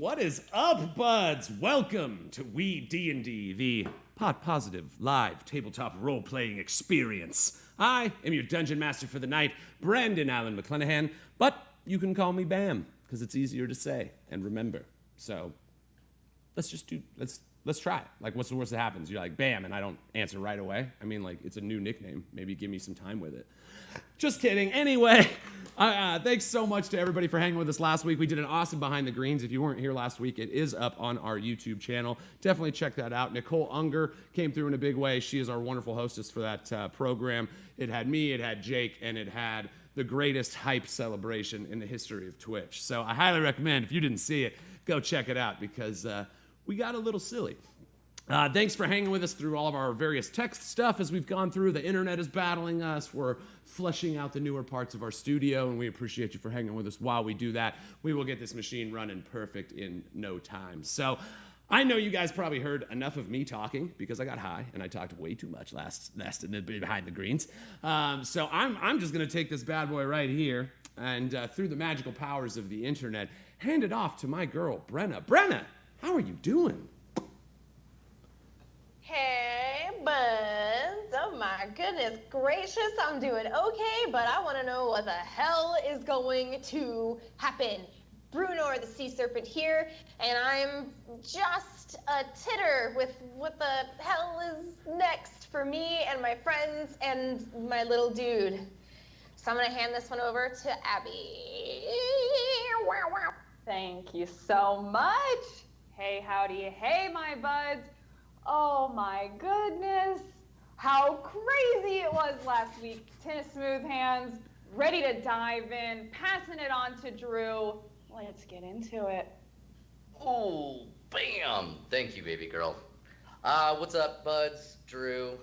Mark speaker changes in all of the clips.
Speaker 1: What is up, buds? Welcome to Weed&d, the pot-positive live tabletop role-playing experience. I am your dungeon master for the night, Brandon Allen McClenahan, but you can call me Bam, because it's easier to say and remember. So, let's try it. Like, what's the worst that happens? You're like, Bam, and I don't answer right away. I mean, like, it's a new nickname. Maybe give me some time with it. Just kidding. Anyway, thanks so much to everybody for hanging with us last week. We did an awesome Behind the Greens. If you weren't here last week, it is up on our YouTube channel. Definitely check that out. Nicole Unger came through in a big way. She is our wonderful hostess for that program. It had me, it had Jake, and it had the greatest hype celebration in the history of Twitch. So I highly recommend, if you didn't see it, go check it out because we got a little silly. Thanks for hanging with us through all of our various tech stuff as we've gone through. The internet is battling us. We're fleshing out the newer parts of our studio, and we appreciate you for hanging with us while we do that. We will get this machine running perfect in no time. So I know you guys probably heard enough of me talking because I got high and I talked way too much last in the Behind the Greens. So I'm just going to take this bad boy right here and through the magical powers of the internet, hand it off to my girl, Brenna. Brenna, how are you doing?
Speaker 2: Hey, buds. Oh my goodness gracious, I'm doing okay, but I want to know what the hell is going to happen. Bruno, the sea serpent here, and I'm just a titter with what the hell is next for me and my friends and my little dude. So I'm going to hand this one over to Abby.
Speaker 3: Thank you so much. Hey, howdy. Hey, my buds. Oh my goodness, how crazy it was last week. 10 smooth hands, ready to dive in, passing it on to Drew. Let's get into it.
Speaker 4: Oh, bam! Thank you, baby girl. What's up, buds? Drew,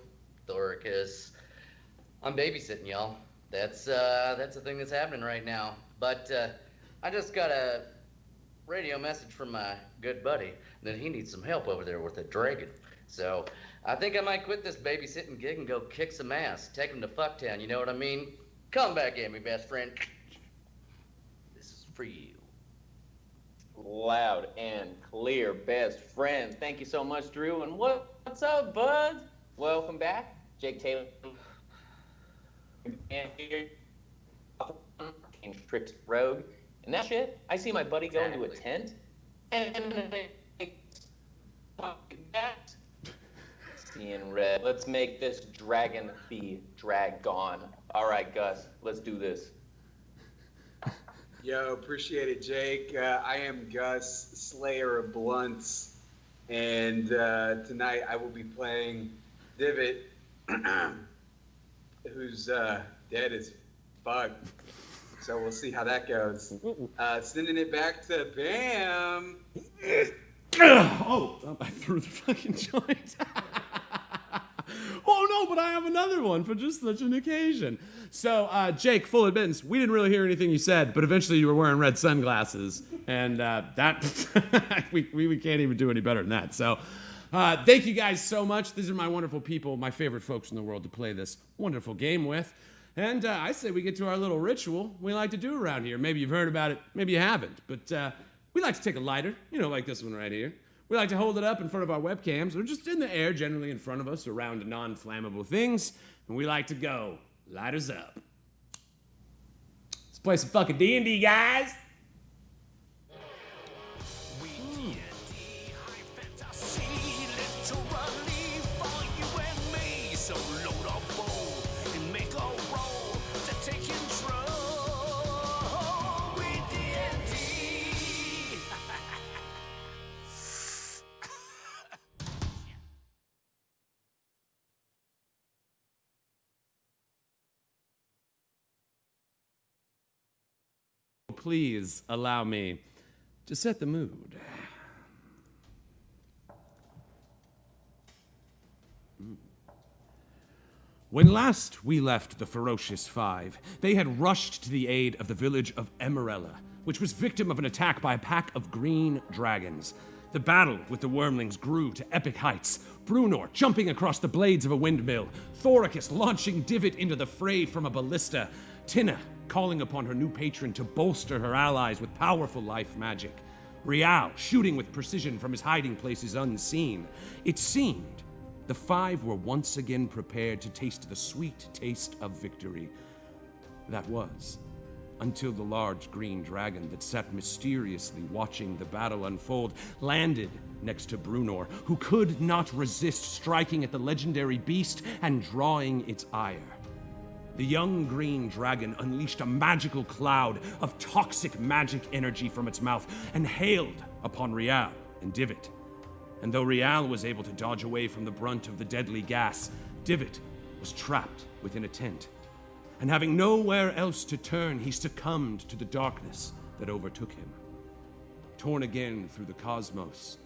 Speaker 4: Thoricus. I'm babysitting, y'all. That's a thing that's happening right now. But I just got a radio message from my good buddy that he needs some help over there with a dragon. So I think I might quit this babysitting gig and go kick some ass. Take him to Fucktown, you know what I mean? Come back at me, best friend. This is for you.
Speaker 5: Loud and clear, best friend. Thank you so much, Drew. And what's up, buds? Welcome back. Jake Taylor. Tricked rogue. And that shit, I see my buddy go into a tent. And that. Seeing red. Let's make this dragon be drag-gone. All right, Gus, let's do this.
Speaker 6: Yo, appreciate it, Jake. I am Gus, Slayer of Blunts, and tonight I will be playing Divot, who's dead as fuck. So we'll see how that goes. Sending it back to Bam.
Speaker 1: Oh, I threw the fucking joint. Oh no, but I have another one for just such an occasion. So, Jake, full admittance, we didn't really hear anything you said, but eventually you were wearing red sunglasses, and that we can't even do any better than that. So, thank you guys so much. These are my wonderful people, my favorite folks in the world to play this wonderful game with. And I say we get to our little ritual we like to do around here. Maybe you've heard about it, maybe you haven't, but we like to take a lighter, like this one right here. We like to hold it up in front of our webcams, or just in the air, generally in front of us, around non-flammable things, and we like to go, lighters up. Let's play some fucking D&D, guys!
Speaker 7: WeeDnD, high fantasy, literally for you and me. So load up bowl and make a roll to take control. WeeDnD.
Speaker 1: Please allow me to set the mood. When last we left the Ferocious Five, they had rushed to the aid of the village of Emerella, which was victim of an attack by a pack of green dragons. The battle with the wormlings grew to epic heights. Brunor jumping across the blades of a windmill, Thoricus launching Divot into the fray from a ballista, Tina calling upon her new patron to bolster her allies with powerful life magic. Rial shooting with precision from his hiding places unseen. It seemed the five were once again prepared to taste the sweet taste of victory. That was, until the large green dragon that sat mysteriously watching the battle unfold landed next to Brunor, who could not resist striking at the legendary beast and drawing its ire. The young green dragon unleashed a magical cloud of toxic magic energy from its mouth and hailed upon Rial and Divot. And though Rial was able to dodge away from the brunt of the deadly gas, Divot was trapped within a tent. And having nowhere else to turn, he succumbed to the darkness that overtook him. Torn again through the cosmos,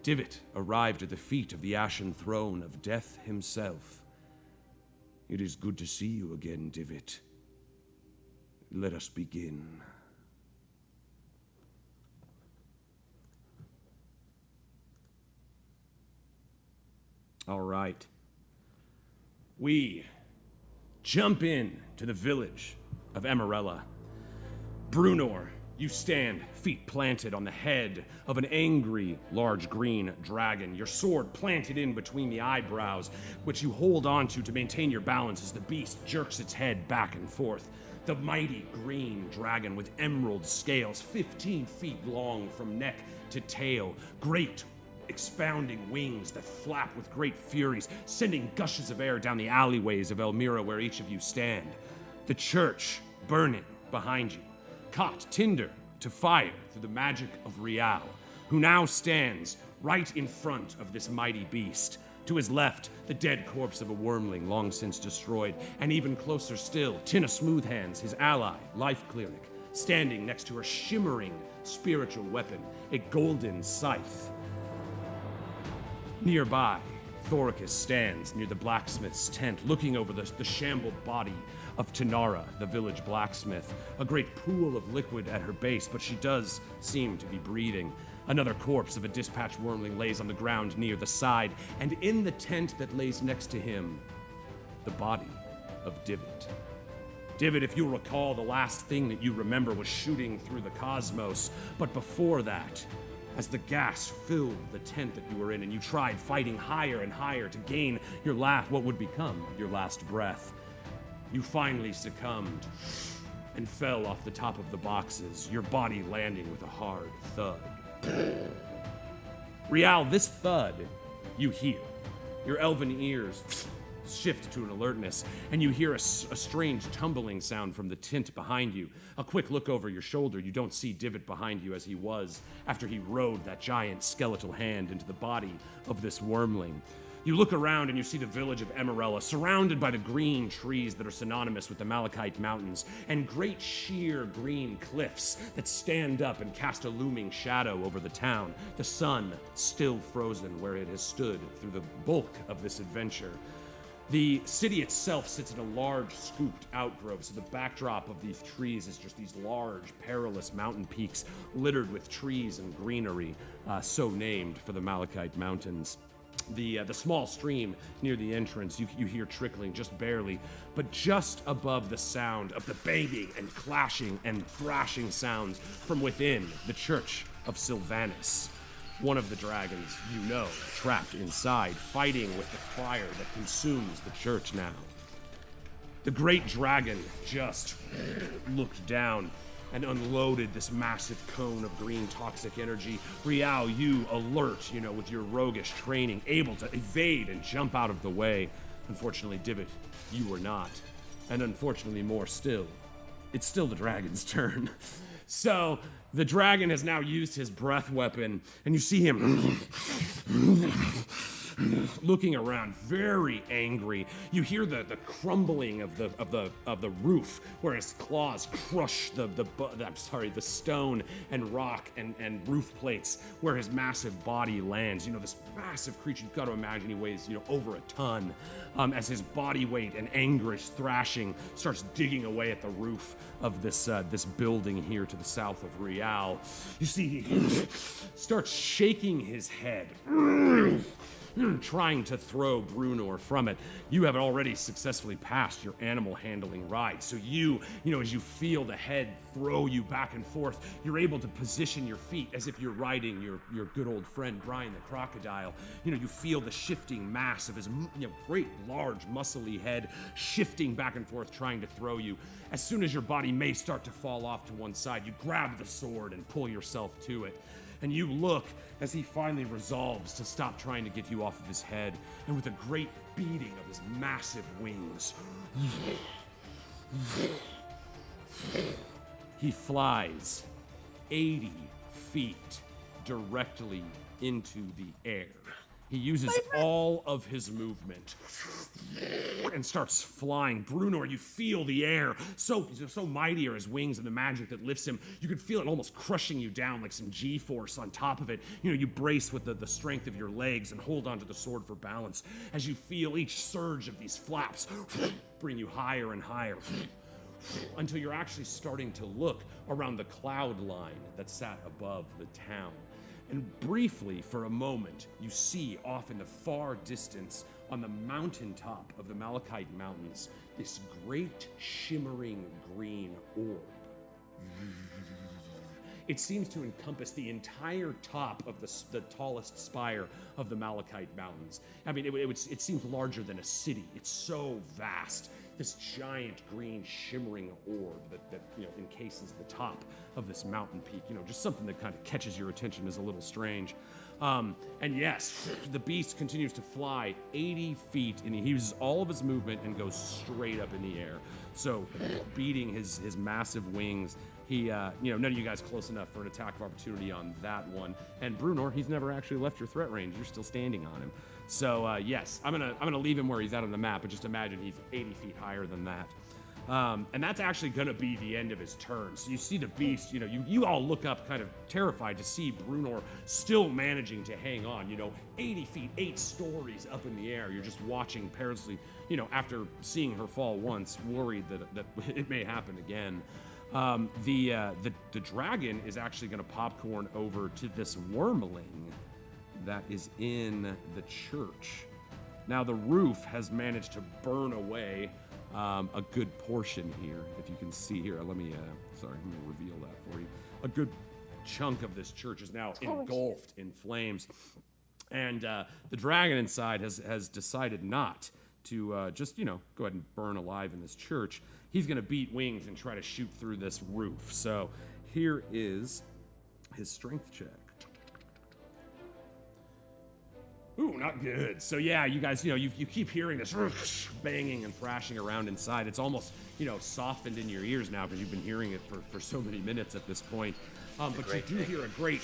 Speaker 1: Divot arrived at the feet of the ashen throne of Death himself. It is good to see you again, Divot. Let us begin. All right. We jump in to the village of Emerella. Brunor, you stand, feet planted on the head of an angry, large green dragon, your sword planted in between the eyebrows, which you hold onto to maintain your balance as the beast jerks its head back and forth. The mighty green dragon with emerald scales, 15 feet long from neck to tail, great expounding wings that flap with great furies, sending gushes of air down the alleyways of Elmira where each of you stand. The church burning behind you, caught tinder to fire through the magic of Rial, who now stands right in front of this mighty beast. To his left, the dead corpse of a wormling long since destroyed, and even closer still, Tina Smoothhands, his ally, Life Cleric, standing next to her shimmering spiritual weapon, a golden scythe. Nearby, Thoricus stands near the blacksmith's tent, looking over the shambled body of Tanara, the village blacksmith. A great pool of liquid at her base, but she does seem to be breathing. Another corpse of a dispatched wormling lays on the ground near the side, and in the tent that lays next to him, the body of Divot. Divot, if you recall, the last thing that you remember was shooting through the cosmos, but before that, as the gas filled the tent that you were in and you tried fighting higher and higher to gain your what would become your last breath, you finally succumbed and fell off the top of the boxes, your body landing with a hard thud. Rial, this thud you hear. Your elven ears shift to an alertness, and you hear a strange tumbling sound from the tent behind you. A quick look over your shoulder, you don't see Divot behind you as he was after he rode that giant skeletal hand into the body of this wormling. You look around and you see the village of Emerella, surrounded by the green trees that are synonymous with the Malachite Mountains, and great sheer green cliffs that stand up and cast a looming shadow over the town, the sun still frozen where it has stood through the bulk of this adventure. The city itself sits in a large, scooped outgrowth, so the backdrop of these trees is just these large, perilous mountain peaks littered with trees and greenery, so named for the Malachite Mountains. The small stream near the entrance you hear trickling just barely, but just above the sound of the banging and clashing and thrashing sounds from within the Church of Sylvanus. One of the dragons, you know, trapped inside, fighting with the fire that consumes the church now. The great dragon just looked down and unloaded this massive cone of green toxic energy. Rial, you alert, with your roguish training, able to evade and jump out of the way. Unfortunately, Divot, you were not. And unfortunately more still, it's still the dragon's turn. So, the dragon has now used his breath weapon, and you see him looking around, very angry. You hear the crumbling of the roof, where his claws crush the stone and rock and roof plates, where his massive body lands. This massive creature, you've got to imagine he weighs, over a ton. As his body weight and anguish thrashing starts digging away at the roof of this building here to the south of Rial. You see, he starts shaking his head. trying to throw Brunor from it. You have already successfully passed your animal handling ride, so as you feel the head throw you back and forth, you're able to position your feet as if you're riding your good old friend Brian the crocodile. You feel the shifting mass of his great large muscly head shifting back and forth trying to throw you. As soon as your body may start to fall off to one side, you grab the sword and pull yourself to it. And you look as he finally resolves to stop trying to get you off of his head, and with a great beating of his massive wings, he flies 80 feet directly into the air. He uses all of his movement and starts flying. Brunor, you feel the air so mighty are his wings and the magic that lifts him. You could feel it almost crushing you down like some G-force on top of it. You brace with the strength of your legs and hold onto the sword for balance as you feel each surge of these flaps bring you higher and higher until you're actually starting to look around the cloud line that sat above the town. And briefly, for a moment, you see off in the far distance on the mountaintop of the Malachite Mountains this great shimmering green orb. It seems to encompass the entire top of the tallest spire of the Malachite Mountains. I mean, it seems larger than a city. It's so vast. This giant green shimmering orb that encases the top of this mountain peak. Just something that kind of catches your attention is a little strange. And yes, the beast continues to fly 80 feet, and he uses all of his movement and goes straight up in the air. So, beating his massive wings, he, none of you guys close enough for an attack of opportunity on that one. And Brunor, he's never actually left your threat range. You're still standing on him. So yes, I'm gonna leave him where he's at on the map, but just imagine he's 80 feet higher than that. And that's actually gonna be the end of his turn. So you see the beast, you all look up kind of terrified to see Brunor still managing to hang on, 80 feet, 8 stories up in the air. You're just watching perilously, after seeing her fall once, worried that it may happen again. The dragon is actually gonna popcorn over to this wormling that is in the church. Now the roof has managed to burn away a good portion here. If you can see here, let me I'm gonna reveal that for you. A good chunk of this church is now engulfed in flames, and the dragon inside has decided not to just go ahead and burn alive in this church. He's gonna beat wings and try to shoot through this roof. So here is his strength check. Ooh, not good. So yeah, you guys, you keep hearing this banging and thrashing around inside. It's almost, softened in your ears now because you've been hearing it for so many minutes at this point. But you do hear a great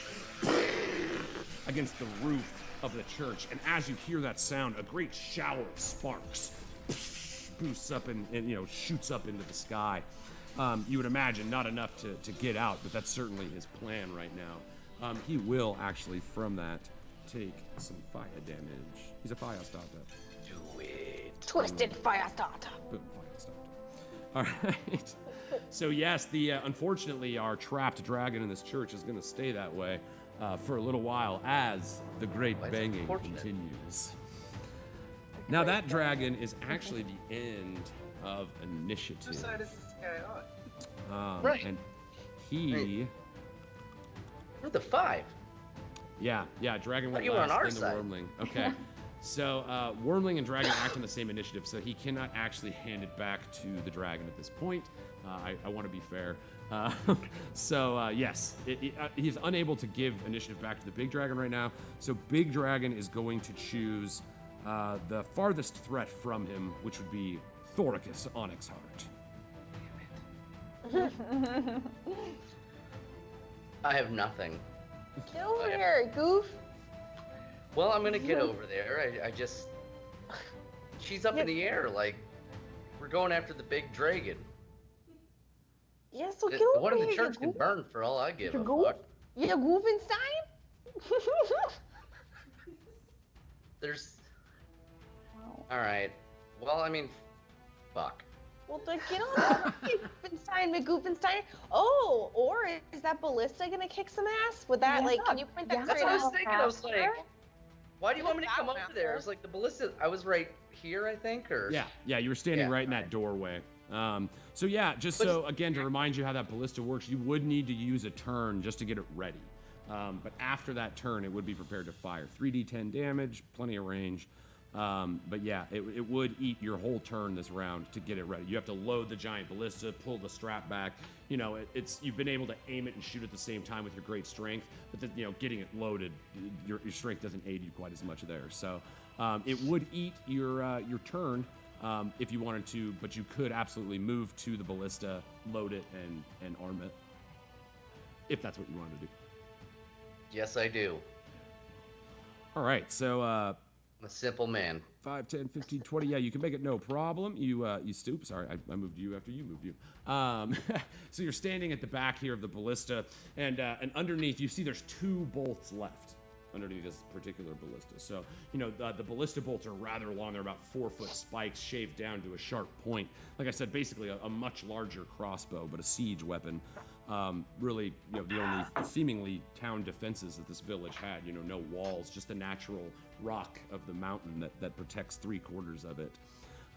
Speaker 1: against the roof of the church, and as you hear that sound, a great shower of sparks boosts up and shoots up into the sky. You would imagine not enough to get out, but that's certainly his plan right now. He will actually, from that, take some fire damage. He's a fire starter.
Speaker 5: Do it.
Speaker 2: Twisted fire starter.
Speaker 1: Boom, fire starter. All right. So yes, unfortunately, our trapped dragon in this church is going to stay that way for a little while as the great banging continues. Now that dragon is actually the end of initiative.
Speaker 6: Whose side is this guy on?
Speaker 4: Right.
Speaker 1: And he...
Speaker 4: We're the 5.
Speaker 1: Yeah, dragon went
Speaker 4: you were on
Speaker 1: last,
Speaker 4: our
Speaker 1: then the
Speaker 4: side.
Speaker 1: wormling. Okay. So wormling and dragon act on the same initiative, so he cannot actually hand it back to the dragon at this point. I want to be fair. Yes, he's unable to give initiative back to the big dragon right now. So big dragon is going to choose the farthest threat from him, which would be Thoricus Onyx Heart.
Speaker 4: I have nothing.
Speaker 2: Get over here, goof.
Speaker 4: Well, I'm gonna get over there. I just... She's up in the air, like... We're going after the big dragon.
Speaker 2: Yeah, so get
Speaker 4: The
Speaker 2: over
Speaker 4: one in
Speaker 2: here,
Speaker 4: the
Speaker 2: you
Speaker 4: church can
Speaker 2: goof.
Speaker 4: burn for all I give
Speaker 2: You
Speaker 4: a
Speaker 2: goof?
Speaker 4: fuck.
Speaker 2: You Goofenstein?
Speaker 4: There's... Alright. Well, I mean... Fuck.
Speaker 2: Well, then get on Goofenstein, McGoofenstein. Oh, or is that ballista gonna kick some ass? Would that,
Speaker 3: Yeah.
Speaker 2: can you point that
Speaker 3: Yeah.
Speaker 4: That's
Speaker 2: straight
Speaker 4: what I was
Speaker 2: out?
Speaker 4: thinking. I was like... Why do you want me to
Speaker 2: That
Speaker 4: come over there?
Speaker 2: master.
Speaker 4: It's like the ballista. I was right here, I think, or
Speaker 1: Yeah, you were standing
Speaker 4: Yeah,
Speaker 1: right in that
Speaker 4: alright.
Speaker 1: doorway. So yeah, just
Speaker 4: But-
Speaker 1: so again to remind you how that ballista works, you would need to use a turn just to get it ready. But after that turn, it would be prepared to fire. 3d10 damage, plenty of range. But yeah, it would eat your whole turn this round to get it ready. You have to load the giant ballista, pull the strap back. You know, it's you've been able to aim it and shoot at the same time with your great strength, but you know, getting it loaded, your strength doesn't aid you quite as much there. So it would eat your turn if you wanted to, but you could absolutely move to the ballista, load it, and arm it if that's what you wanted to do.
Speaker 4: Yes, I do.
Speaker 1: All right, so
Speaker 4: I'm a simple man.
Speaker 1: 5, 10, 15, 20. Yeah, you can make it no problem. You stoop. Sorry, I moved you after you moved you. So you're standing at the back here of the ballista, and underneath you see there's 2 bolts left underneath this particular ballista. So, you know, the ballista bolts are rather long. They're about 4-foot spikes shaved down to a sharp point. Like I said, basically a much larger crossbow, but a siege weapon. Really, you know, the only seemingly town defenses that this village had, you know, no walls, just the natural rock of the mountain that protects 3/4 of it.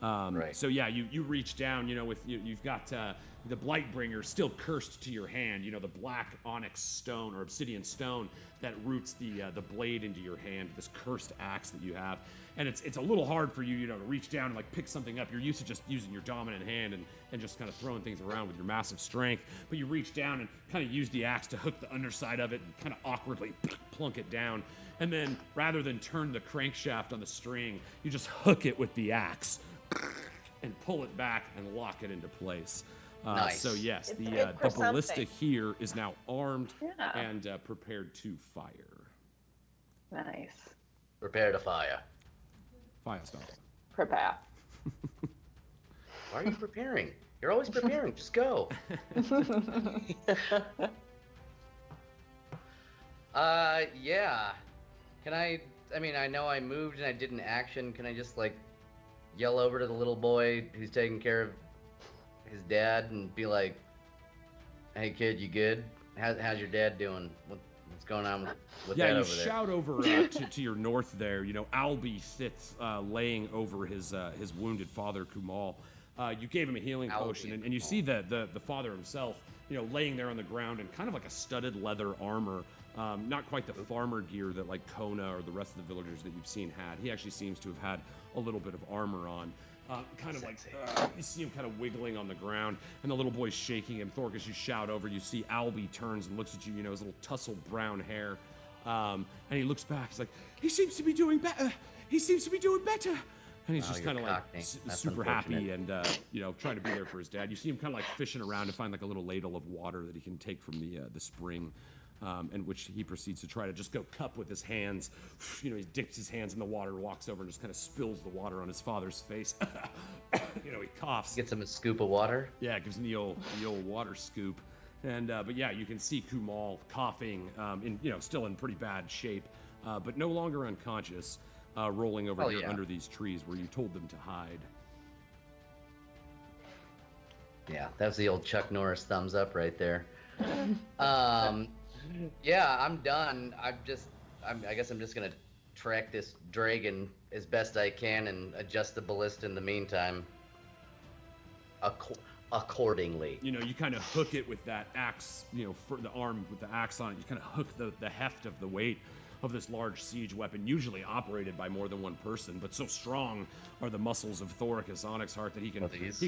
Speaker 4: Right.
Speaker 1: So yeah, you reach down, you know, with you've got the Blightbringer still cursed to your hand, you know, the black onyx stone or obsidian stone that roots the blade into your hand, this cursed axe that you have, and it's a little hard for you, you know, to reach down and like pick something up. You're used to just using your dominant hand and just kind of throwing things around with your massive strength, but you reach down and kind of use the axe to hook the underside of it and kind of awkwardly plunk it down, and then rather than turn the crankshaft on the string, you just hook it with the axe and pull it back and lock it into place.
Speaker 4: Nice.
Speaker 1: So yes,
Speaker 2: It's
Speaker 1: the
Speaker 2: good for
Speaker 1: ballista
Speaker 2: something.
Speaker 1: here is now armed
Speaker 3: Yeah.
Speaker 1: and prepared to fire.
Speaker 3: Nice.
Speaker 4: Prepare to fire.
Speaker 1: Fire style.
Speaker 3: Prepare.
Speaker 4: Why are you preparing? You're always preparing. Just go. Yeah. Can I mean, I know I moved and I did an action. Can I just like yell over to the little boy who's taking care of his dad and be like, "Hey kid, you good? How's your dad doing? What's going on with
Speaker 1: Yeah,
Speaker 4: that
Speaker 1: you
Speaker 4: over there?"
Speaker 1: shout over to your north there. You know, Albie sits laying over his wounded father, Kumal. You gave him a healing
Speaker 4: Albie
Speaker 1: potion, and you see the father himself, you know, laying there on the ground in kind of like a studded leather armor. Not quite the farmer gear that like Kona or the rest of the villagers that you've seen had. He actually seems to have had a little bit of armor on. Kind of like, you see him kind of wiggling on the ground, and the little boy's shaking him. Thork, as you shout over, you see Albie turns and looks at you, you know, his little tousled brown hair. And he looks back, he's like, he seems to be doing better. He seems to be doing better. And he's just
Speaker 4: you're
Speaker 1: kind of like
Speaker 4: Cockney. That's
Speaker 1: super happy
Speaker 4: unfortunate.
Speaker 1: and, you know, trying to be there for his dad. You see him kind of like fishing around to find like a little ladle of water that he can take from the spring. And which he proceeds to try to just go cup with his hands. You know, he dips his hands in the water, walks over and just kind of spills the water on his father's face. You know, he coughs.
Speaker 4: Gets him a scoop of water.
Speaker 1: Yeah, gives him the old water scoop. And but yeah, you can see Kumal coughing, still in pretty bad shape, but no longer unconscious, rolling over
Speaker 4: Oh,
Speaker 1: here
Speaker 4: yeah.
Speaker 1: under these trees where you told them to hide.
Speaker 4: Yeah, that was the old Chuck Norris thumbs up right there. Yeah, I'm done. I guess I'm just gonna track this dragon as best I can and adjust the ballista in the meantime. Accordingly.
Speaker 1: You know, you kind of hook it with that axe, you know, for the arm with the axe on it. You kind of hook the heft of the weight of this large siege weapon, usually operated by more than one person, but so strong are the muscles of Thoricus Onyxheart that he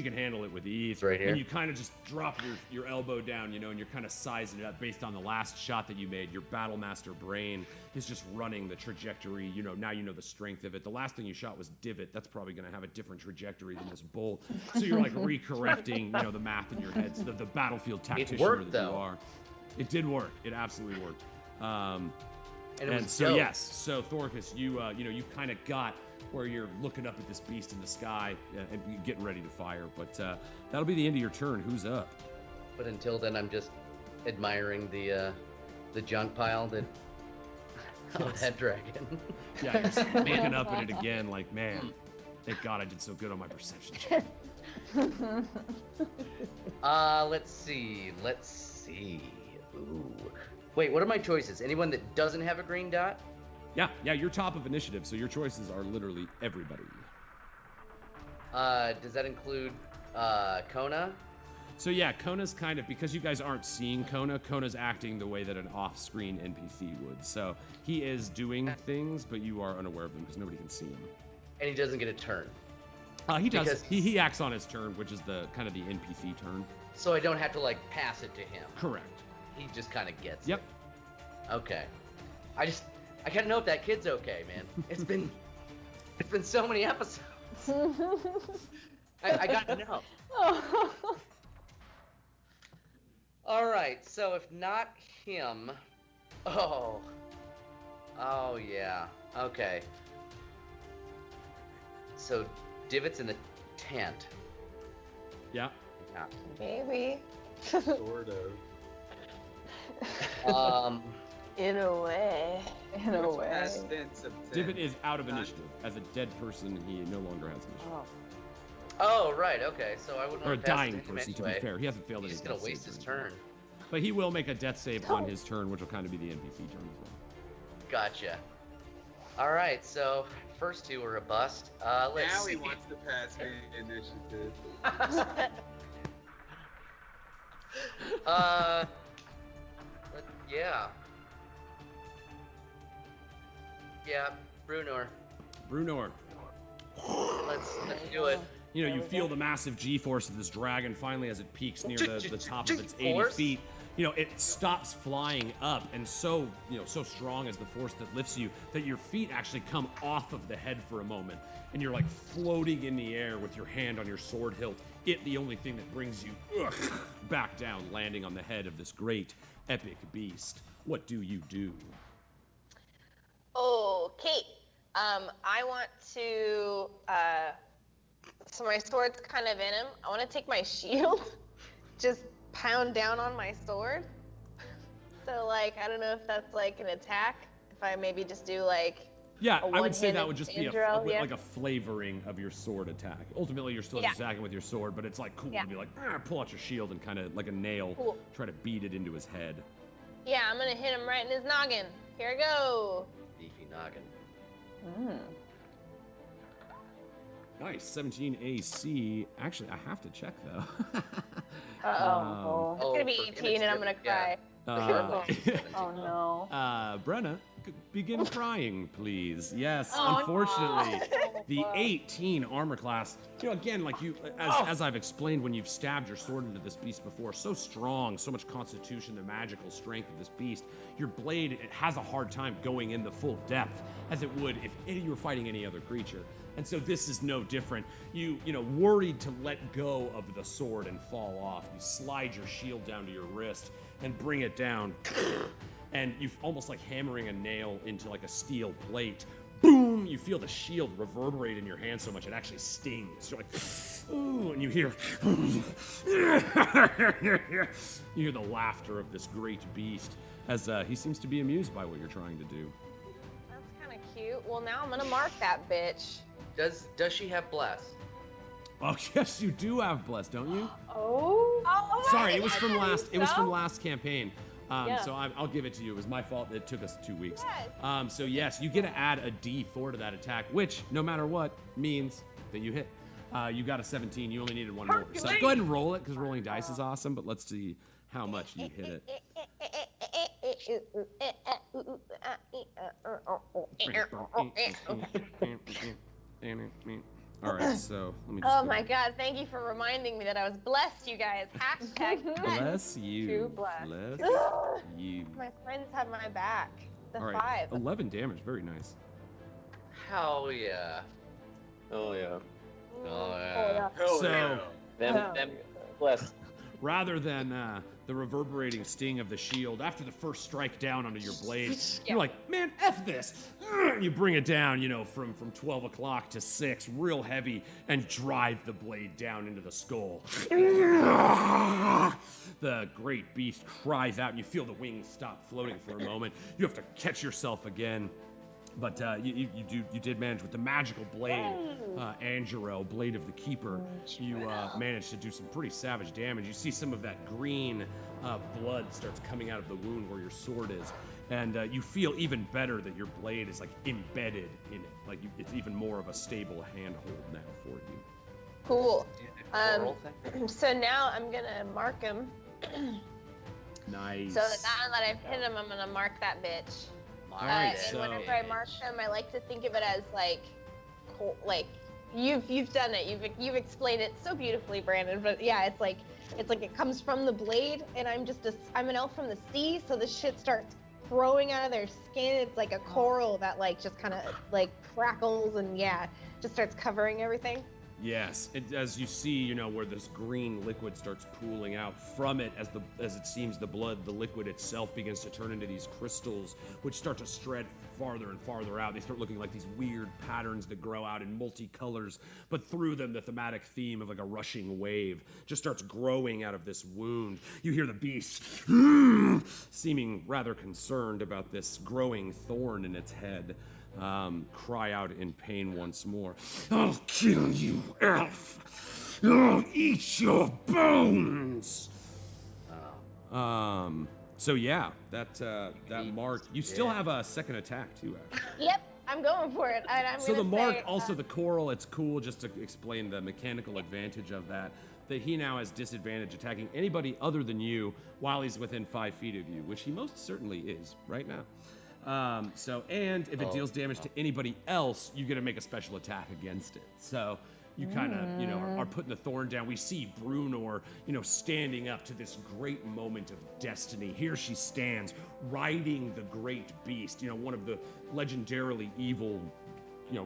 Speaker 1: can handle it with ease.
Speaker 4: Right here.
Speaker 1: And you kind of just drop your elbow down, you know, and you're kind of sizing it up based on the last shot that you made. Your Battlemaster brain is just running the trajectory. You know, now you know the strength of it. The last thing you shot was Divot. That's probably going to have a different trajectory than this bolt. So you're like recorrecting, you know, the math in your head. So the battlefield tactician
Speaker 4: worked,
Speaker 1: that you
Speaker 4: though.
Speaker 1: are. It did work. It absolutely worked.
Speaker 4: And it was
Speaker 1: so
Speaker 4: dope.
Speaker 1: yes, so Thoricus, you kind of got where you're looking up at this beast in the sky and getting ready to fire. But that'll be the end of your turn. Who's up?
Speaker 4: But until then, I'm just admiring the junk pile that of that dragon.
Speaker 1: Yeah, you're just looking up at it again, like, man, thank God I did so good on my perception check.
Speaker 4: Let's see. Ooh. Wait, what are my choices? Anyone that doesn't have a green dot?
Speaker 1: Yeah, you're top of initiative, so your choices are literally everybody.
Speaker 4: Does that include Kona?
Speaker 1: So yeah, Kona's kind of, because you guys aren't seeing Kona's acting the way that an off-screen NPC would. So he is doing things, but you are unaware of them because nobody can see him.
Speaker 4: And he doesn't get a turn.
Speaker 1: He does.
Speaker 4: Because-
Speaker 1: He acts on his turn, which is the kind of the NPC turn.
Speaker 4: So I don't have to like pass it to him.
Speaker 1: Correct.
Speaker 4: He just kind of gets
Speaker 1: Yep.
Speaker 4: it. Okay. I gotta know if that kid's okay, man. It's been so many episodes. I gotta know. All right. So if not him, oh yeah. Okay. So divots in the tent.
Speaker 1: Yeah.
Speaker 4: Yeah.
Speaker 2: Maybe.
Speaker 6: Sort of.
Speaker 2: In a way.
Speaker 3: In a way.
Speaker 6: Past tense of
Speaker 1: Divot
Speaker 6: 10.
Speaker 1: is out of initiative. As a dead person, he no longer has initiative.
Speaker 4: Oh right. Okay. So I wouldn't
Speaker 1: Or a
Speaker 4: want to pass
Speaker 1: dying
Speaker 4: it to him
Speaker 1: person, to
Speaker 4: anyway.
Speaker 1: be fair. He hasn't failed
Speaker 4: He's
Speaker 1: any
Speaker 4: just gonna
Speaker 1: death
Speaker 4: waste
Speaker 1: saves
Speaker 4: his
Speaker 1: or anything.
Speaker 4: turn.
Speaker 1: But he will make a death save on his turn, which will kind of be the NPC turn as well.
Speaker 4: Gotcha. All right. So first two were a bust. Let's
Speaker 6: Now
Speaker 4: see.
Speaker 6: he wants to pass me initiative.
Speaker 4: Yeah. Yeah, Brunor.
Speaker 1: Brunor.
Speaker 4: Let's do it.
Speaker 1: You know, you feel the massive G-force of this dragon finally as it peaks near the top of its 80
Speaker 4: G-force?
Speaker 1: feet. You know, it stops flying up, and so strong is the force that lifts you that your feet actually come off of the head for a moment, and you're like floating in the air with your hand on your sword hilt. It, the only thing that brings you back down, landing on the head of this great, epic beast. What do you do?
Speaker 2: Okay. I want to, so my sword's kind of in him. I want to take my shield, just pound down on my sword. So, like, I don't know if that's like an attack. If I maybe just do like,
Speaker 1: Yeah,
Speaker 2: a
Speaker 1: I would say that
Speaker 2: one-handed
Speaker 1: would just be
Speaker 2: mandrel, yeah.
Speaker 1: like a flavoring of your sword attack. Ultimately, you're still just attacking with your sword, but it's like cool to be like, pull out your shield and kind of like a nail,
Speaker 2: Cool.
Speaker 1: try to beat it into his head.
Speaker 2: yeah, I'm gonna hit him right in his noggin. Here I go.
Speaker 4: Beefy noggin.
Speaker 1: Nice, 17 AC. Actually, I have to check though.
Speaker 3: Uh-oh.
Speaker 2: It's gonna be
Speaker 4: for
Speaker 2: 18 and I'm gonna
Speaker 4: yeah.
Speaker 2: cry.
Speaker 3: Oh no.
Speaker 1: Brenna, begin crying, please. Yes,
Speaker 3: Oh,
Speaker 1: unfortunately,
Speaker 3: no.
Speaker 1: the 18 armor class. You know, again, like you, as I've explained, when you've stabbed your sword into this beast before, so strong, so much constitution, the magical strength of this beast. Your blade it has a hard time going in the full depth as it would if you were fighting any other creature. And so this is no different. You worried to let go of the sword and fall off. You slide your shield down to your wrist and bring it down. And you almost like hammering a nail into like a steel plate. Boom! You feel the shield reverberate in your hand so much it actually stings. You're like, ooh, and you hear, you hear the laughter of this great beast as he seems to be amused by what you're trying to do.
Speaker 2: That's kind of cute. Well, now I'm gonna mark that bitch.
Speaker 4: Does she have bless?
Speaker 1: Oh yes, you do have bless, don't you?
Speaker 3: Oh.
Speaker 2: Oh,
Speaker 1: Sorry, it was from last. It was from last campaign.
Speaker 2: Yeah.
Speaker 1: So I'll give it to you. It was my fault. It took us 2 weeks.
Speaker 2: Yes.
Speaker 1: So yes, you get to add a D4 to that attack, which no matter what means that you hit. You got a 17. You only needed one more. So go ahead and roll it because rolling dice is awesome. But let's see how much you hit it. All right. So let me just.
Speaker 2: Oh
Speaker 1: go-
Speaker 2: my god, thank you for reminding me that I was blessed, you guys. Hashtag blessed.
Speaker 1: Bless you.
Speaker 3: Too blessed.
Speaker 1: Bless you.
Speaker 2: My friends have my back. The
Speaker 1: All right.
Speaker 2: 5.
Speaker 1: 11 damage. Very nice.
Speaker 4: Hell yeah.
Speaker 5: Oh yeah.
Speaker 4: Oh yeah.
Speaker 6: Hell
Speaker 1: So-
Speaker 6: yeah.
Speaker 5: Them bless.
Speaker 1: Rather than the reverberating sting of the shield, after the first strike down onto your blade, you're like, man, F this. You bring it down, from 12 o'clock to 6, real heavy, and drive the blade down into the skull. The great beast cries out, and you feel the wings stop floating for a moment. You have to catch yourself again. But you did manage with the magical blade, Angelo, Blade of the Keeper. You managed to do some pretty savage damage. You see some of that green blood starts coming out of the wound where your sword is. And you feel even better that your blade is like embedded in it. Like it's even more of a stable handhold now for you.
Speaker 2: Cool.
Speaker 5: Coral thing?
Speaker 2: So now I'm gonna mark him.
Speaker 1: Nice.
Speaker 2: So now that I've hit him, I'm gonna mark that bitch.
Speaker 1: Alright,
Speaker 2: And
Speaker 1: so
Speaker 2: whenever I mark him, I like to think of it as like you've done it. You've explained it so beautifully, Brandon. But yeah, it's like it comes from the blade, and I'm an elf from the sea, so the shit starts growing out of their skin. It's like a coral that like just kind of like crackles and just starts covering everything.
Speaker 1: Yes, as you see, where this green liquid starts pooling out from it, as it seems the liquid itself begins to turn into these crystals, which start to shred farther and farther out. They start looking like these weird patterns that grow out in multicolors, but through them, the thematic theme of like a rushing wave just starts growing out of this wound. You hear the beast seeming rather concerned about this growing thorn in its head. Cry out in pain once more. I'll kill you, elf! I'll eat your bones! So yeah, that mark. You still have a second attack too, actually.
Speaker 2: Yep, I'm going for it. And I'm
Speaker 1: So
Speaker 2: gonna
Speaker 1: the mark,
Speaker 2: say,
Speaker 1: also the coral, it's cool just to explain the mechanical advantage of that he now has disadvantage attacking anybody other than you while he's within 5 feet of you, which he most certainly is right now. And if it deals damage to anybody else, you get to make a special attack against it. So you kind of, are putting the thorn down. We see Brunor, standing up to this great moment of destiny. Here she stands, riding the great beast, one of the legendarily evil,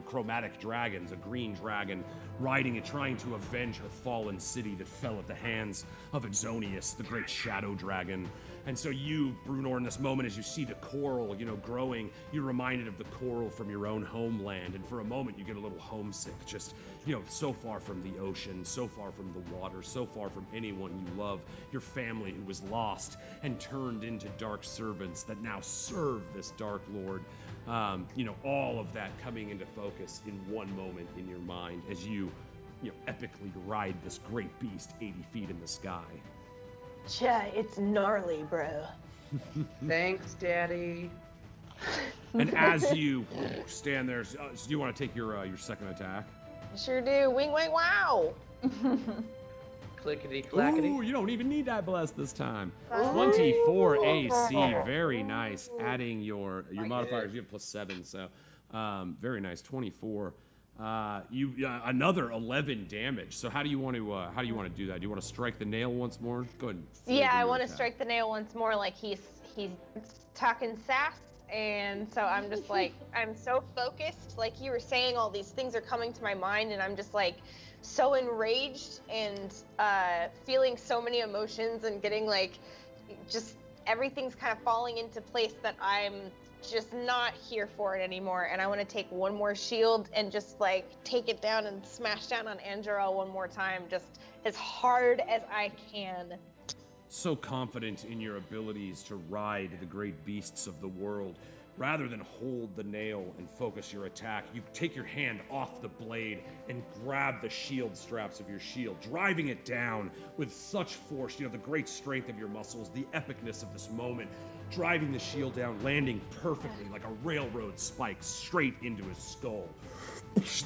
Speaker 1: chromatic dragons, a green dragon, riding it, trying to avenge her fallen city that fell at the hands of Exonius, the great shadow dragon. And so you, Brunor, in this moment, as you see the coral, growing, you're reminded of the coral from your own homeland. And for a moment, you get a little homesick, just, so far from the ocean, so far from the water, so far from anyone you love, your family who was lost and turned into dark servants that now serve this dark lord. All of that coming into focus in one moment in your mind as you epically ride this great beast 80 feet in the sky.
Speaker 2: It's gnarly, bro.
Speaker 4: Thanks, Daddy.
Speaker 1: And as you stand there, do you want to take your second attack?
Speaker 2: Sure do. Wing, wing, wow.
Speaker 4: Clickety clackety.
Speaker 1: Ooh, you don't even need that bless this time. 24 AC, very nice. Adding your modifiers, you have +7, so very nice. 24. Another 11 damage. So how do you want to do that? Do you want to strike the nail once more? Go ahead.
Speaker 2: Yeah, I want to strike the nail once more. Like he's talking sass, and so I'm just like I'm so focused. Like you were saying, all these things are coming to my mind, and I'm just like so enraged and feeling so many emotions and getting like just everything's kind of falling into place that I'm just not here for it anymore. And I want to take one more shield and just like take it down and smash down on Angerel one more time, just as hard as I can.
Speaker 1: So confident in your abilities to ride the great beasts of the world. Rather than hold the nail and focus your attack, you take your hand off the blade and grab the shield straps of your shield, driving it down with such force, the great strength of your muscles, the epicness of this moment, driving the shield down, landing perfectly like a railroad spike straight into his skull.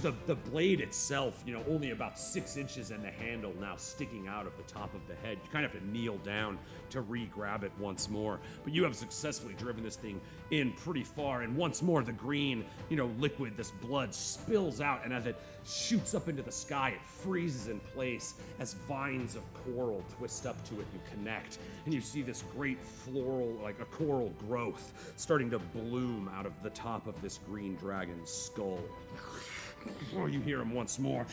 Speaker 1: The blade itself, only about 6 inches and the handle now sticking out of the top of the head. You kind of have to kneel down to re-grab it once more. But you have successfully driven this thing in pretty far, and once more the green, liquid, this blood spills out, and as it shoots up into the sky, it freezes in place as vines of coral twist up to it and connect. And you see this great floral, like a coral growth, starting to bloom out of the top of this green dragon's skull. Or you hear him once more.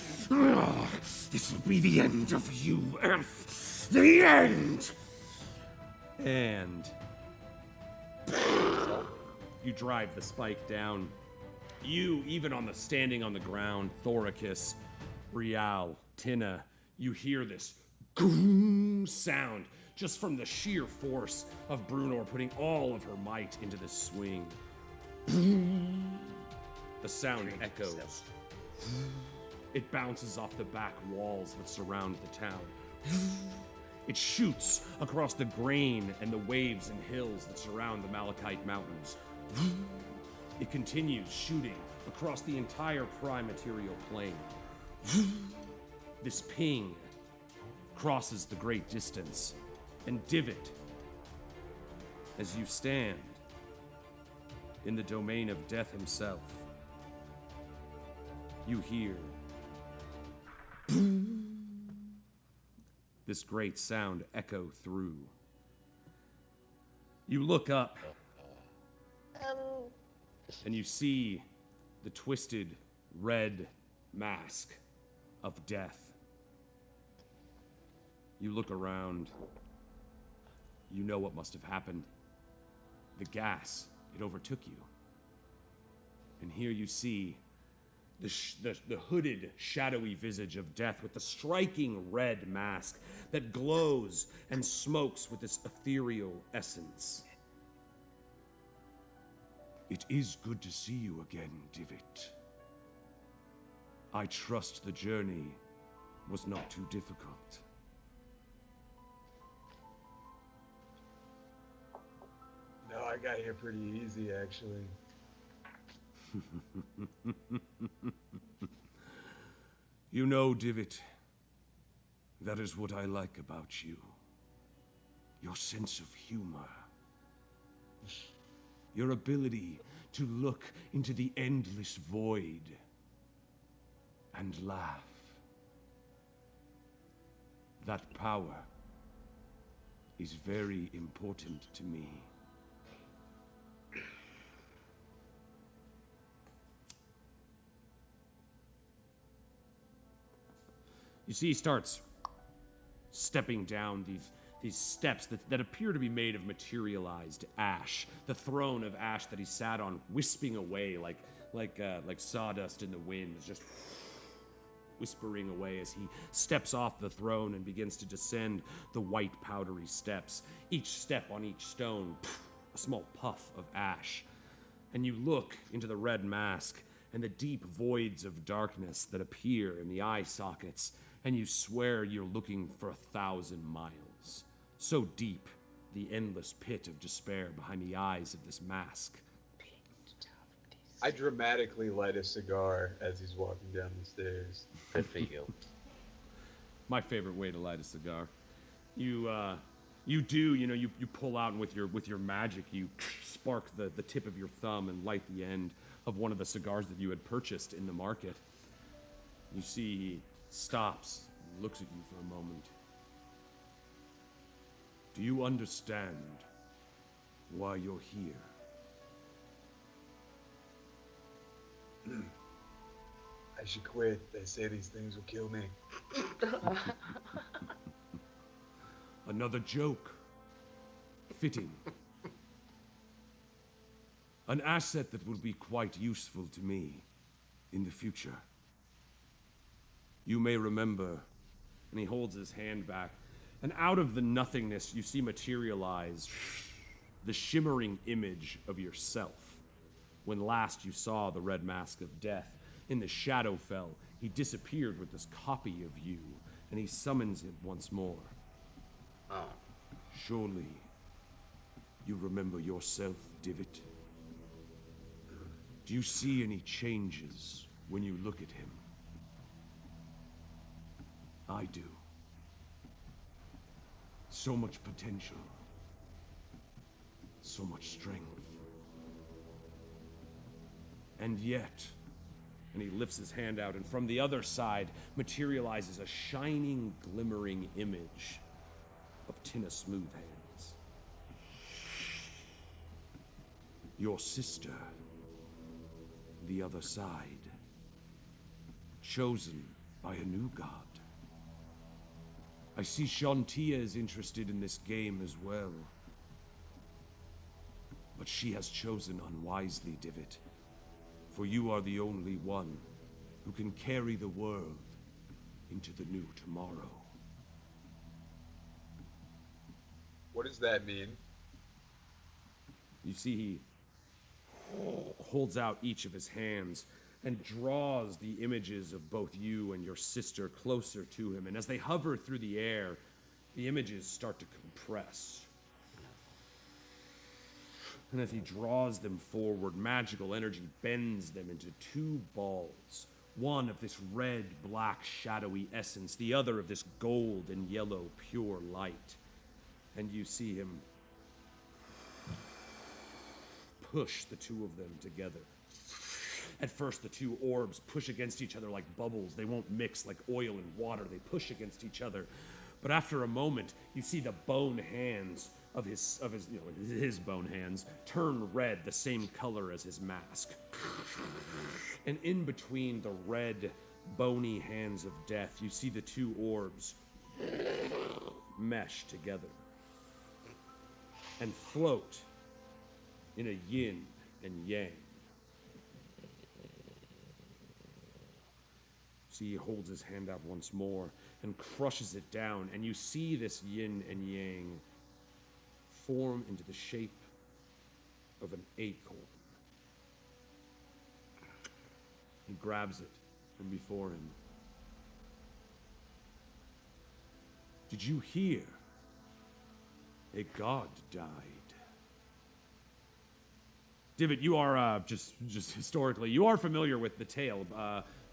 Speaker 1: This will be the end of you, elf. The end! And you drive the spike down. You, even standing on the ground, Thoricus, Rial, Tina, you hear this goom sound just from the sheer force of Brunor putting all of her might into this swing. The sound echoes. It bounces off the back walls that surround the town. It shoots across the grain and the waves and hills that surround the Malachite Mountains. It continues shooting across the entire prime material plane. This ping crosses the great distance, and Divot, as you stand in the domain of death himself, you hear this great sound echo through. You look up and you see the twisted red mask of death. You look around. You know what must have happened. The gas, it overtook you. And here you see the hooded, shadowy visage of death with the striking red mask that glows and smokes with this ethereal essence. It is good to see you again, Divot. I trust the journey was not too difficult.
Speaker 6: No, I got here pretty easy, actually.
Speaker 1: You know, Divot, that is what I like about you. Your sense of humor. Your ability to look into the endless void and laugh. That power is very important to me. You see, he starts stepping down these steps that appear to be made of materialized ash. The throne of ash that he sat on, wisping away like sawdust in the wind, is just whispering away as he steps off the throne and begins to descend the white powdery steps. Each step on each stone, a small puff of ash. And you look into the red mask and the deep voids of darkness that appear in the eye sockets, and you swear you're looking for 1,000 miles. So deep, the endless pit of despair behind the eyes of this mask.
Speaker 6: I dramatically light a cigar as he's walking down the stairs.
Speaker 5: Good for you.
Speaker 1: My favorite way to light a cigar. You pull out, and with your magic, you spark the tip of your thumb and light the end of one of the cigars that you had purchased in the market. You see he stops and looks at you for a moment. Do you understand why you're here?
Speaker 6: I should quit. They say these things will kill me.
Speaker 1: Another joke. Fitting. An asset that will be quite useful to me in the future. You may remember, and he holds his hand back, and out of the nothingness you see materialize the shimmering image of yourself. When last you saw the red mask of death in the Shadowfell, he disappeared with this copy of you, and he summons it once more.
Speaker 4: Oh.
Speaker 1: Surely, you remember yourself, Divot? Do you see any changes when you look at him? I do. So much potential. So much strength. And yet, and he lifts his hand out, and from the other side materializes a shining, glimmering image of Tina Smoothhands. Your sister, the other side, chosen by a new god. I see Shantia is interested in this game as well. But she has chosen unwisely, Divot. For you are the only one who can carry the world into the new tomorrow.
Speaker 6: What does that mean?
Speaker 1: You see, he holds out each of his hands and draws the images of both you and your sister closer to him. And as they hover through the air, the images start to compress. And as he draws them forward, magical energy bends them into two balls. One of this red, black, shadowy essence, the other of this gold and yellow, pure light. And you see him push the two of them together. At first, the two orbs push against each other like bubbles. They won't mix like oil and water. They push against each other. But after a moment, you see the bone hands of his bone hands turn red, the same color as his mask. And in between the red, bony hands of death, you see the two orbs mesh together and float in a yin and yang. See, he holds his hand out once more and crushes it down, and you see this yin and yang form into the shape of an acorn. He grabs it from before him. Did you hear? A god died. Divot, you are just historically, you are familiar with the tale.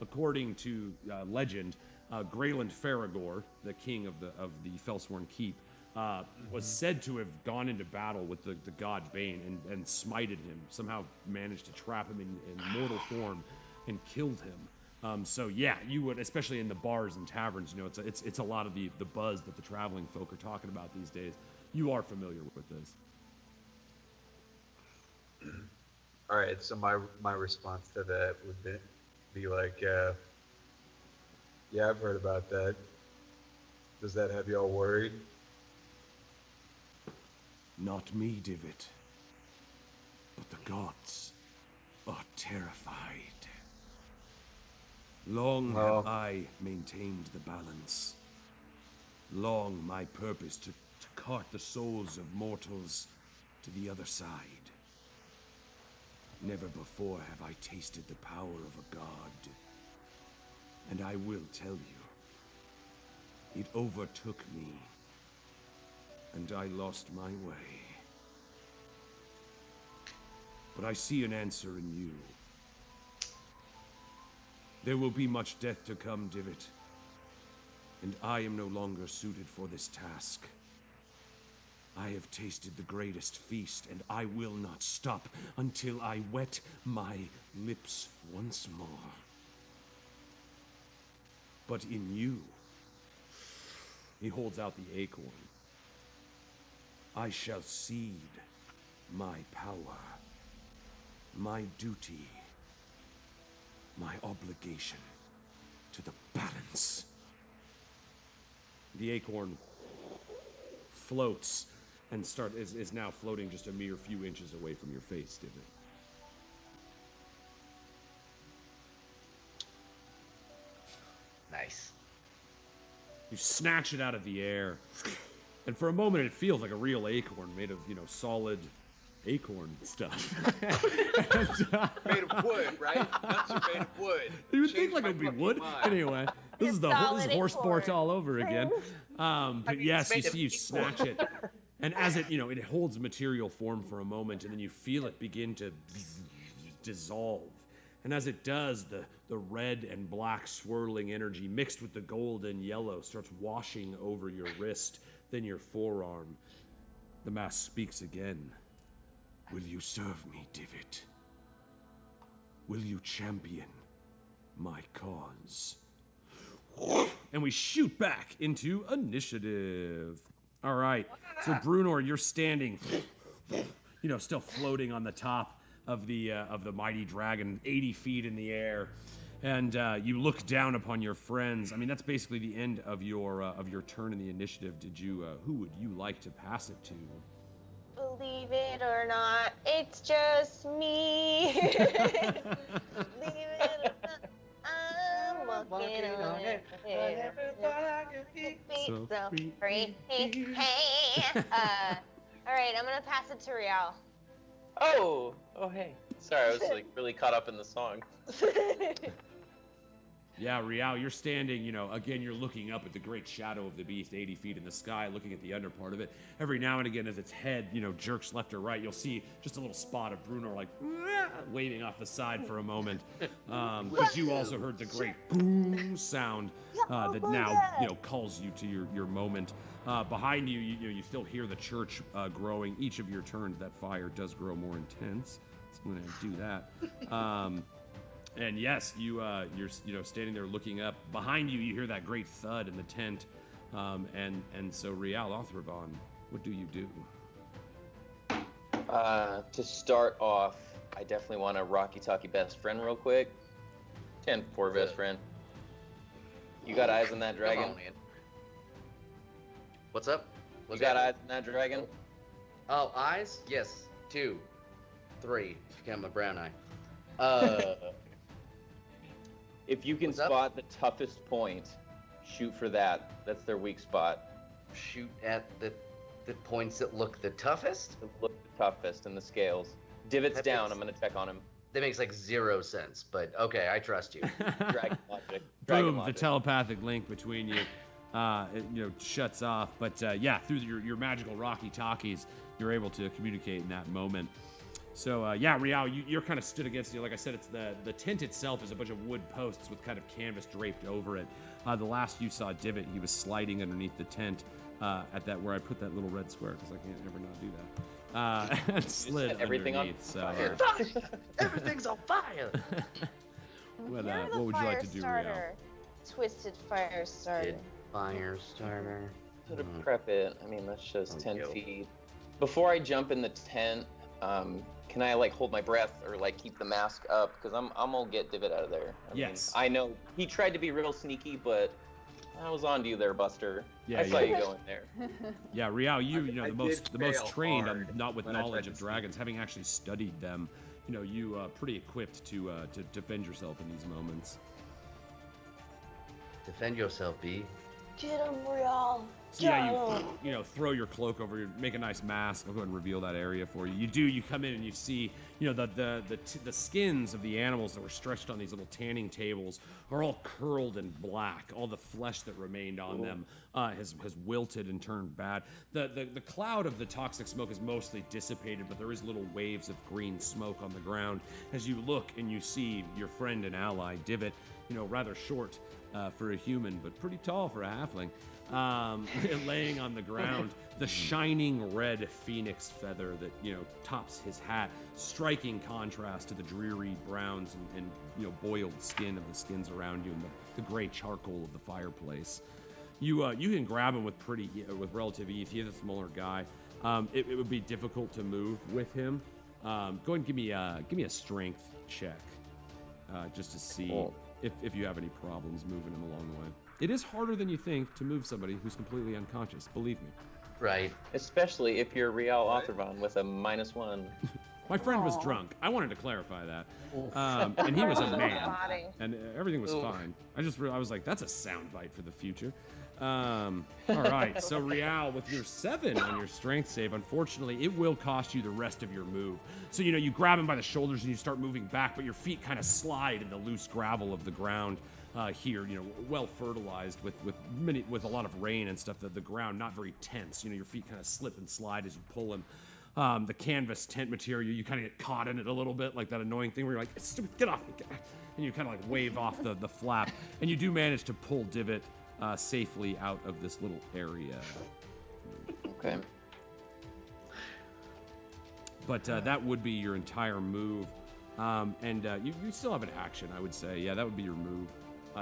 Speaker 1: According to legend, Greyland Faragor, the king of the Felsworn Keep, was said to have gone into battle with the god Bane and smited him. Somehow managed to trap him in mortal form and killed him. So yeah, you would, especially in the bars and taverns, you know, it's a lot of the buzz that the traveling folk are talking about these days. You are familiar with this.
Speaker 6: All right, so my response to that would be like, yeah, I've heard about that. Does that have y'all worried?
Speaker 1: Not me, Divot. But the gods are terrified. Long have I maintained the balance. Long my purpose to cart the souls of mortals to the other side. Never before have I tasted the power of a god. And I will tell you, it overtook me, and I lost my way. But I see an answer in you. There will be much death to come, Divot, and I am no longer suited for this task. I have tasted the greatest feast, and I will not stop until I wet my lips once more. But in you, he holds out the acorn, I shall seed my power, my duty, my obligation to the balance. The acorn floats and is now floating just a mere few inches away from your face, Divot.
Speaker 4: Nice.
Speaker 1: You snatch it out of the air, and for a moment it feels like a real acorn made of, you know, solid acorn stuff.
Speaker 6: Made of wood, right? Nuts are made of wood.
Speaker 1: You would think like it would be wood. Anyway, this is horse sport all over again. But yes, you see, you snatch it, and as it, you know, it holds material form for a moment, and then you feel it begin to dissolve. And as it does, the red and black swirling energy mixed with the gold and yellow starts washing over your wrist, then your forearm. The mask speaks again. Will you serve me, Divot? Will you champion my cause? And we shoot back into initiative. All right. So Brunor, you're standing, you know, still floating on the top of the mighty dragon, 80 feet in the air, and you look down upon your friends. I mean, that's basically the end of your turn in the initiative. Did you? Who would you like to pass it to?
Speaker 2: Believe it or not, it's just me. Believe it or not, I'm walking on it. I never thought I could be so free. All right, I'm gonna pass it to Rial.
Speaker 5: Oh, hey. Sorry, I was like really caught up in the song.
Speaker 1: Yeah, Rial, you're standing, again, you're looking up at the great shadow of the beast, 80 feet in the sky, looking at the under part of it. Every now and again, as its head, jerks left or right, you'll see just a little spot of Bruno, like, waving off the side for a moment. But you also heard the great boom sound that now, calls you to your moment. Behind you, you still hear the church growing. Each of your turns, that fire does grow more intense. So I'm going to do that. And yes, you're standing there looking up. Behind you, you hear that great thud in the tent. And so Rial Othravon, what do you do?
Speaker 5: To start off, I definitely want a Rocky Talkie best friend real quick. 10-4 best friend. You got eyes on that dragon?
Speaker 4: Come on, man. What's up?
Speaker 5: You got eyes on that dragon?
Speaker 4: Oh, eyes? Yes. 2, 3. If you count my brown eye.
Speaker 5: If you can spot the toughest point, shoot for that. That's their weak spot.
Speaker 4: Shoot at the points that look the toughest?
Speaker 5: Look the toughest in the scales. Divots down. I'm gonna check on him.
Speaker 4: That makes like 0 sense, but okay, I trust you.
Speaker 5: Dragon logic.
Speaker 1: Boom! The telepathic link between you, shuts off. But yeah, through your magical Rocky Talkies, you're able to communicate in that moment. So yeah, Rial, you're kind of stood against, like I said, it's the tent itself is a bunch of wood posts with kind of canvas draped over it. The last you saw Divot, he was sliding underneath the tent at that where I put that little red square because I can't ever not do that. And slid
Speaker 5: everything
Speaker 1: underneath.
Speaker 5: On
Speaker 1: so,
Speaker 4: Fire! Everything's on fire!
Speaker 1: what
Speaker 2: You're
Speaker 1: would you like to do, Rial?
Speaker 2: Twisted fire starter.
Speaker 4: Fire starter.
Speaker 5: To prep it, I mean, that's just 10 feet. Before I jump in the tent, can I hold my breath or keep the mask up? Because I'm gonna get Divot out of there.
Speaker 1: Yes.
Speaker 5: I know he tried to be real sneaky, but I was on to you there, Buster.
Speaker 1: Yeah,
Speaker 5: I saw you go in there.
Speaker 1: Yeah, Rial, the most trained, not with
Speaker 6: when I tried
Speaker 1: knowledge
Speaker 6: to
Speaker 1: of dragons, having actually studied them, you pretty equipped to defend yourself in these moments.
Speaker 4: Defend yourself, B.
Speaker 2: Get him, Rial.
Speaker 1: So yeah, you throw your cloak over, make a nice mask. I'll go ahead and reveal that area for you. You come in and you see, the skins of the animals that were stretched on these little tanning tables are all curled and black. All the flesh that remained on them has wilted and turned bad. The cloud of the toxic smoke is mostly dissipated, but there is little waves of green smoke on the ground. As you look and you see your friend and ally, Divot, rather short for a human, but pretty tall for a halfling. Laying on the ground, the shining red phoenix feather that tops his hat, striking contrast to the dreary browns and boiled skin of the skins around you and the gray charcoal of the fireplace. You can grab him with relative ease. He is a smaller guy. It would be difficult to move with him. Go ahead and give me a strength check, just to see if you have any problems moving him along the way. It is harder than you think to move somebody who's completely unconscious, believe me.
Speaker 4: Right.
Speaker 5: Especially if you're Rial Othravon with a -1.
Speaker 1: My friend was drunk. I wanted to clarify that. And he was a man. And everything was fine. I was like, that's a soundbite for the future. All right, so Rial, with your 7 on your strength save, unfortunately, it will cost you the rest of your move. So, you grab him by the shoulders and you start moving back, but your feet kind of slide in the loose gravel of the ground. Here, well fertilized with a lot of rain and stuff. The ground not very tense. Your feet kind of slip and slide as you pull him. The canvas tent material, you kind of get caught in it a little bit, like that annoying thing where you're like, "Stupid, get off me!" And you kind of wave off the flap, and you do manage to pull Divot safely out of this little area.
Speaker 5: Okay.
Speaker 1: But that would be your entire move, and you still have an action, I would say. Yeah, that would be your move.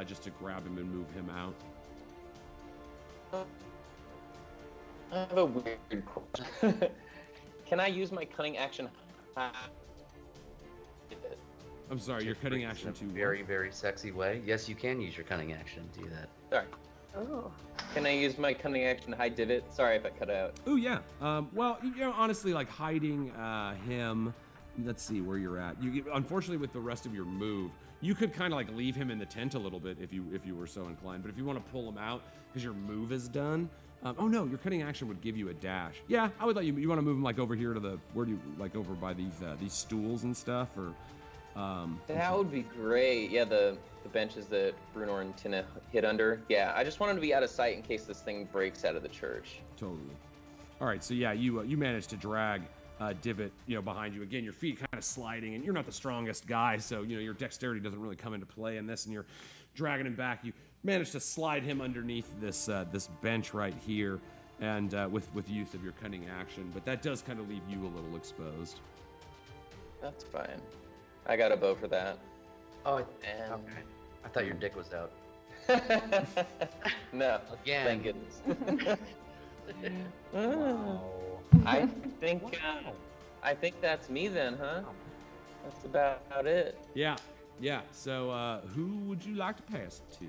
Speaker 1: Just to grab him and move him out.
Speaker 5: I have a weird question. Can I use my cunning action?
Speaker 1: I'm sorry, your cutting action to
Speaker 4: very, very sexy way. Yes, you can use your cunning action to do that.
Speaker 5: Sorry.
Speaker 2: Oh.
Speaker 5: Can I use my cunning action to hide Divot? Sorry if I cut out.
Speaker 1: Oh yeah. Well, honestly, hiding him. Let's see where you're at. Unfortunately, with the rest of your move, you could kind of leave him in the tent a little bit if you were so inclined. But if you want to pull him out because your move is done, oh no, your cutting action would give you a dash. Yeah, I would let you. You want to move him over here to where do you over by these stools and stuff, or
Speaker 5: That would be great. Yeah, the benches that Bruno and Tina hid under. Yeah, I just want them to be out of sight in case this thing breaks out of the church.
Speaker 1: Totally. All right, so yeah, you managed to drag Divot, behind you. Again, your feet kind of sliding, and you're not the strongest guy, so your dexterity doesn't really come into play in this, and you're dragging him back. You managed to slide him underneath this bench right here, and with use of your cunning action, but that does kind of leave you a little exposed.
Speaker 5: That's fine. I got a bow for that.
Speaker 4: Oh, okay. I thought your dick was out.
Speaker 5: No,
Speaker 4: Again.
Speaker 5: thank goodness.
Speaker 4: Wow.
Speaker 5: I think that's me then, huh? That's about it.
Speaker 1: Yeah. So who would you like to pass it to?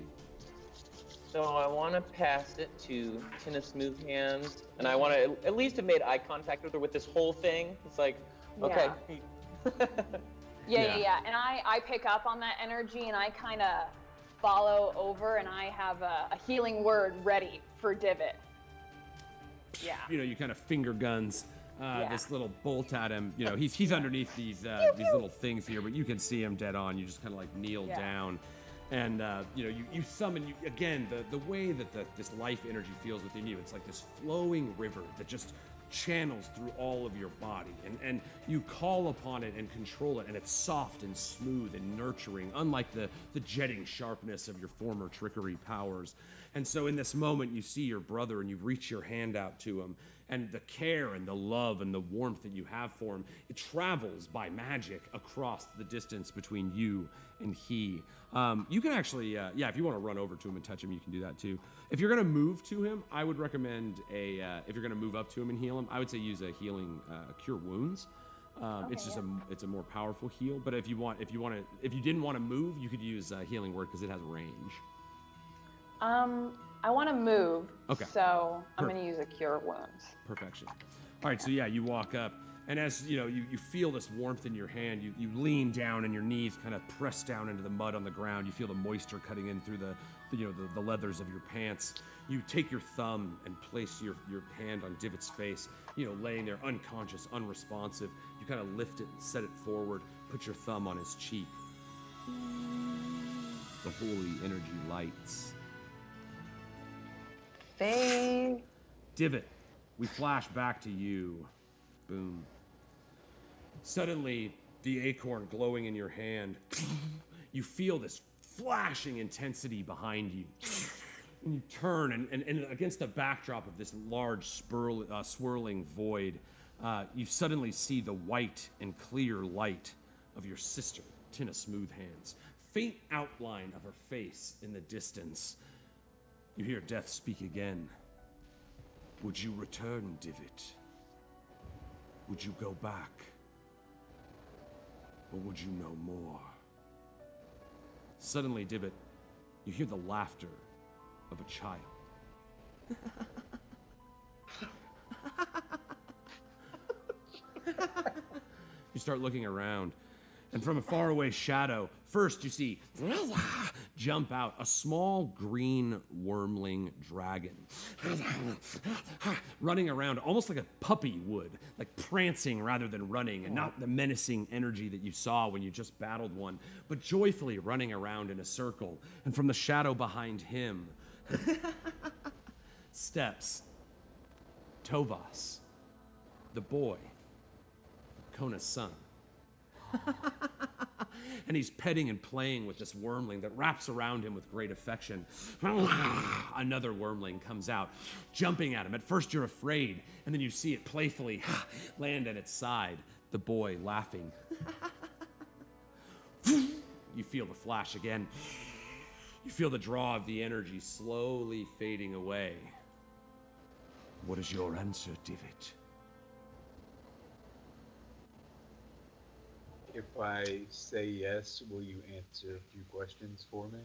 Speaker 5: So I want to pass it to Tina Smooth Hands, and I want to at least have made eye contact with her with this whole thing. It's like, okay.
Speaker 3: Yeah. And I pick up on that energy, and I kind of follow over, and I have a healing word ready for Divot. Yeah.
Speaker 1: You kind of finger guns this little bolt at him. He's underneath these little things here, but you can see him dead on. You just kind of like kneel down, and you summon again the way that this life energy feels within you. It's like this flowing river that just channels through all of your body, and you call upon it and control it, and it's soft and smooth and nurturing, unlike the jetting sharpness of your former trickery powers. And so in this moment, you see your brother and you reach your hand out to him, and the care and the love and the warmth that you have for him, it travels by magic across the distance between you and he. You can actually, if you want to run over to him and touch him, you can do that too. If you're going to move to him, I would recommend if you're going to move up to him and heal him, I would say use a healing Cure Wounds. It's a more powerful heal. But if you didn't want to move, you could use Healing Word because it has range.
Speaker 3: I want to move.
Speaker 1: Okay.
Speaker 3: So I'm going to use a Cure Wounds.
Speaker 1: Perfection. All right, so yeah, you walk up, and as you feel this warmth in your hand, you lean down, and your knees kind of press down into the mud on the ground. You feel the moisture cutting in through the leathers of your pants. You take your thumb and place your hand on Divot's face, laying there unconscious, unresponsive. You kind of lift it, set it forward, put your thumb on his cheek. The holy energy lights.
Speaker 3: Faye.
Speaker 1: Divot, we flash back to you. Boom. Suddenly, the acorn glowing in your hand, you feel this flashing intensity behind you. And you turn, and against the backdrop of this large swirling void, you suddenly see the white and clear light of your sister, Tina Smoothhands. Faint outline of her face in the distance. You hear Death speak again. Would you return, Divot? Would you go back? Or would you know more? Suddenly, Divot, you hear the laughter of a child. You start looking around, and from a faraway shadow, first you see jump out a small green wormling dragon, running around almost like a puppy would, like prancing rather than running, and not the menacing energy that you saw when you just battled one, but joyfully running around in a circle. And from the shadow behind him steps Tovas, the boy, Kona's son. And he's petting and playing with this wormling that wraps around him with great affection. Another wormling comes out, jumping at him. At first you're afraid, and then you see it playfully land at its side, the boy laughing. You feel the flash again. You feel the draw of the energy slowly fading away. What is your answer, Divot?
Speaker 6: If I say yes, will you answer a few questions for me?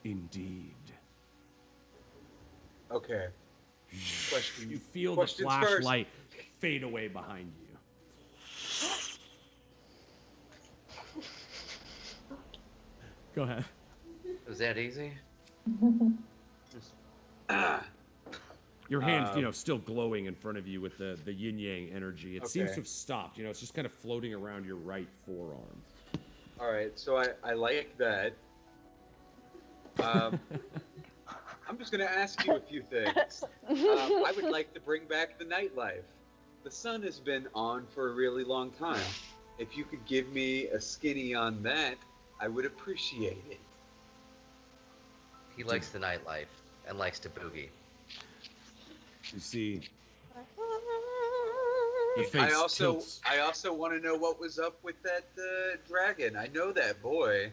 Speaker 1: Indeed.
Speaker 6: Okay. Question.
Speaker 1: You feel the
Speaker 6: questions
Speaker 1: flashlight fade away behind you. Go ahead.
Speaker 4: Was that easy?
Speaker 1: Your hand, still glowing in front of you with the yin yang energy. It seems to have stopped. It's just kind of floating around your right forearm.
Speaker 6: All right, so I like that. I'm just going to ask you a few things. I would like to bring back the nightlife. The sun has been on for a really long time. If you could give me a skinny on that, I would appreciate it.
Speaker 4: He likes the nightlife and likes to boogie.
Speaker 1: You see, the face tilts.
Speaker 6: I also want to know what was up with that dragon. I know that boy,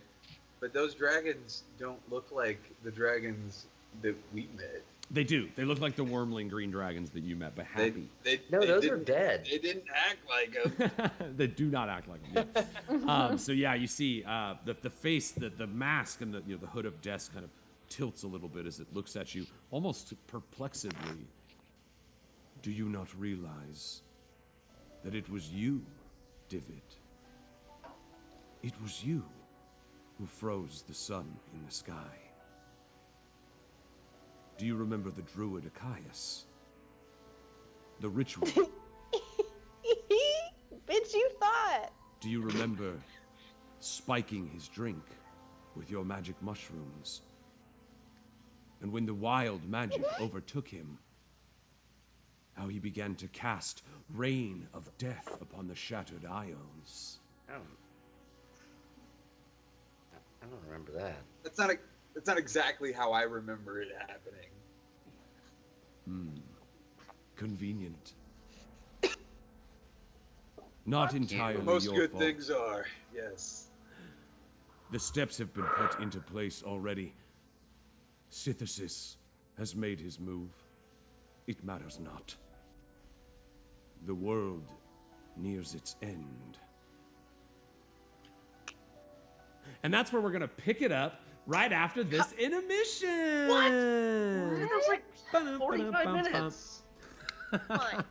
Speaker 6: but those dragons don't look like the dragons that we met.
Speaker 1: They do. They look like the wormling green dragons that you met, but happy.
Speaker 4: Those are dead.
Speaker 6: They didn't act like them.
Speaker 1: They do not act like them. So yeah, you see the face, the mask, and the hood of death kind of tilts a little bit as it looks at you, almost perplexedly. Do you not realize that it was you, Divot? It was you who froze the sun in the sky. Do you remember the druid Achaeus? The ritual?
Speaker 2: Bitch, you thought.
Speaker 1: Do you remember spiking his drink with your magic mushrooms? And when the wild magic overtook him, how he began to cast rain of death upon the shattered ions?
Speaker 4: I don't remember that.
Speaker 6: That's not exactly how I remember it happening.
Speaker 1: Convenient. Not entirely
Speaker 6: Most
Speaker 1: your
Speaker 6: good
Speaker 1: fault.
Speaker 6: things are, yes.
Speaker 1: The steps have been put into place already. Sithis has made his move. It matters not. The world nears its end. And that's where we're going to pick it up right after this intermission.
Speaker 4: What? It was like 45 minutes.
Speaker 2: Fine.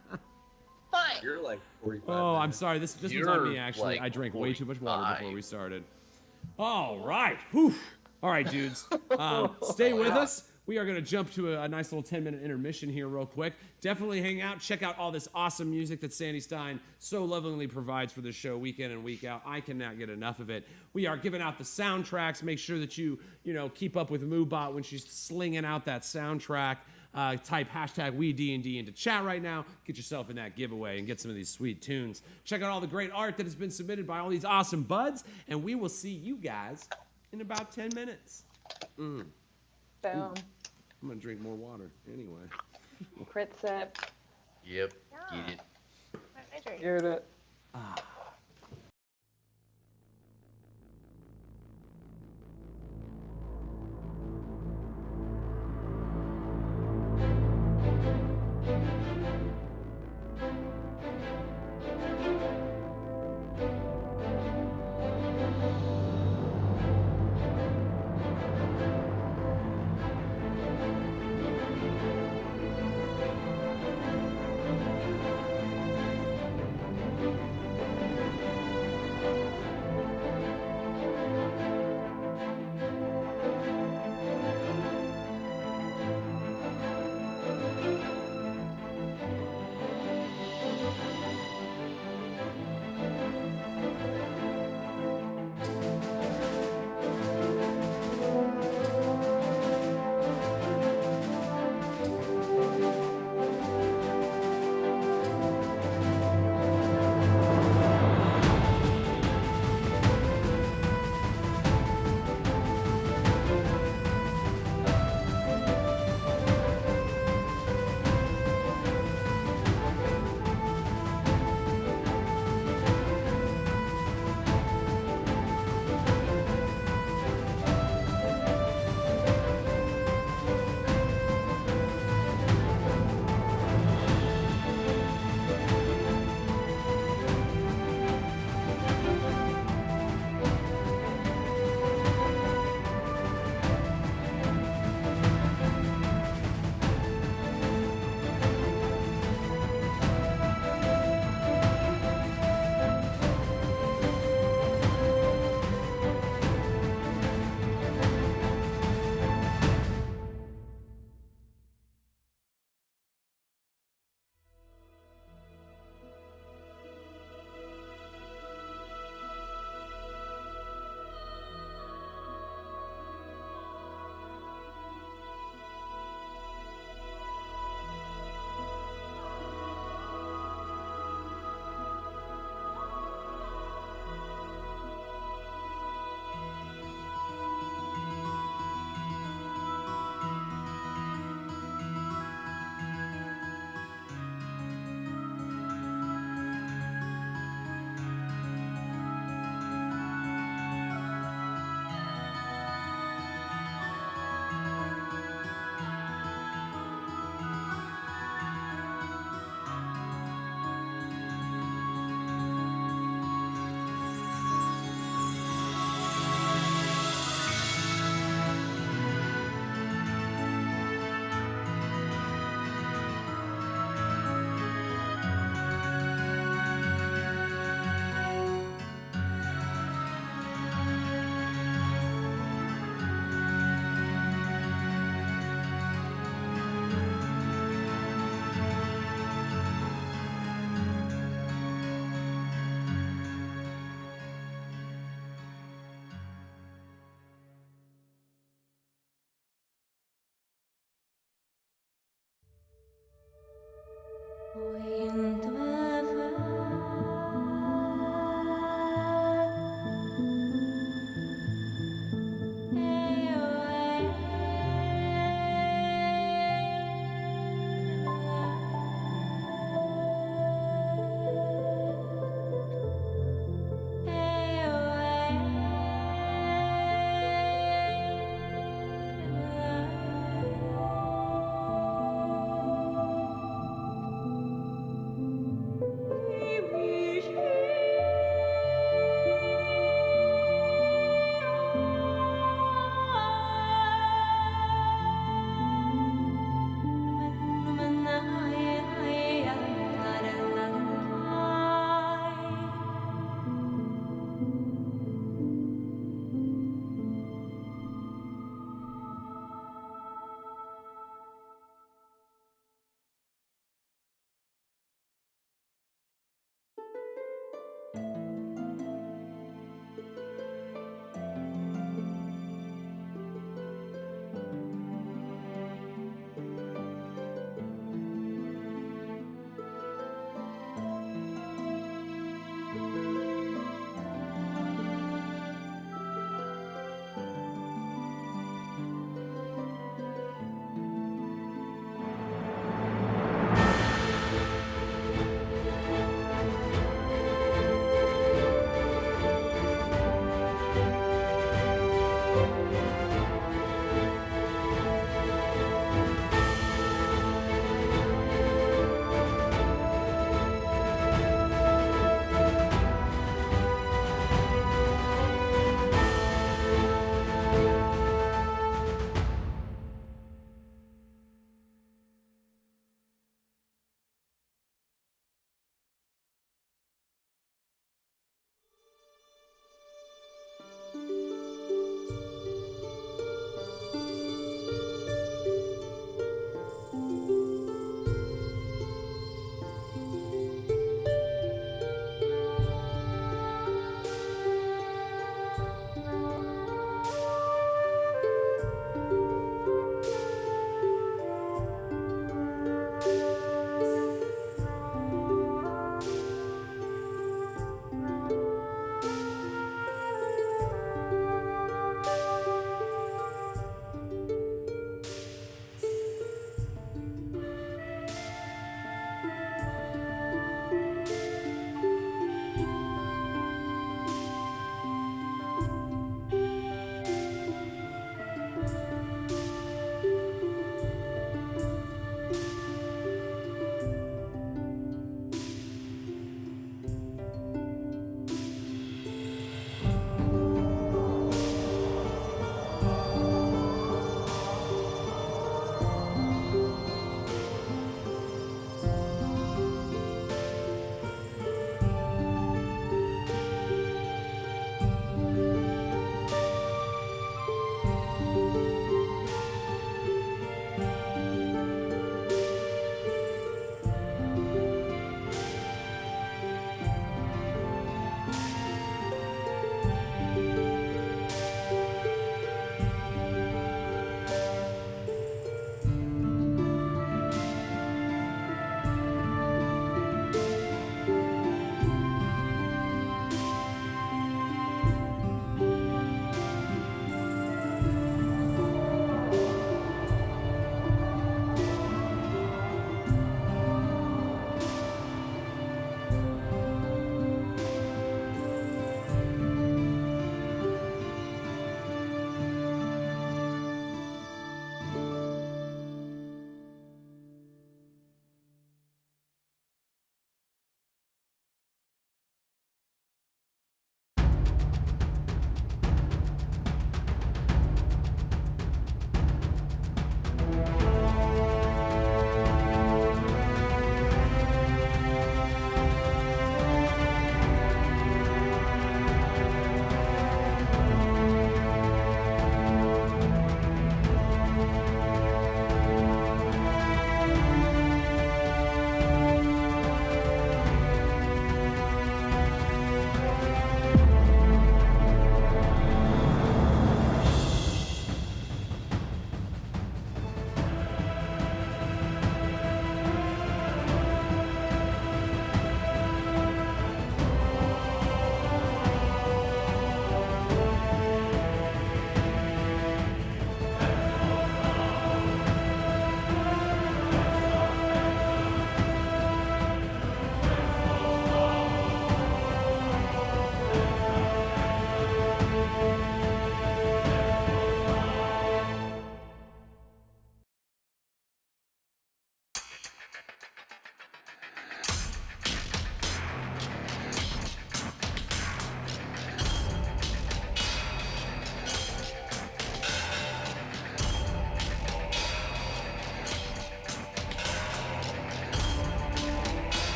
Speaker 6: You're like 45
Speaker 1: Oh, I'm
Speaker 6: minutes.
Speaker 1: sorry. This was
Speaker 4: You're
Speaker 1: on me, actually.
Speaker 4: like
Speaker 1: I drank way too much water
Speaker 4: 45.
Speaker 1: before we started. All right. Whew. All right, dudes. Stay with us. We are going to jump to a nice little 10-minute intermission here real quick. Definitely hang out. Check out all this awesome music that Sandy Stein so lovingly provides for the show week in and week out. I cannot get enough of it. We are giving out the soundtracks. Make sure that you keep up with Moobot when she's slinging out that soundtrack. Type hashtag WeeDnD into chat right now. Get yourself in that giveaway and get some of these sweet tunes. Check out all the great art that has been submitted by all these awesome buds. And we will see you guys in about 10 minutes.
Speaker 3: Boom.
Speaker 1: I'm going to drink more water anyway.
Speaker 3: Crit sip.
Speaker 4: Yep.
Speaker 2: Yeah.
Speaker 4: Get it.
Speaker 2: Hydrate.
Speaker 3: Get it.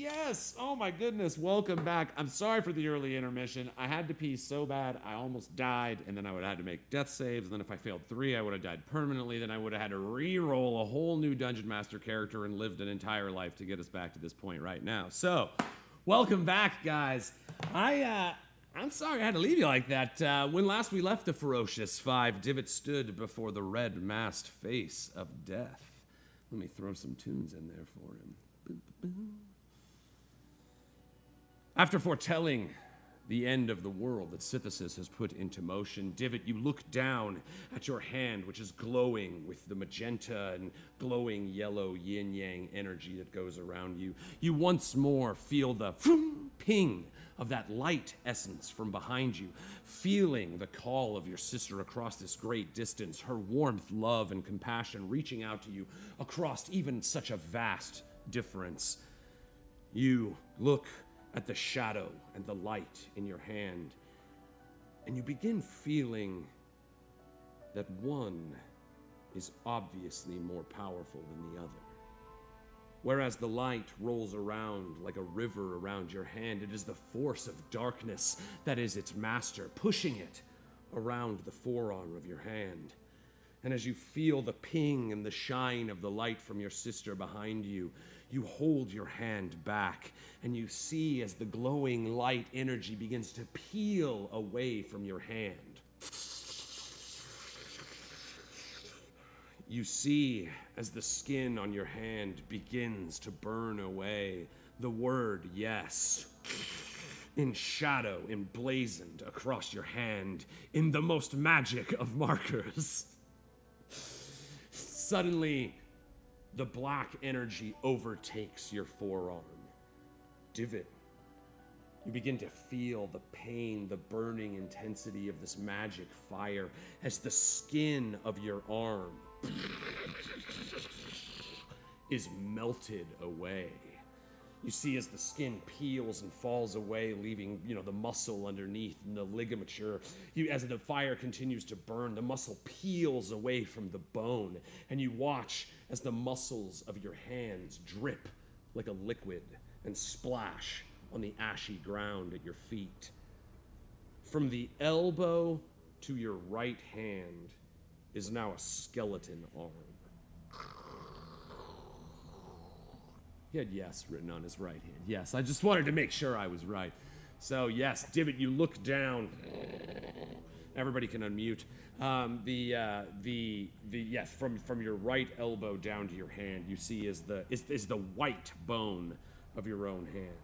Speaker 1: Yes! Oh my goodness, welcome back. I'm sorry for the early intermission. I had to pee so bad, I almost died, and then I would have had to make death saves, and then if I failed 3, I would have died permanently, then I would have had to re-roll a whole new Dungeon Master character and lived an entire life to get us back to this point right now. So, welcome back, guys. I'm sorry I had to leave you like that. When last we left the Ferocious Five, Divot stood before the red-masked face of death. Let me throw some tunes in there for him. Boom, boom, boom. After foretelling the end of the world that Synthesis has put into motion, Divot, you look down at your hand, which is glowing with the magenta and glowing yellow yin-yang energy that goes around you. You once more feel the ping of that light essence from behind you, feeling the call of your sister across this great distance, her warmth, love, and compassion reaching out to you across even such a vast difference. You look at the shadow and the light in your hand, and you begin feeling that one is obviously more powerful than the other. Whereas the light rolls around like a river around your hand, it is the force of darkness that is its master, pushing it around the forearm of your hand. And as you feel the ping and the shine of the light from your sister behind you, you hold your hand back, and you see as the glowing light energy begins to peel away from your hand. You see as the skin on your hand begins to burn away, the word yes, in shadow emblazoned across your hand in the most magic of markers. Suddenly, the black energy overtakes your forearm. Divot, you begin to feel the pain, the burning intensity of this magic fire as the skin of your arm is melted away. You see as the skin peels and falls away, leaving, the muscle underneath and the ligature. As the fire continues to burn, the muscle peels away from the bone, and you watch as the muscles of your hands drip like a liquid and splash on the ashy ground at your feet. From the elbow to your right hand is now a skeleton arm. He had yes written on his right hand. Yes, I just wanted to make sure I was right. So yes, Divot, you look down. Everybody can unmute. Yes, from your right elbow down to your hand, you see is the white bone of your own hand.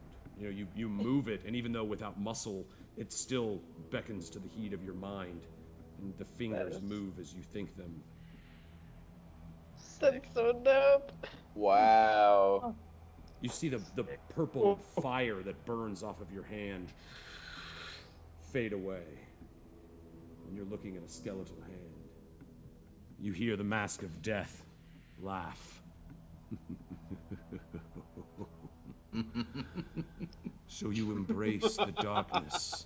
Speaker 1: You move it, and even though without muscle, it still beckons to the heat of your mind, and the fingers move as you think them.
Speaker 2: That's so dope.
Speaker 5: Wow.
Speaker 1: You see the purple fire that burns off of your hand fade away, and you're looking at a skeletal hand. You hear the mask of death laugh. So you embrace the darkness.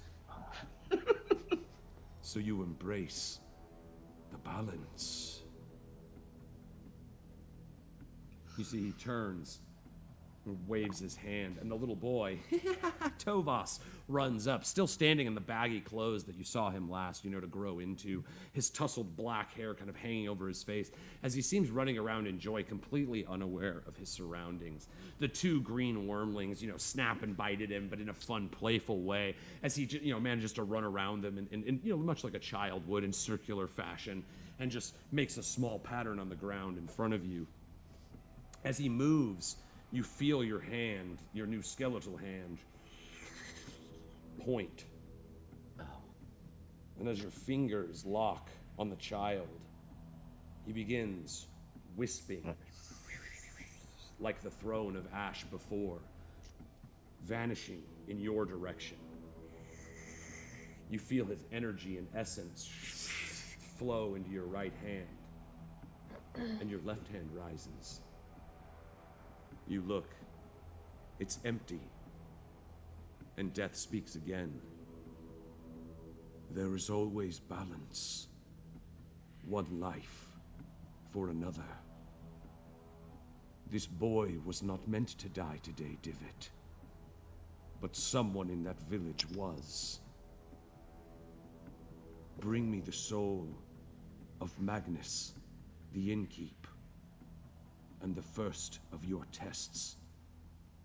Speaker 1: So you embrace the balance. You see, he turns and waves his hand, and the little boy, Tovas, runs up, still standing in the baggy clothes that you saw him last, to grow into, his tousled black hair kind of hanging over his face, as he seems running around in joy, completely unaware of his surroundings. The two green wormlings, snap and bite at him, but in a fun, playful way, as he, manages to run around them in much like a child would in circular fashion, and just makes a small pattern on the ground in front of you. As he moves, you feel your hand, your new skeletal hand, point. And as your fingers lock on the child, he begins wisping like the throne of ash before, vanishing in your direction. You feel his energy and essence flow into your right hand, and your left hand rises. You look, it's empty, and death speaks again. There is always balance, one life for another. This boy was not meant to die today, Divot. but someone in that village was. Bring me the soul of Magnus, the innkeep, and the first of your tests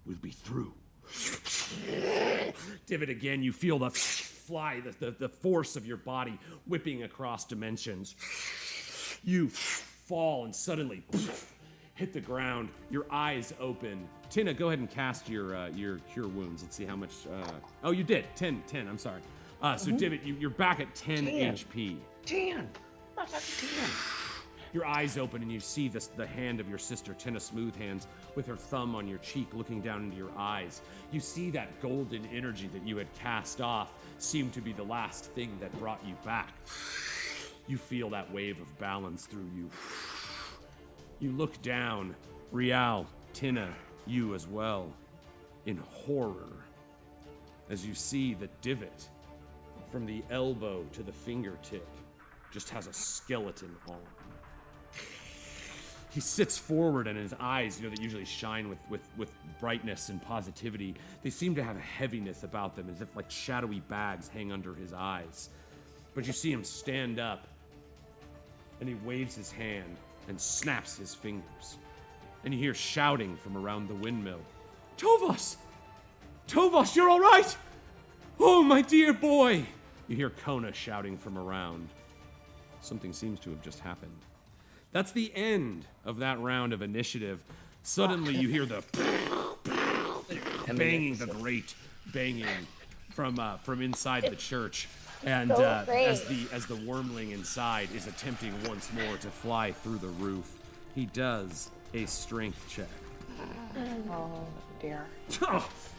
Speaker 1: will be through. Divot again, you feel the fly, the force of your body whipping across dimensions. You fall and suddenly hit the ground, your eyes open. Tina, go ahead and cast your cure wounds. Let's see how much, oh, you did, 10, I'm sorry. So Divot, you're back at 10 HP.
Speaker 4: 10. Not fucking 10.
Speaker 1: Your eyes open and you see the hand of your sister, Tina Smoothhands, with her thumb on your cheek looking down into your eyes. You see that golden energy that you had cast off seem to be the last thing that brought you back. You feel that wave of balance through you. You look down, Rial, Tina, you as well, in horror, as you see that Divot, from the elbow to the fingertip, just has a skeleton arm. He sits forward and his eyes, that usually shine with brightness and positivity, they seem to have a heaviness about them, as if like shadowy bags hang under his eyes. But you see him stand up, and he waves his hand and snaps his fingers. And you hear shouting from around the windmill. Tovos! Tovos, you're all right! Oh, my dear boy! You hear Kona shouting from around. Something seems to have just happened. That's the end of that round of initiative. Suddenly you hear the banging, the great banging from inside the church. And as the wormling inside is attempting once more to fly through the roof, he does a strength check.
Speaker 5: Oh, dear.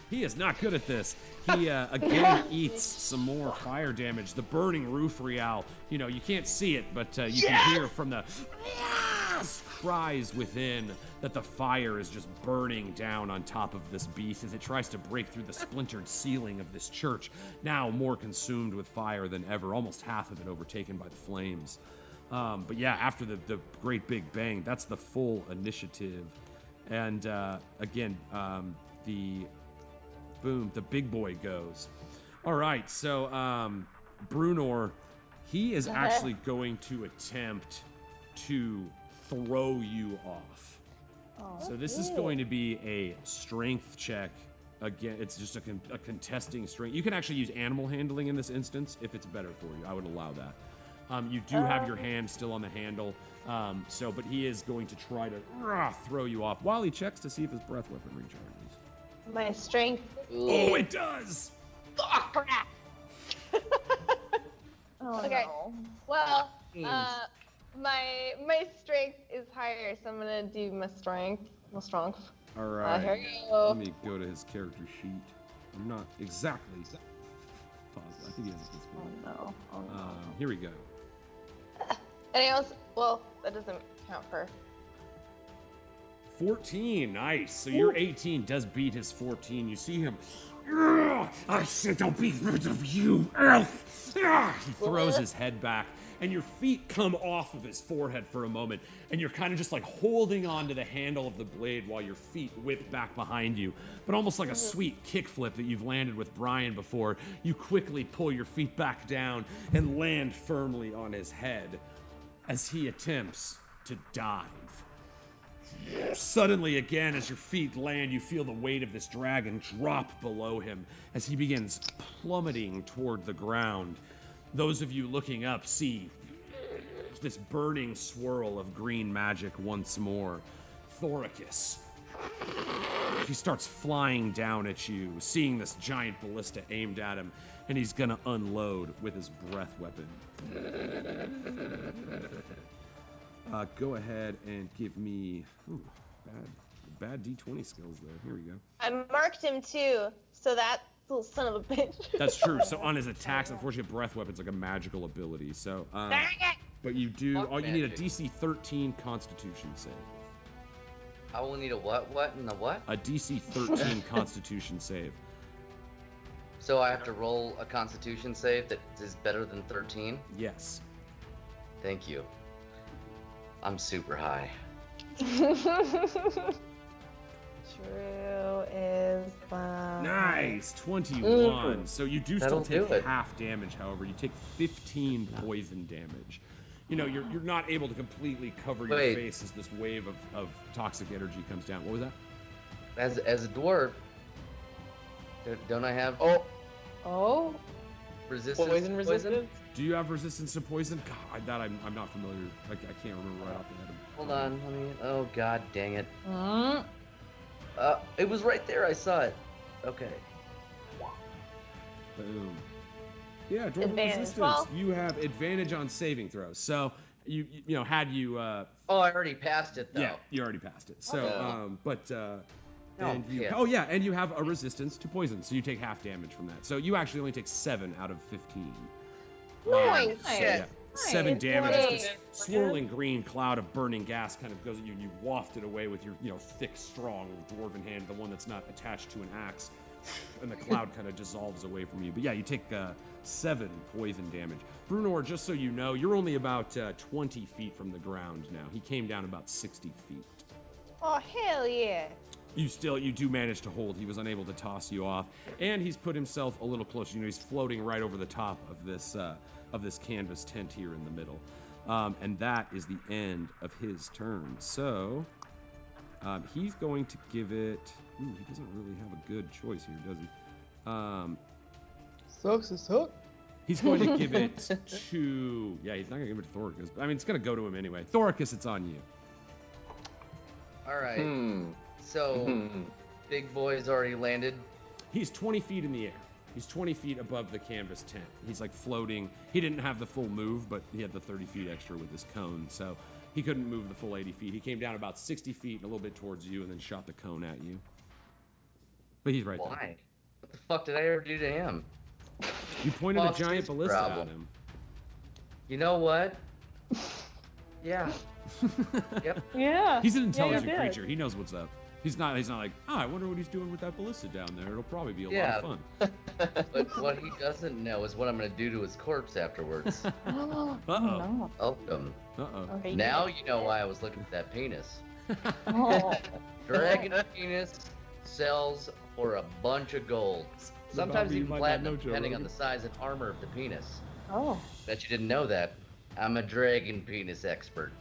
Speaker 1: He is not good at this. He again eats some more fire damage. The burning roof, Rial. You can't see it, but you can hear from the cries within that the fire is just burning down on top of this beast as it tries to break through the splintered ceiling of this church, now more consumed with fire than ever, almost half of it overtaken by the flames. But yeah, after the great big bang, that's the full initiative. And again, the big boy goes. All right, so Brunor, he is actually going to attempt to throw you off. So this is going to be a strength check. Again, it's just a contesting strength. You can actually use animal handling in this instance if it's better for you. I would allow that. You do have your hand still on the handle, but he is going to try to throw you off while he checks to see if his breath weapon recharges.
Speaker 2: My strength.
Speaker 1: Oh, it does!
Speaker 2: Oh, crap. Okay.
Speaker 3: No.
Speaker 2: Well, my strength is higher, so I'm gonna do my strength.
Speaker 1: All right.
Speaker 2: Here we go.
Speaker 1: Let me go to his character sheet. I'm not exactly positive. I think he has this one.
Speaker 2: Oh no.
Speaker 1: Here we go.
Speaker 2: Anything else? Well, that doesn't count for.
Speaker 1: 14, nice. So your 18 does beat his 14. You see him. I said I'll be rid of you, elf. He throws his head back, and your feet come off of his forehead for a moment, and you're kind of just like holding on to the handle of the blade while your feet whip back behind you. But almost like a sweet kickflip that you've landed with Brian before, you quickly pull your feet back down and land firmly on his head as he attempts to dive. Suddenly, again, as your feet land, you feel the weight of this dragon drop below him as he begins plummeting toward the ground. Those of you looking up see this burning swirl of green magic once more. Thoricus. He starts flying down at you, seeing this giant ballista aimed at him, and he's gonna unload with his breath weapon. Go ahead and give me bad D20 skills there. Here we go.
Speaker 2: I marked him too, so that little son of a bitch.
Speaker 1: That's true. So on his attacks, unfortunately, breath weapon's like a magical ability. So, but you do. You need a DC 13 Constitution save.
Speaker 4: I will need a what and a what?
Speaker 1: A DC 13 Constitution save.
Speaker 4: So I have to roll a Constitution save that is better than 13?
Speaker 1: Yes.
Speaker 4: Thank you. I'm super high.
Speaker 2: True is
Speaker 1: Nice. Nice, 21. So you do still
Speaker 4: That'll do
Speaker 1: take
Speaker 4: it.
Speaker 1: half damage, however. You take 15 poison damage. You know, you're not able to completely cover your
Speaker 4: Wait.
Speaker 1: face as this wave of toxic energy comes down. What was that?
Speaker 4: As a dwarf, don't I have
Speaker 3: Oh.
Speaker 4: resistance?
Speaker 5: Poison resistance?
Speaker 1: Do you have resistance to poison? God, I'm not familiar. I can't remember right off the head.
Speaker 4: Hold on, let me. Oh god, dang it.
Speaker 3: Mm.
Speaker 4: It was right there. I saw it. Okay.
Speaker 1: Boom. Yeah, dwarf
Speaker 2: Advantage.
Speaker 1: resistance.
Speaker 2: Well-
Speaker 1: You have advantage on saving throws. So you know had you
Speaker 4: Oh, I already passed it though.
Speaker 1: yeah, you already passed it. So and you
Speaker 4: shit.
Speaker 1: yeah, and you have a resistance to poison, so you take half damage from that. So you actually only take 7 out of 15.
Speaker 2: Nice.
Speaker 1: Yeah. 7 damage. As this
Speaker 2: Nice.
Speaker 1: swirling green cloud of burning gas kind of goes at you, and you waft it away with your thick, strong dwarven hand, the one that's not attached to an axe, and the cloud kind of dissolves away from you. But yeah, you take 7 poison damage. Brunor, just so you know, you're only about 20 feet from the ground now. He came down about 60 feet.
Speaker 2: Oh, hell yeah.
Speaker 1: You do manage to hold. He was unable to toss you off, and he's put himself a little closer. You know, he's floating right over the top of this canvas tent here in the middle, and that is the end of his turn. So he's going to give it. Ooh, he doesn't really have a good choice here, does he?
Speaker 5: Sucks to suck.
Speaker 1: He's going to give it to. Yeah, he's not going to give it to Thoricus. I mean, it's going to go to him anyway. Thoricus, it's on you.
Speaker 4: All right. So, big boy's already landed.
Speaker 1: He's 20 feet in the air. He's 20 feet above the canvas tent. He's like floating. He didn't have the full move, but he had the 30 feet extra with his cone, so he couldn't move the full 80 feet. He came down about 60 feet and a little bit towards you and then shot the cone at you. But he's right there.
Speaker 4: Why? What the fuck did I ever do to him?
Speaker 1: You pointed
Speaker 4: Well,
Speaker 1: a giant
Speaker 4: it's his
Speaker 1: ballista
Speaker 4: problem.
Speaker 1: at him.
Speaker 4: You know what? Yeah. Yep.
Speaker 3: Yeah.
Speaker 1: He's an
Speaker 3: Yeah,
Speaker 1: intelligent
Speaker 3: you did.
Speaker 1: creature. He knows what's up. He's not like, oh, I wonder what he's doing with that ballista down there. It'll probably be a
Speaker 4: Yeah.
Speaker 1: lot of fun.
Speaker 4: But what he doesn't know is what I'm gonna do to his corpse afterwards.
Speaker 1: Uh-oh.
Speaker 3: No.
Speaker 4: Welcome.
Speaker 1: Uh-oh.
Speaker 3: Okay.
Speaker 4: Now you know why I was looking at that penis.
Speaker 3: Oh.
Speaker 4: Dragon penis sells for a bunch of gold. Sometimes
Speaker 1: Bobby, you
Speaker 4: even
Speaker 1: might not
Speaker 4: platinum,
Speaker 1: know Joe
Speaker 4: depending on
Speaker 1: Rogan.
Speaker 4: the size and armor of the penis.
Speaker 3: Oh.
Speaker 4: Bet you didn't know that. I'm a dragon penis expert.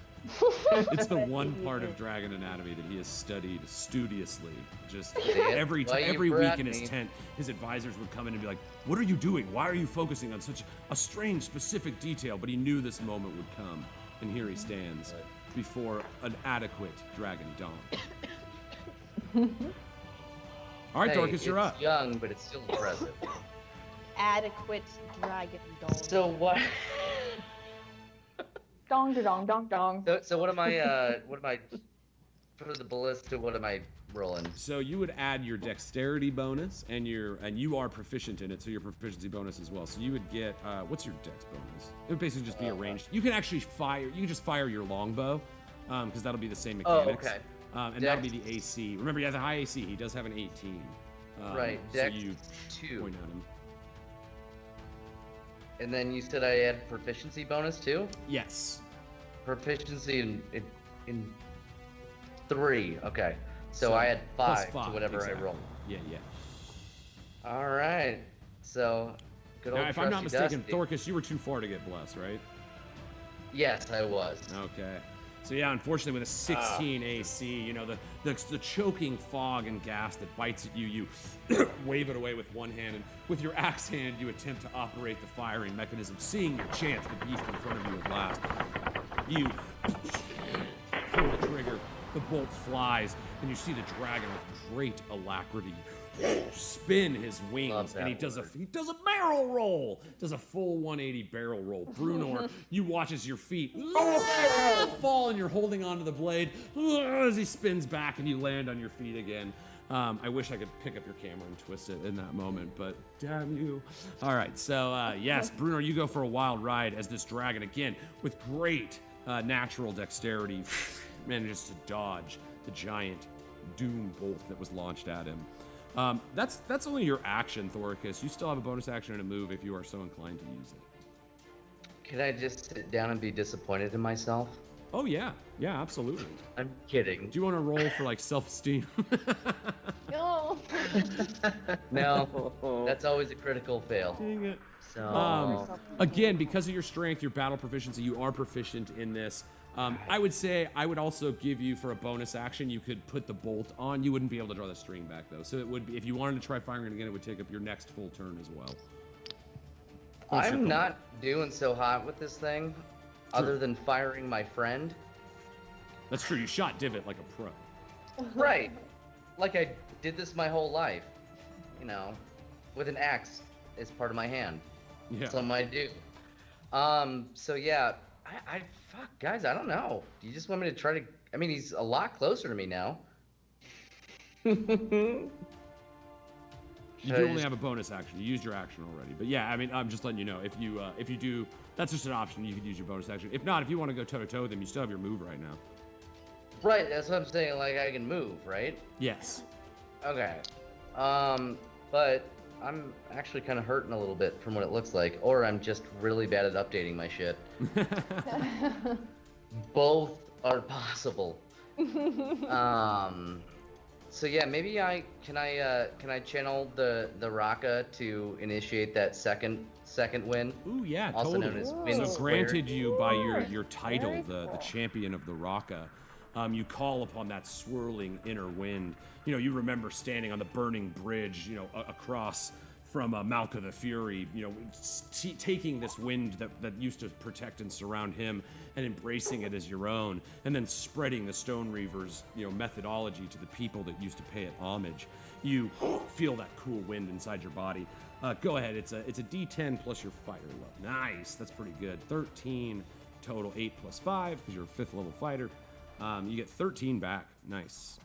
Speaker 1: It's the one part of dragon anatomy that he has studied studiously. Just
Speaker 4: it?
Speaker 1: every
Speaker 4: Why you
Speaker 1: week
Speaker 4: brat
Speaker 1: in his
Speaker 4: me?
Speaker 1: tent, his advisors would come in and be like, "What are you doing? Why are you focusing on such a strange, specific detail?" But he knew this moment would come, and here he stands before an adequate dragon dom. All right,
Speaker 4: Hey,
Speaker 1: Dorcas, you're
Speaker 4: it's
Speaker 1: up.
Speaker 4: young, but it's still impressive.
Speaker 2: Adequate dragon dome.
Speaker 4: So what?
Speaker 3: Dong, dong, dong, dong.
Speaker 4: So what am I? For the ballista? What am I rolling?
Speaker 1: So you would add your dexterity bonus, and you are proficient in it, so your proficiency bonus as well. So you would get what's your dex bonus? It would basically just be a ranged. You can actually fire. You can just fire your longbow, because that'll be the same
Speaker 4: Oh,
Speaker 1: mechanics.
Speaker 4: okay.
Speaker 1: And that'll be the AC. Remember, he has a high AC. He does have an 18.
Speaker 4: Right,
Speaker 1: So
Speaker 4: dex
Speaker 1: you
Speaker 4: 2.
Speaker 1: point at him.
Speaker 4: And then you said I had proficiency bonus too.
Speaker 1: Yes.
Speaker 4: Proficiency in 3. Okay. So I had
Speaker 1: plus
Speaker 4: 5 to whatever
Speaker 1: exactly.
Speaker 4: I roll.
Speaker 1: Yeah, yeah.
Speaker 4: All right. So good old
Speaker 1: Now, if I'm not
Speaker 4: trusty
Speaker 1: mistaken,
Speaker 4: Dusty.
Speaker 1: Thorcus, you were too far to get blessed, right?
Speaker 4: Yes, I was.
Speaker 1: Okay. So yeah, unfortunately, with a 16 AC, you know the choking fog and gas that bites at you, you wave it away with one hand, and with your axe hand, you attempt to operate the firing mechanism. Seeing your chance, the beast in front of you at last, you pull the trigger. The bolt flies, and you see the dragon with great alacrity spin his wings,
Speaker 4: Love
Speaker 1: and he
Speaker 4: that
Speaker 1: does
Speaker 4: word.
Speaker 1: a barrel roll, does a full 180 barrel roll. Brunor, you watch as your feet fall, and you're holding onto the blade as he spins back, and you land on your feet again. I wish I could pick up your camera and twist it in that moment, but damn you. All right, so yes, Brunor, you go for a wild ride as this dragon, again, with great natural dexterity, manages to dodge the giant doom bolt that was launched at him. That's only your action, Thoricus. You still have a bonus action and a move if you are so inclined to use it.
Speaker 4: Can I just sit down and be disappointed in myself?
Speaker 1: Oh yeah, absolutely.
Speaker 4: I'm kidding.
Speaker 1: Do you want to roll for like self-esteem?
Speaker 2: Oh.
Speaker 4: No, that's always a critical fail.
Speaker 1: Dang it.
Speaker 4: So
Speaker 1: Again, because of your strength, your battle proficiency, you are proficient in this. I would say I would also give you for a bonus action, you could put the bolt on. You wouldn't be able to draw the string back though. So it would be, if you wanted to try firing it again, it would take up your next full turn as well. What's your
Speaker 4: I'm
Speaker 1: call?
Speaker 4: not doing so hot with this thing, other than firing my friend.
Speaker 1: That's true. You shot Divot like a pro.
Speaker 4: Right. Like I did this my whole life. You know, with an axe as part of my hand.
Speaker 1: Yeah.
Speaker 4: Something I do. So yeah, I fuck guys, I don't know. Do you just want me to try to? I mean, he's a lot closer to me now.
Speaker 1: You do only have a bonus action. You used your action already. But yeah, I mean, I'm just letting you know. If you do, that's just an option. You could use your bonus action. If not, if you want to go toe to toe with him, you still have your move right now.
Speaker 4: Right, that's what I'm saying. Like I can move, right?
Speaker 1: Yes.
Speaker 4: Okay. But I'm actually kind of hurting a little bit from what it looks like, or I'm just really bad at updating my shit. Both are possible. So yeah, maybe can I channel the Raka to initiate that second wind?
Speaker 1: Ooh, yeah,
Speaker 4: Also
Speaker 1: totally.
Speaker 4: known as wind
Speaker 1: So
Speaker 4: squared.
Speaker 1: granted you by your title, the champion of the Raka, you call upon that swirling inner wind. You know, you remember standing on the burning bridge, you know, across from Malka the Fury, you know, taking this wind that used to protect and surround him and embracing it as your own, and then spreading the Stone Reaver's, you know, methodology to the people that used to pay it homage. You feel that cool wind inside your body. Go ahead, it's a D10 plus your fighter level. Nice, that's pretty good. 13 total, 8 plus 5, because you're a 5th level fighter. You get 13 back. Nice.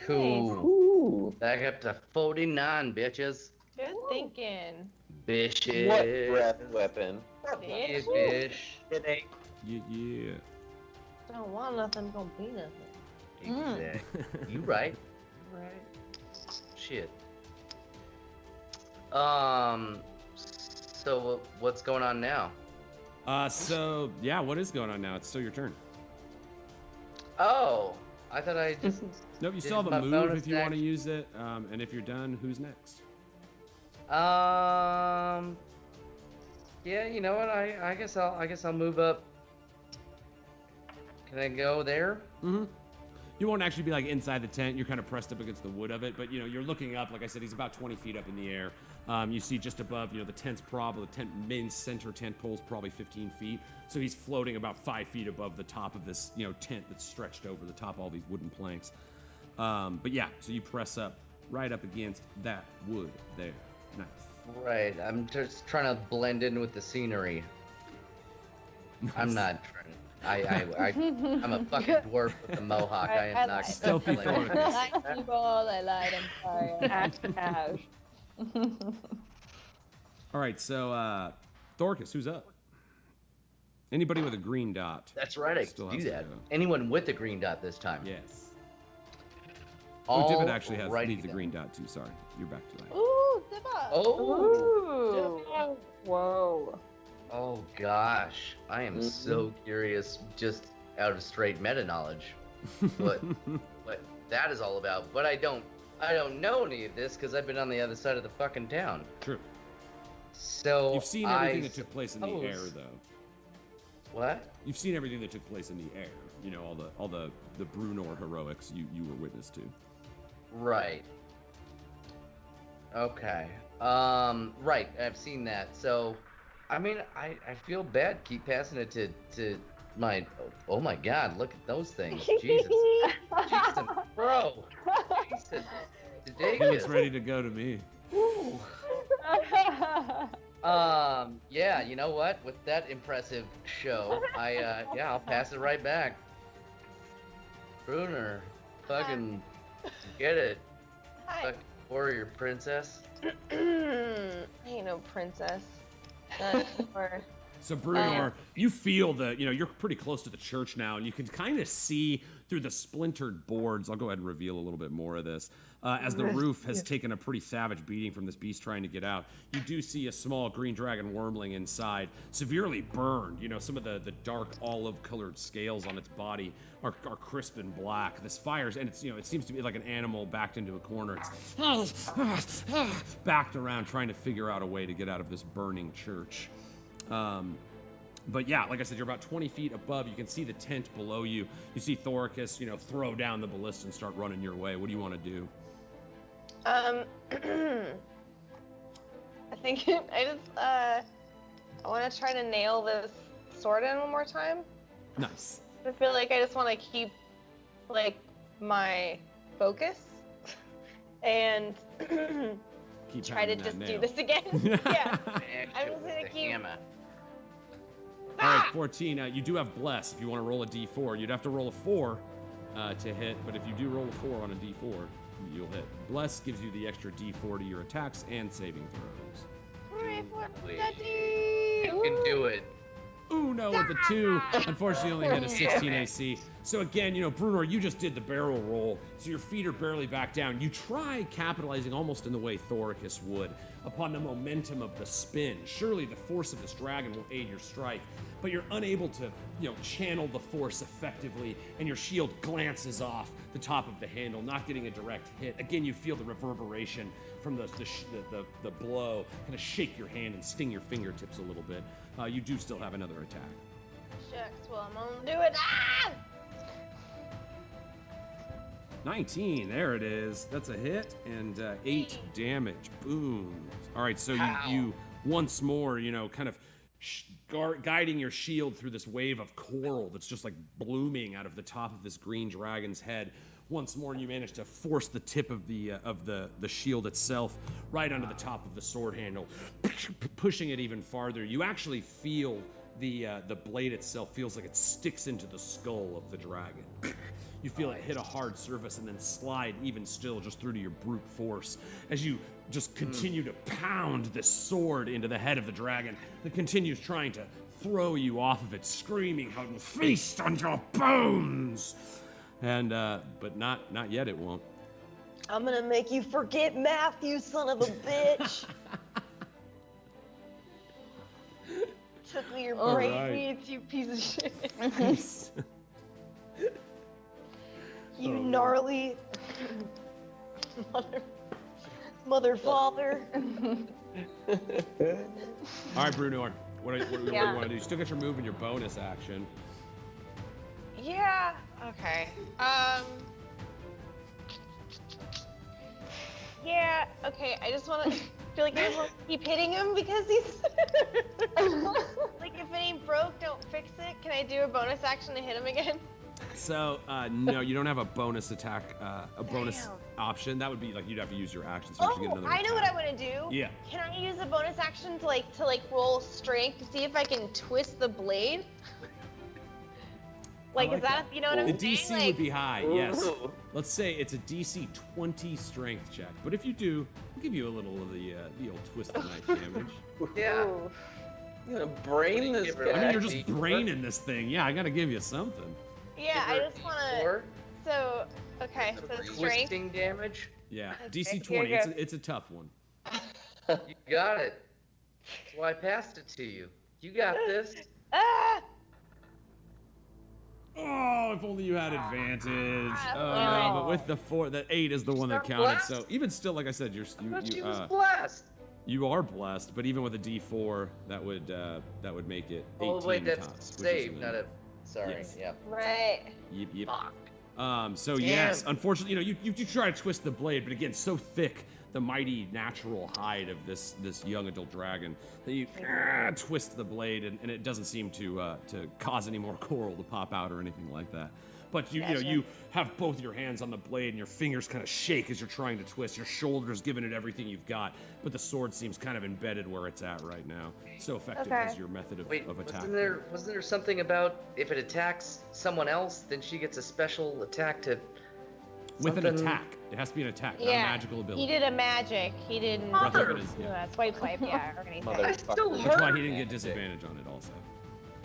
Speaker 4: Cool.
Speaker 5: Ooh.
Speaker 4: Back up to 49, bitches.
Speaker 2: Good thinking.
Speaker 4: Bitches.
Speaker 5: What breath weapon?
Speaker 4: Yeah,
Speaker 2: Bitch.
Speaker 4: bitch.
Speaker 1: Yeah.
Speaker 2: Don't want nothing, gonna be nothing.
Speaker 4: Exactly. You right. Shit. So what's going on now?
Speaker 1: So yeah, what is going on now? It's still your turn.
Speaker 4: Oh, I thought I just.
Speaker 1: Nope, you
Speaker 4: This
Speaker 1: still have
Speaker 4: is
Speaker 1: a
Speaker 4: my
Speaker 1: move
Speaker 4: bonus
Speaker 1: if you want to
Speaker 4: action.
Speaker 1: use it. And if you're done, who's next?
Speaker 4: Yeah, you know what? I guess I'll move up. Can I go there?
Speaker 1: Mm-hmm. You won't actually be like inside the tent. You're kind of pressed up against the wood of it, but you know you're looking up. Like I said, he's about 20 feet up in the air. You see just above, you know, the tent's probably the main center tent pole's probably 15 feet. So he's floating about 5 feet above the top of this, you know, tent that's stretched over the top of all these wooden planks. But yeah, so you press up right up against that wood there. Nice.
Speaker 4: Right. I'm just trying to blend in with the scenery. I'm not trying. I'm a fucking dwarf with a mohawk. I am not.
Speaker 1: Stealthy
Speaker 4: like-
Speaker 1: Thoricus.
Speaker 2: I like people, I lied, I'm sorry.
Speaker 3: Ash.
Speaker 1: All right, so Thoricus, who's up? Anybody with a green dot?
Speaker 4: That's right. I
Speaker 1: Still
Speaker 4: can
Speaker 1: has
Speaker 4: do
Speaker 1: to
Speaker 4: that.
Speaker 1: go.
Speaker 4: Anyone with a green dot this time?
Speaker 1: Yes. Oh, Divot actually
Speaker 4: Alrighty
Speaker 1: needs a
Speaker 4: then.
Speaker 1: green dot too. Sorry, you're back to that.
Speaker 2: Ooh, Ziba.
Speaker 4: Oh.
Speaker 3: Ooh. Whoa.
Speaker 4: Oh gosh, I am so curious, just out of straight meta knowledge, what that is all about. But I don't know any of this because I've been on the other side of the fucking town.
Speaker 1: True.
Speaker 4: So
Speaker 1: You've seen everything that took place in the air,
Speaker 4: suppose-
Speaker 1: though.
Speaker 4: What?
Speaker 1: You've seen everything that took place in the air. You know, all the Brunor heroics you were witness to.
Speaker 4: Right. Okay. Right. I've seen that. So, I mean, I feel bad. Keep passing it to my. Oh my God! Look at those things. Jesus. Jesus, bro. Jesus.
Speaker 1: He looks ready to go to me.
Speaker 4: Yeah. You know what? With that impressive show, I'll pass it right back. Bruner, fucking get it,
Speaker 2: Hi.
Speaker 4: fucking warrior princess.
Speaker 2: I ain't no princess. Not anymore.
Speaker 1: So Brunor, you feel you're pretty close to the church now, and you can kind of see through the splintered boards. I'll go ahead and reveal a little bit more of this. As the roof has taken a pretty savage beating from this beast trying to get out, you do see a small green dragon wormling inside, severely burned. Some of the dark olive-colored scales on its body are crisp and black. This fires, and it seems to be like an animal backed into a corner. It's backed around trying to figure out a way to get out of this burning church. But yeah, like I said, you're about 20 feet above. You can see the tent below you. You see Thoricus, throw down the ballista and start running your way. What do you want to do?
Speaker 2: I think I want to try to nail this sword in one more time.
Speaker 1: Nice.
Speaker 2: I feel like I just want to keep my focus and
Speaker 1: Keep
Speaker 2: try to
Speaker 1: pounding that
Speaker 2: just
Speaker 1: nail.
Speaker 2: do this again. Yeah. I'm just gonna keep.
Speaker 1: All right, 14. You do have bless. If you want to roll a d4, you'd have to roll a 4 to hit. But if you do roll a 4 on a d4, you'll hit. Bless gives you the extra d4 to your attacks and saving throws.
Speaker 2: Hooray for
Speaker 4: Wait.
Speaker 2: Daddy!
Speaker 4: You can do it.
Speaker 1: Uno with a 2. Unfortunately, only hit a 16 AC. So again, Brunor, you just did the barrel roll, so your feet are barely back down. You try capitalizing almost in the way Thoricus would upon the momentum of the spin. Surely the force of this dragon will aid your strike, but you're unable to, channel the force effectively, and your shield glances off the top of the handle, not getting a direct hit. Again, you feel the reverberation from the blow kind of shake your hand and sting your fingertips a little bit. You do still have another attack.
Speaker 2: Shucks, well, I'm gonna do it. Ah!
Speaker 1: 19, there it is. That's a hit, and 8 damage. Boom. All right, so you once more, kind of guiding your shield through this wave of coral that's just like blooming out of the top of this green dragon's head. Once more, you manage to force the tip of the shield itself right onto the top of the sword handle, pushing it even farther. You actually feel the blade itself feels like it sticks into the skull of the dragon. You feel it hit a hard surface and then slide even still just through to your brute force as you just continue to pound this sword into the head of the dragon that continues trying to throw you off of it, screaming how it will feast on your bones. And but not yet. It won't.
Speaker 2: I'm gonna make you forget math, you son of a bitch. Took me your
Speaker 1: All
Speaker 2: brain
Speaker 1: right.
Speaker 2: needs, you piece of shit.
Speaker 1: Nice.
Speaker 2: You gnarly mother father.
Speaker 1: All right, Brunor. What do you want to do? You still got your move and your bonus action.
Speaker 2: Yeah. Okay. Yeah. Okay. I just want to feel like I just want to keep hitting him because he's like, if it ain't broke, don't fix it. Can I do a bonus action to hit him again?
Speaker 1: So no, you don't have a bonus attack, a bonus
Speaker 2: Damn.
Speaker 1: option. That would be like you'd have to use your action so you get
Speaker 2: Oh,
Speaker 1: another
Speaker 2: I know what
Speaker 1: attack.
Speaker 2: I want to do.
Speaker 1: Yeah.
Speaker 2: Can I use a bonus action to roll strength to see if I can twist the blade? Like, is that, you know what I'm
Speaker 1: The
Speaker 2: saying?
Speaker 1: DC would be high, yes.
Speaker 5: Ooh.
Speaker 1: Let's say it's a DC 20 strength check. But if you do, we'll give you a little of the old twist the knife damage.
Speaker 4: Yeah.
Speaker 2: Ooh.
Speaker 5: I'm gonna brain this
Speaker 4: give her
Speaker 5: guy.
Speaker 1: I mean, you're just
Speaker 4: D4.
Speaker 1: braining this thing. Yeah, I gotta give you something.
Speaker 2: Yeah, I
Speaker 4: Give her
Speaker 2: just want to.
Speaker 4: D4.
Speaker 2: So, okay, so strength.
Speaker 4: Twisting damage.
Speaker 1: Yeah,
Speaker 2: Okay,
Speaker 1: DC
Speaker 2: here
Speaker 1: 20.
Speaker 2: goes.
Speaker 1: It's a tough one.
Speaker 4: You got it. That's why I passed it to you. You got this.
Speaker 2: Ah!
Speaker 1: Oh, if only you had advantage. Oh
Speaker 2: Ah,
Speaker 1: no, but with the 4, the 8 is the one that
Speaker 4: Not
Speaker 1: counted.
Speaker 4: blessed?
Speaker 1: So even still, like I said,
Speaker 4: I thought she was
Speaker 1: you
Speaker 4: blessed.
Speaker 1: you are blessed. But even with a D4, that would make it 18
Speaker 4: Oh wait, that's
Speaker 1: tops. which
Speaker 4: save,
Speaker 1: isn't
Speaker 4: not
Speaker 1: enough.
Speaker 4: a. Sorry.
Speaker 1: Yes.
Speaker 4: Yeah.
Speaker 2: Right.
Speaker 1: Yep.
Speaker 4: Fuck.
Speaker 1: So
Speaker 4: Damn.
Speaker 1: yes, unfortunately, you try to twist the blade, but again, so thick the mighty natural hide of this young adult dragon that you twist the blade, and it doesn't seem to cause any more coral to pop out or anything like that. But you have both your hands on the blade, and your fingers kind of shake as you're trying to twist. Your shoulders giving it everything you've got, but the sword seems kind of embedded where it's at right now. So effective
Speaker 2: Okay.
Speaker 1: as your method of
Speaker 4: Wait,
Speaker 1: attack.
Speaker 4: wasn't there something about if it attacks someone else, then she gets a special attack to
Speaker 1: With an
Speaker 4: Something-
Speaker 1: attack. It has to be an attack, not a
Speaker 2: Yeah.
Speaker 1: magical ability.
Speaker 2: He did a magic. He didn't.
Speaker 1: Breath weapon is, yeah.
Speaker 2: Swipe, yeah, or anything.
Speaker 5: Mother-
Speaker 6: I still
Speaker 1: That's why
Speaker 6: hurt.
Speaker 1: he didn't get disadvantage on it also.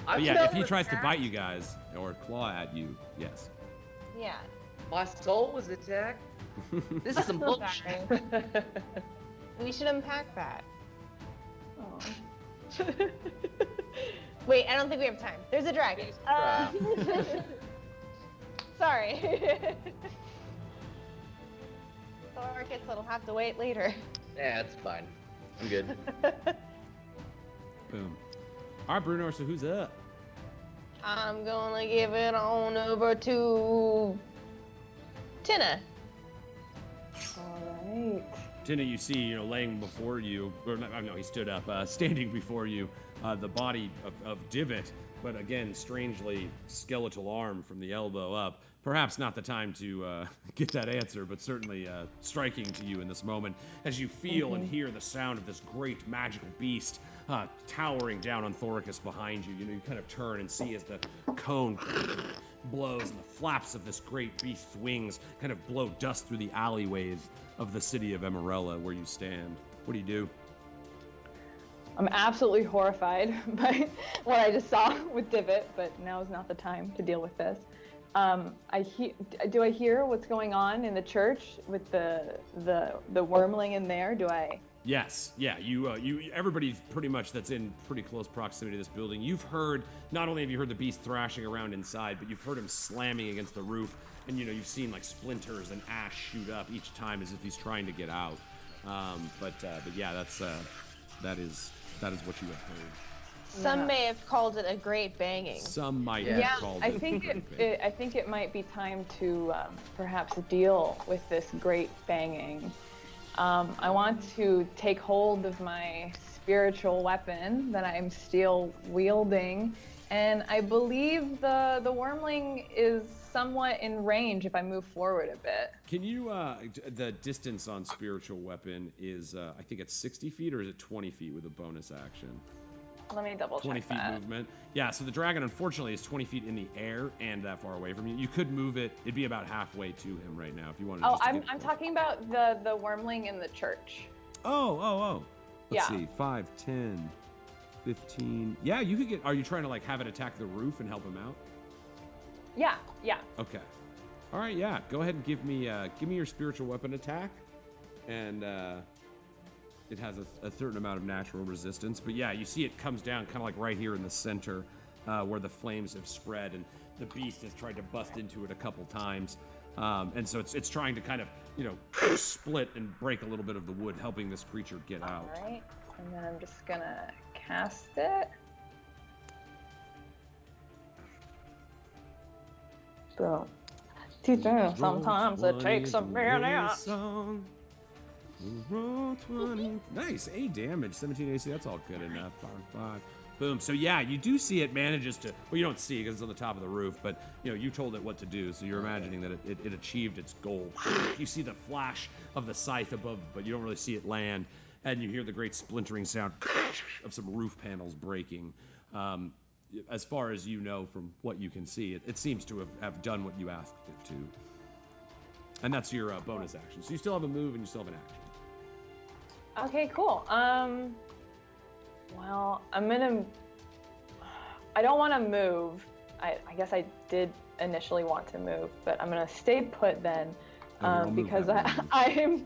Speaker 4: I
Speaker 1: But yeah,
Speaker 4: felt
Speaker 1: if he tries to
Speaker 4: attacked.
Speaker 1: bite you guys or claw at you, yes.
Speaker 2: Yeah.
Speaker 4: My soul was attacked. This is some bullshit.
Speaker 2: We should unpack that.
Speaker 3: Oh.
Speaker 2: Wait, I don't think we have time. There's a dragon. Sorry. Thoricus, it'll have to wait later.
Speaker 4: Yeah, it's fine. I'm good.
Speaker 1: Boom. All right, Bruno, so who's up?
Speaker 2: I'm gonna give it on over to Tina.
Speaker 3: All right.
Speaker 1: Tina, you see, laying before you, or no, he stood up, standing before you, the body of Divot, but again, strangely skeletal arm from the elbow up. Perhaps not the time to get that answer, but certainly striking to you in this moment as you feel and hear the sound of this great magical beast towering down on Thoricus behind you. You kind of turn and see as the cone blows and the flaps of this great beast's wings kind of blow dust through the alleyways of the city of Emerella where you stand. What do you do?
Speaker 3: I'm absolutely horrified by what I just saw with Divot, but now is not the time to deal with this. Do I hear what's going on in the church with the wormling in there? Do I?
Speaker 1: Yes, yeah. Everybody pretty much that's in pretty close proximity to this building. You've heard, not only have you heard the beast thrashing around inside, but you've heard him slamming against the roof, and you've seen like splinters and ash shoot up each time as if he's trying to get out. But yeah, that is what you have heard.
Speaker 2: Some may have called it a great banging.
Speaker 1: Some might
Speaker 4: Yeah.
Speaker 1: have called
Speaker 3: I
Speaker 1: it.
Speaker 3: think I think it might be time to perhaps deal with this great banging. I want to take hold of my spiritual weapon that I'm still wielding, and I believe the wormling is somewhat in range if I move forward a bit.
Speaker 1: Can you, the distance on spiritual weapon is, I think it's 60 feet, or is it 20 feet with a bonus action?
Speaker 3: Let me double
Speaker 1: 20
Speaker 3: check
Speaker 1: feet
Speaker 3: that.
Speaker 1: movement. Yeah, so the dragon, unfortunately, is 20 feet in the air and that far away from you. You could move it. It'd be about halfway to him right now if you wanted to
Speaker 3: Oh,
Speaker 1: just to
Speaker 3: I'm
Speaker 1: get close.
Speaker 3: talking about the wormling in the church.
Speaker 1: Oh. Let's
Speaker 3: Yeah.
Speaker 1: see. 5, 10, 15. Yeah, you could get, are you trying to, like, have it attack the roof and help him out?
Speaker 3: Yeah.
Speaker 1: Okay. All right, yeah. Go ahead and give me your spiritual weapon attack. And, it has a certain amount of natural resistance, but yeah, you see it comes down kind of like right here in the center where the flames have spread, and the beast has tried to bust into it a couple times, and so it's trying to kind of split and break a little bit of the wood, helping this creature get out.
Speaker 3: All right, and then I'm just gonna cast it. Boom. Sometimes it takes a minute.
Speaker 1: Roll 20. Nice, 8 damage, 17 AC. That's all good enough. 5. Boom. So yeah, you do see it manages to. Well, you don't see it because it's on the top of the roof, but you told it what to do, so you're imagining that it achieved its goal. You see the flash of the scythe above, but you don't really see it land, and you hear the great splintering sound of some roof panels breaking. As far as you know from what you can see, it seems to have done what you asked it to. And that's your bonus action. So you still have a move and you still have an action.
Speaker 3: Okay, cool. Well, I don't want to move. I guess I did initially want to move, but I'm gonna stay put then,
Speaker 1: I'll move
Speaker 3: because
Speaker 1: that way.
Speaker 3: I am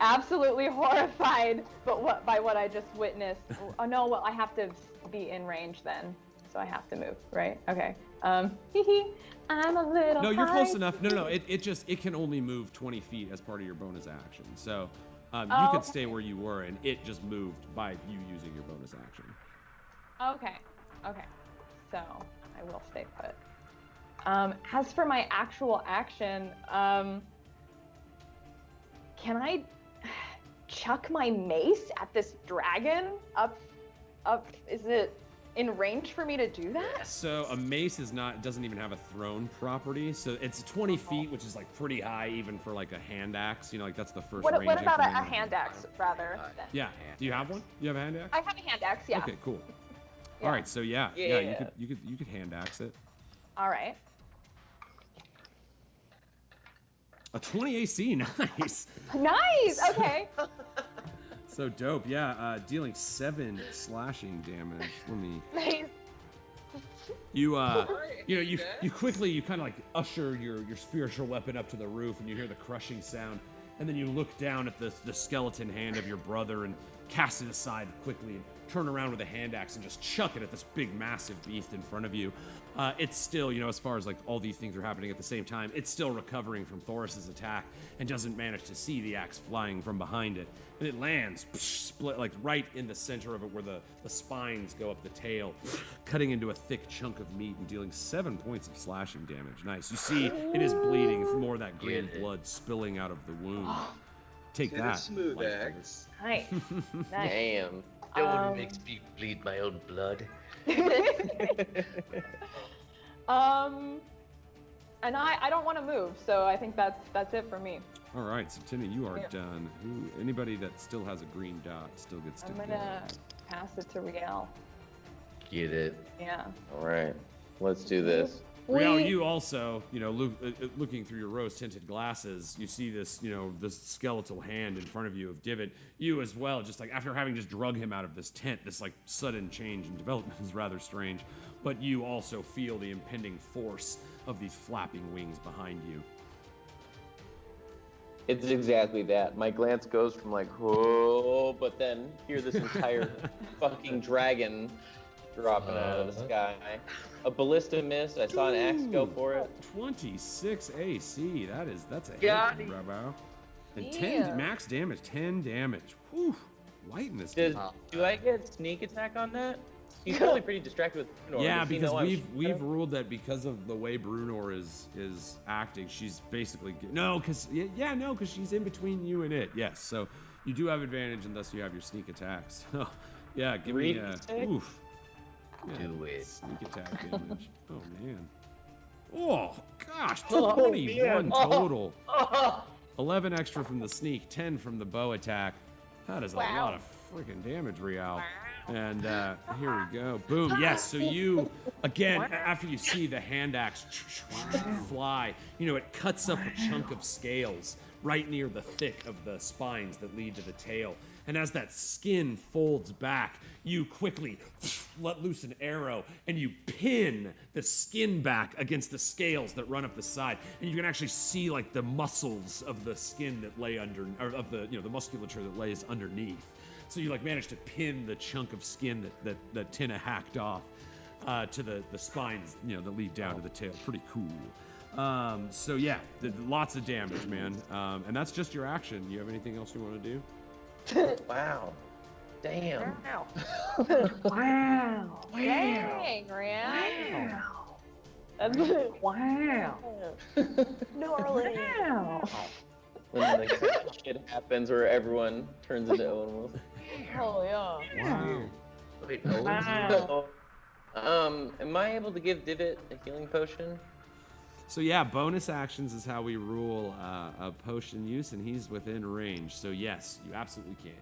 Speaker 3: absolutely horrified by what I just witnessed. Oh no, well I have to be in range then, so I have to move, right? Okay. I'm a little.
Speaker 1: No, you're close
Speaker 3: high.
Speaker 1: enough. No. It can only move 20 feet as part of your bonus action. So you
Speaker 3: Oh,
Speaker 1: could
Speaker 3: okay.
Speaker 1: stay where you were, and it just moved by you using your bonus action.
Speaker 3: Okay. So I will stay put. As for my actual action, can I chuck my mace at this dragon up? Is it in range for me to do that?
Speaker 1: So a mace doesn't even have a thrown property. So it's 20 feet, which is like pretty high even for like a hand axe. Like that's the first range.
Speaker 3: What about a
Speaker 1: increment.
Speaker 3: hand axe rather? Then?
Speaker 1: Yeah. Do you have one? You have a hand axe?
Speaker 3: I have a hand axe. Yeah.
Speaker 1: Okay, cool.
Speaker 3: Yeah.
Speaker 1: All right, so yeah,
Speaker 5: Yeah.
Speaker 1: you could hand axe it.
Speaker 3: All right.
Speaker 1: A 20 AC, nice.
Speaker 3: Nice. Okay.
Speaker 1: So dope, yeah. Dealing 7 slashing damage. Let me.
Speaker 2: Nice.
Speaker 1: You quickly kind of like usher your spiritual weapon up to the roof, and you hear the crushing sound, and then you look down at the skeleton hand of your brother and cast it aside quickly and turn around with a hand axe and just chuck it at this big massive beast in front of you. It's still, as far as like all these things are happening at the same time, it's still recovering from Thoris's attack and doesn't manage to see the axe flying from behind it. And it lands, split like right in the center of it where the spines go up the tail, cutting into a thick chunk of meat and dealing 7 points of slashing damage. Nice. You see it is bleeding. It's more of that green blood spilling out of the wound. Take that.
Speaker 6: Smooth
Speaker 1: light
Speaker 6: axe.
Speaker 3: Nice. Nice.
Speaker 5: Damn.
Speaker 4: No one makes me bleed my own blood.
Speaker 3: And I don't want to move, so I think that's it for me.
Speaker 1: All right, so Timmy, you are done. Anybody that still has a green dot still gets to
Speaker 3: I'm
Speaker 1: go.
Speaker 3: gonna pass it to Riel.
Speaker 4: Get it?
Speaker 3: Yeah.
Speaker 5: All right, let's do this.
Speaker 1: Riel, you also, looking through your rose-tinted glasses, you see this, this skeletal hand in front of you of Divot. You as well, just like after having just drug him out of this tent, this like sudden change in development is rather strange. But you also feel the impending force of these flapping wings behind you.
Speaker 5: It's exactly that. My glance goes from like, whoa, but then hear this entire fucking dragon dropping out of the sky. A ballista missed. I saw an axe go for it.
Speaker 1: 26 AC. That's a
Speaker 4: Got
Speaker 1: hit,
Speaker 4: it.
Speaker 1: bravo. And
Speaker 3: Yeah.
Speaker 1: 10 max damage. 10 damage. Whew. Lighting this.
Speaker 5: Do I get sneak attack on that? He's probably pretty distracted with Bruno.
Speaker 1: Yeah,
Speaker 5: Does he
Speaker 1: because
Speaker 5: know I'm
Speaker 1: we've
Speaker 5: shooting him?
Speaker 1: ruled that because of the way Brunor is acting, she's basically because she's in between you and it. Yes, so you do have advantage, and thus you have your sneak attacks. So yeah, give me oof. Yeah,
Speaker 4: Do it.
Speaker 1: sneak attack damage. Oh man. Oh gosh,
Speaker 5: Oh,
Speaker 1: 21
Speaker 5: man.
Speaker 1: total. 11 extra from the sneak, 10 from the bow attack. That is a lot of freaking damage, Rial. And here we go. Boom. Yes. So you, again, after you see the hand axe fly, it cuts up a chunk of scales right near the thick of the spines that lead to the tail. And as that skin folds back, you quickly let loose an arrow and you pin the skin back against the scales that run up the side. And you can actually see like the muscles of the skin that lay under, or of the, the musculature that lays underneath. So you like managed to pin the chunk of skin that Tina hacked off to the spines, that lead down to the tail. Pretty cool. So yeah, lots of damage, man. And that's just your action. You have anything else you want to do?
Speaker 5: Wow. Damn.
Speaker 3: Wow.
Speaker 2: Wow.
Speaker 3: Dang, Riel.
Speaker 2: Wow.
Speaker 3: Wow.
Speaker 2: Gnarly.
Speaker 5: When like shit happens where everyone turns into animals.
Speaker 3: Oh yeah.
Speaker 1: Wow.
Speaker 4: Wait, no.
Speaker 3: Wow.
Speaker 5: Am I able to give Divot a healing potion?
Speaker 1: So yeah, bonus actions is how we rule a potion use, and he's within range. So yes, you absolutely can.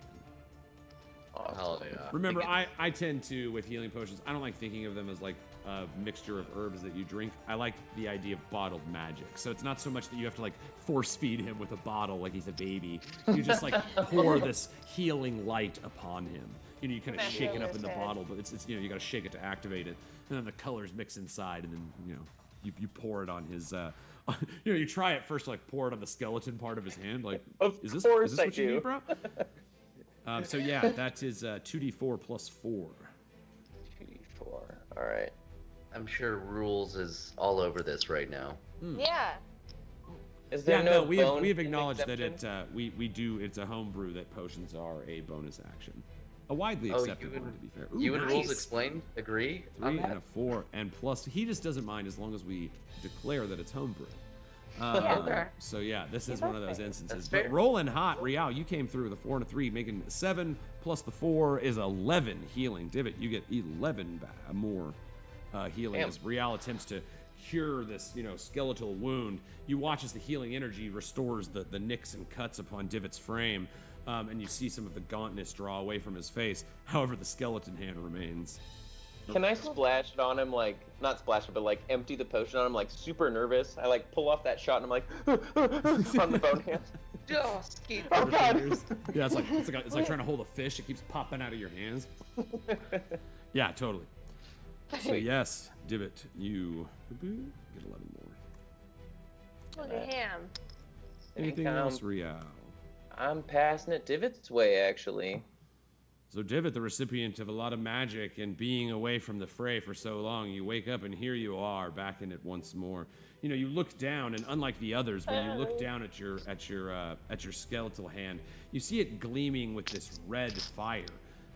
Speaker 4: Hell yeah.
Speaker 1: Remember, I tend to, with healing potions, I don't like thinking of them as like a mixture of herbs that you drink. I like the idea of bottled magic. So it's not so much that you have to like force feed him with a bottle like he's a baby. You just like pour this healing light upon him. You kind of shake it up in the bottle, but it's you got to shake it to activate it, and then the colors mix inside, and then you pour it on his. You try it first, like pour it on the skeleton part of his hand. Like, is this what you need, bro? So yeah, that is 2d4 plus 4.
Speaker 5: 2d4. All right.
Speaker 4: I'm sure rules is all over this right now.
Speaker 2: Yeah.
Speaker 5: Is there
Speaker 1: Yeah,
Speaker 5: no
Speaker 1: we
Speaker 5: bone
Speaker 1: have acknowledged that
Speaker 5: exemption?
Speaker 1: we do. It's a homebrew that potions are a bonus action, a widely
Speaker 4: Oh,
Speaker 1: accepted
Speaker 4: you
Speaker 1: one
Speaker 4: and-
Speaker 1: to be fair.
Speaker 4: You and rules
Speaker 1: nice.
Speaker 4: explain? Agree?
Speaker 1: 3 and a 4, and plus he just doesn't mind as long as we declare that it's homebrew.
Speaker 2: Yeah.
Speaker 1: So yeah, this is one of those instances.
Speaker 4: That's
Speaker 1: But
Speaker 4: fair.
Speaker 1: rolling hot, Rial, you came through with a 4 and a 3, making 7 plus the 4 is 11 healing. Divot, you get 11 more healing
Speaker 5: Damn.
Speaker 1: as Rial attempts to cure this, skeletal wound. You watch as the healing energy restores the nicks and cuts upon Divot's frame, and you see some of the gauntness draw away from his face. However, the skeleton hand remains.
Speaker 5: Can I splash it on him, like, not splash it, but like empty the potion on him, like super nervous? I like pull off that shot and I'm like, on the bone hand.
Speaker 4: Just keep
Speaker 5: Oh god!
Speaker 1: Yeah, it's like trying to hold a fish. It keeps popping out of your hands. Yeah, totally. So yes, Divot, you get 11 more.
Speaker 2: Look at him.
Speaker 1: Anything else, Rial?
Speaker 5: I'm passing it Divot's way, actually.
Speaker 1: So Divot, the recipient of a lot of magic and being away from the fray for so long, you wake up and here you are back in it once more. You know, you look down, and unlike the others, when you look down at your skeletal hand, you see it gleaming with this red fire.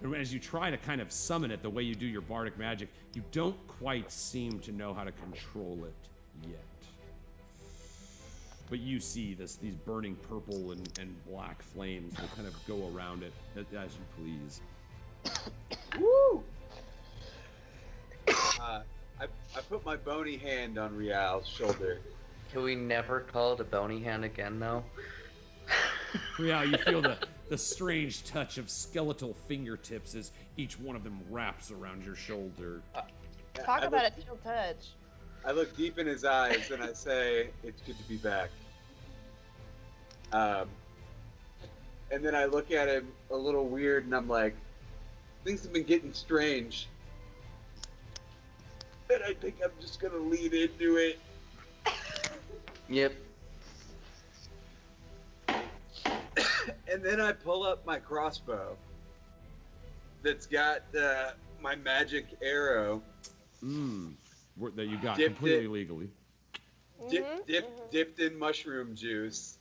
Speaker 1: And as you try to kind of summon it the way you do your bardic magic, you don't quite seem to know how to control it yet. But you see these burning purple and black flames that kind of go around it as you please.
Speaker 6: Woo! I put my bony hand on Rial's shoulder.
Speaker 4: Can we never call it a bony hand again, though?
Speaker 1: Rial, you feel the strange touch of skeletal fingertips as each one of them wraps around your shoulder.
Speaker 2: Talk about a chill touch.
Speaker 6: I look deep in his eyes and I say, "It's good to be back." And then I look at him a little weird and I'm like, "Things have been getting strange." And I think I'm just gonna lean into it.
Speaker 4: Yep.
Speaker 6: And then I pull up my crossbow that's got my magic arrow.
Speaker 1: That you got
Speaker 6: Dipped
Speaker 1: completely
Speaker 6: it.
Speaker 1: legally.
Speaker 6: Dipped in mushroom juice.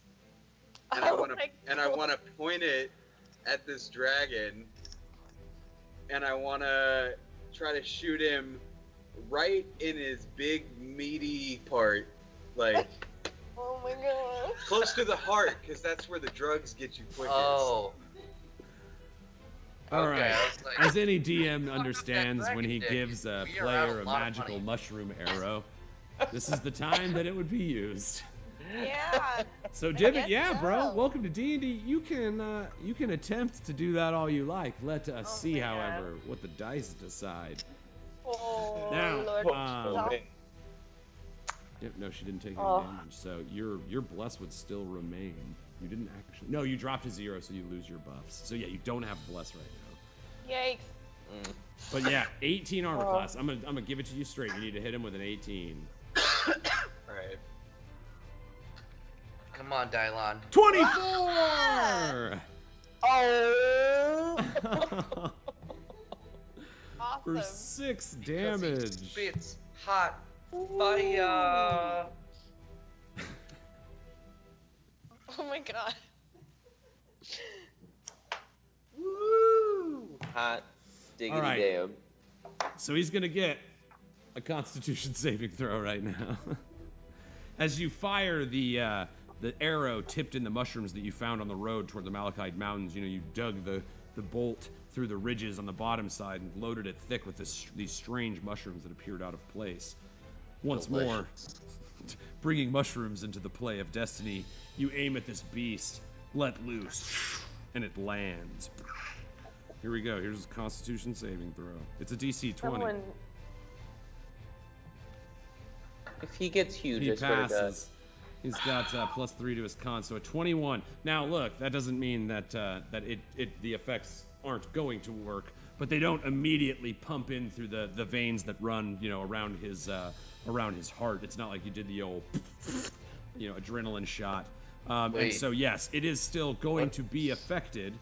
Speaker 6: And
Speaker 2: Oh
Speaker 6: I want to point it at this dragon. And I want to try to shoot him right in his big meaty part, like
Speaker 2: Oh my god.
Speaker 6: close to the heart, because that's where the drugs get you quickest.
Speaker 4: Oh.
Speaker 1: All
Speaker 4: Okay,
Speaker 1: right.
Speaker 4: I was like,
Speaker 1: As any DM understands
Speaker 4: dragon
Speaker 1: when he
Speaker 4: dick.
Speaker 1: gives a
Speaker 4: We are out
Speaker 1: player
Speaker 4: a
Speaker 1: a
Speaker 4: lot of
Speaker 1: magical
Speaker 4: money.
Speaker 1: mushroom arrow, this is the time that it would be used.
Speaker 2: Yeah.
Speaker 1: So Divot,
Speaker 2: guess
Speaker 1: yeah, bro,
Speaker 2: so.
Speaker 1: welcome to D&D. You can attempt to do that all you like. Let us see,
Speaker 2: my God.
Speaker 1: however, what the dice decide.
Speaker 2: Oh,
Speaker 1: Now,
Speaker 2: Lord.
Speaker 5: Oh, man.
Speaker 1: Yep, no, she didn't take any
Speaker 3: Oh.
Speaker 1: damage, so your bless would still remain. You didn't actually. No, you dropped to 0, so you lose your buffs. So yeah, you don't have bless right now.
Speaker 2: Yikes.
Speaker 1: But yeah, 18 armor class. I'm gonna give it to you straight. You need to hit him with an 18.
Speaker 6: All right.
Speaker 4: Come on, Dylon.
Speaker 1: 24
Speaker 5: Oh!
Speaker 1: for
Speaker 2: Awesome.
Speaker 1: 6
Speaker 4: Because he
Speaker 1: damage.
Speaker 4: spits hot fire.
Speaker 2: Oh my god.
Speaker 6: Woo!
Speaker 5: Hot diggity
Speaker 1: All right.
Speaker 5: damn.
Speaker 1: So he's gonna get a Constitution saving throw right now. As you fire the arrow tipped in the mushrooms that you found on the road toward the Malachite Mountains, you dug the bolt through the ridges on the bottom side and loaded it thick with these strange mushrooms that appeared out of place. Once more, bringing mushrooms into the play of destiny, you aim at this beast, let loose, and it lands. Here we go. Here's a Constitution saving throw. It's a DC 20.
Speaker 3: Someone,
Speaker 5: If he gets huge,
Speaker 1: He
Speaker 5: I swear to God.
Speaker 1: passes. He's got +3 to his con, so a 21. Now, look, that doesn't mean that the effects aren't going to work, but they don't immediately pump in through the veins that run, around his heart. It's not like you did the old, adrenaline shot. And
Speaker 4: Wait.
Speaker 1: so, yes, it is still going to be affected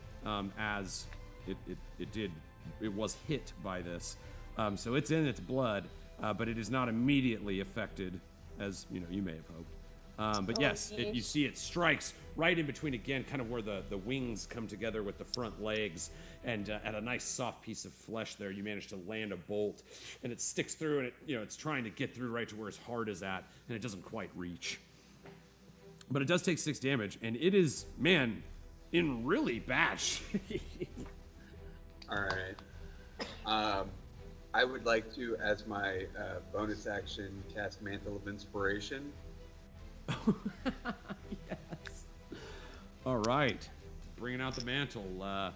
Speaker 1: as it was hit by this. So it's in its blood, but it is not immediately affected as you may have hoped. But yes, you see it strikes right in between again, kind of where the wings come together with the front legs, and at a nice soft piece of flesh there, you manage to land a bolt, and it sticks through, and it's trying to get through right to where his heart is at, and it doesn't quite reach. But it does take 6 damage, and it is, man, in really bad shape.
Speaker 6: All right. I would like to, as my bonus action, cast Mantle of Inspiration.
Speaker 1: Yes. All right. Bringing out the mantle.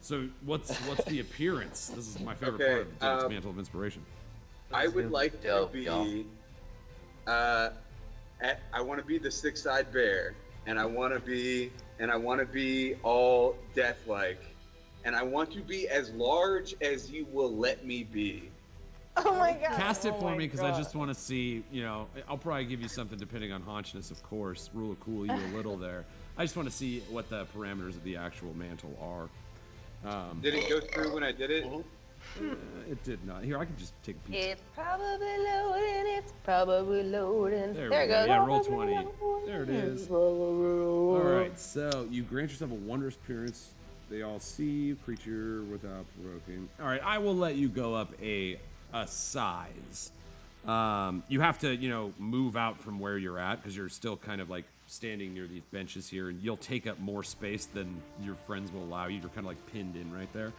Speaker 1: So what's the appearance? This is my favorite
Speaker 6: Okay,
Speaker 1: part of David's Mantle of Inspiration.
Speaker 6: I would like to
Speaker 4: Dope,
Speaker 6: be.
Speaker 4: y'all.
Speaker 6: I want to be the six-eyed bear, and I want to be all death-like, and I want to be as large as you will let me be.
Speaker 2: Oh my god.
Speaker 1: Cast it
Speaker 3: Oh
Speaker 1: for
Speaker 3: my
Speaker 1: me because I
Speaker 3: God.
Speaker 1: just want to see. I'll probably give you something depending on haunchness, of course. Rule of cool you a little there. I just want to see what the parameters of the actual mantle are.
Speaker 6: Did it go through when I did it?
Speaker 1: It did not. Here, I can just take a peek.
Speaker 2: It's probably loading. It's probably loading.
Speaker 1: There
Speaker 2: There
Speaker 1: we
Speaker 2: it
Speaker 1: go.
Speaker 2: goes.
Speaker 1: Yeah, roll 20. There it is. All right, so you grant yourself a wondrous appearance. They all see you, creature without provoking. All right, I will let you go up a size. You have to, move out from where you're at because you're still kind of like standing near these benches here, and you'll take up more space than your friends will allow you. You're kind of like pinned in right there.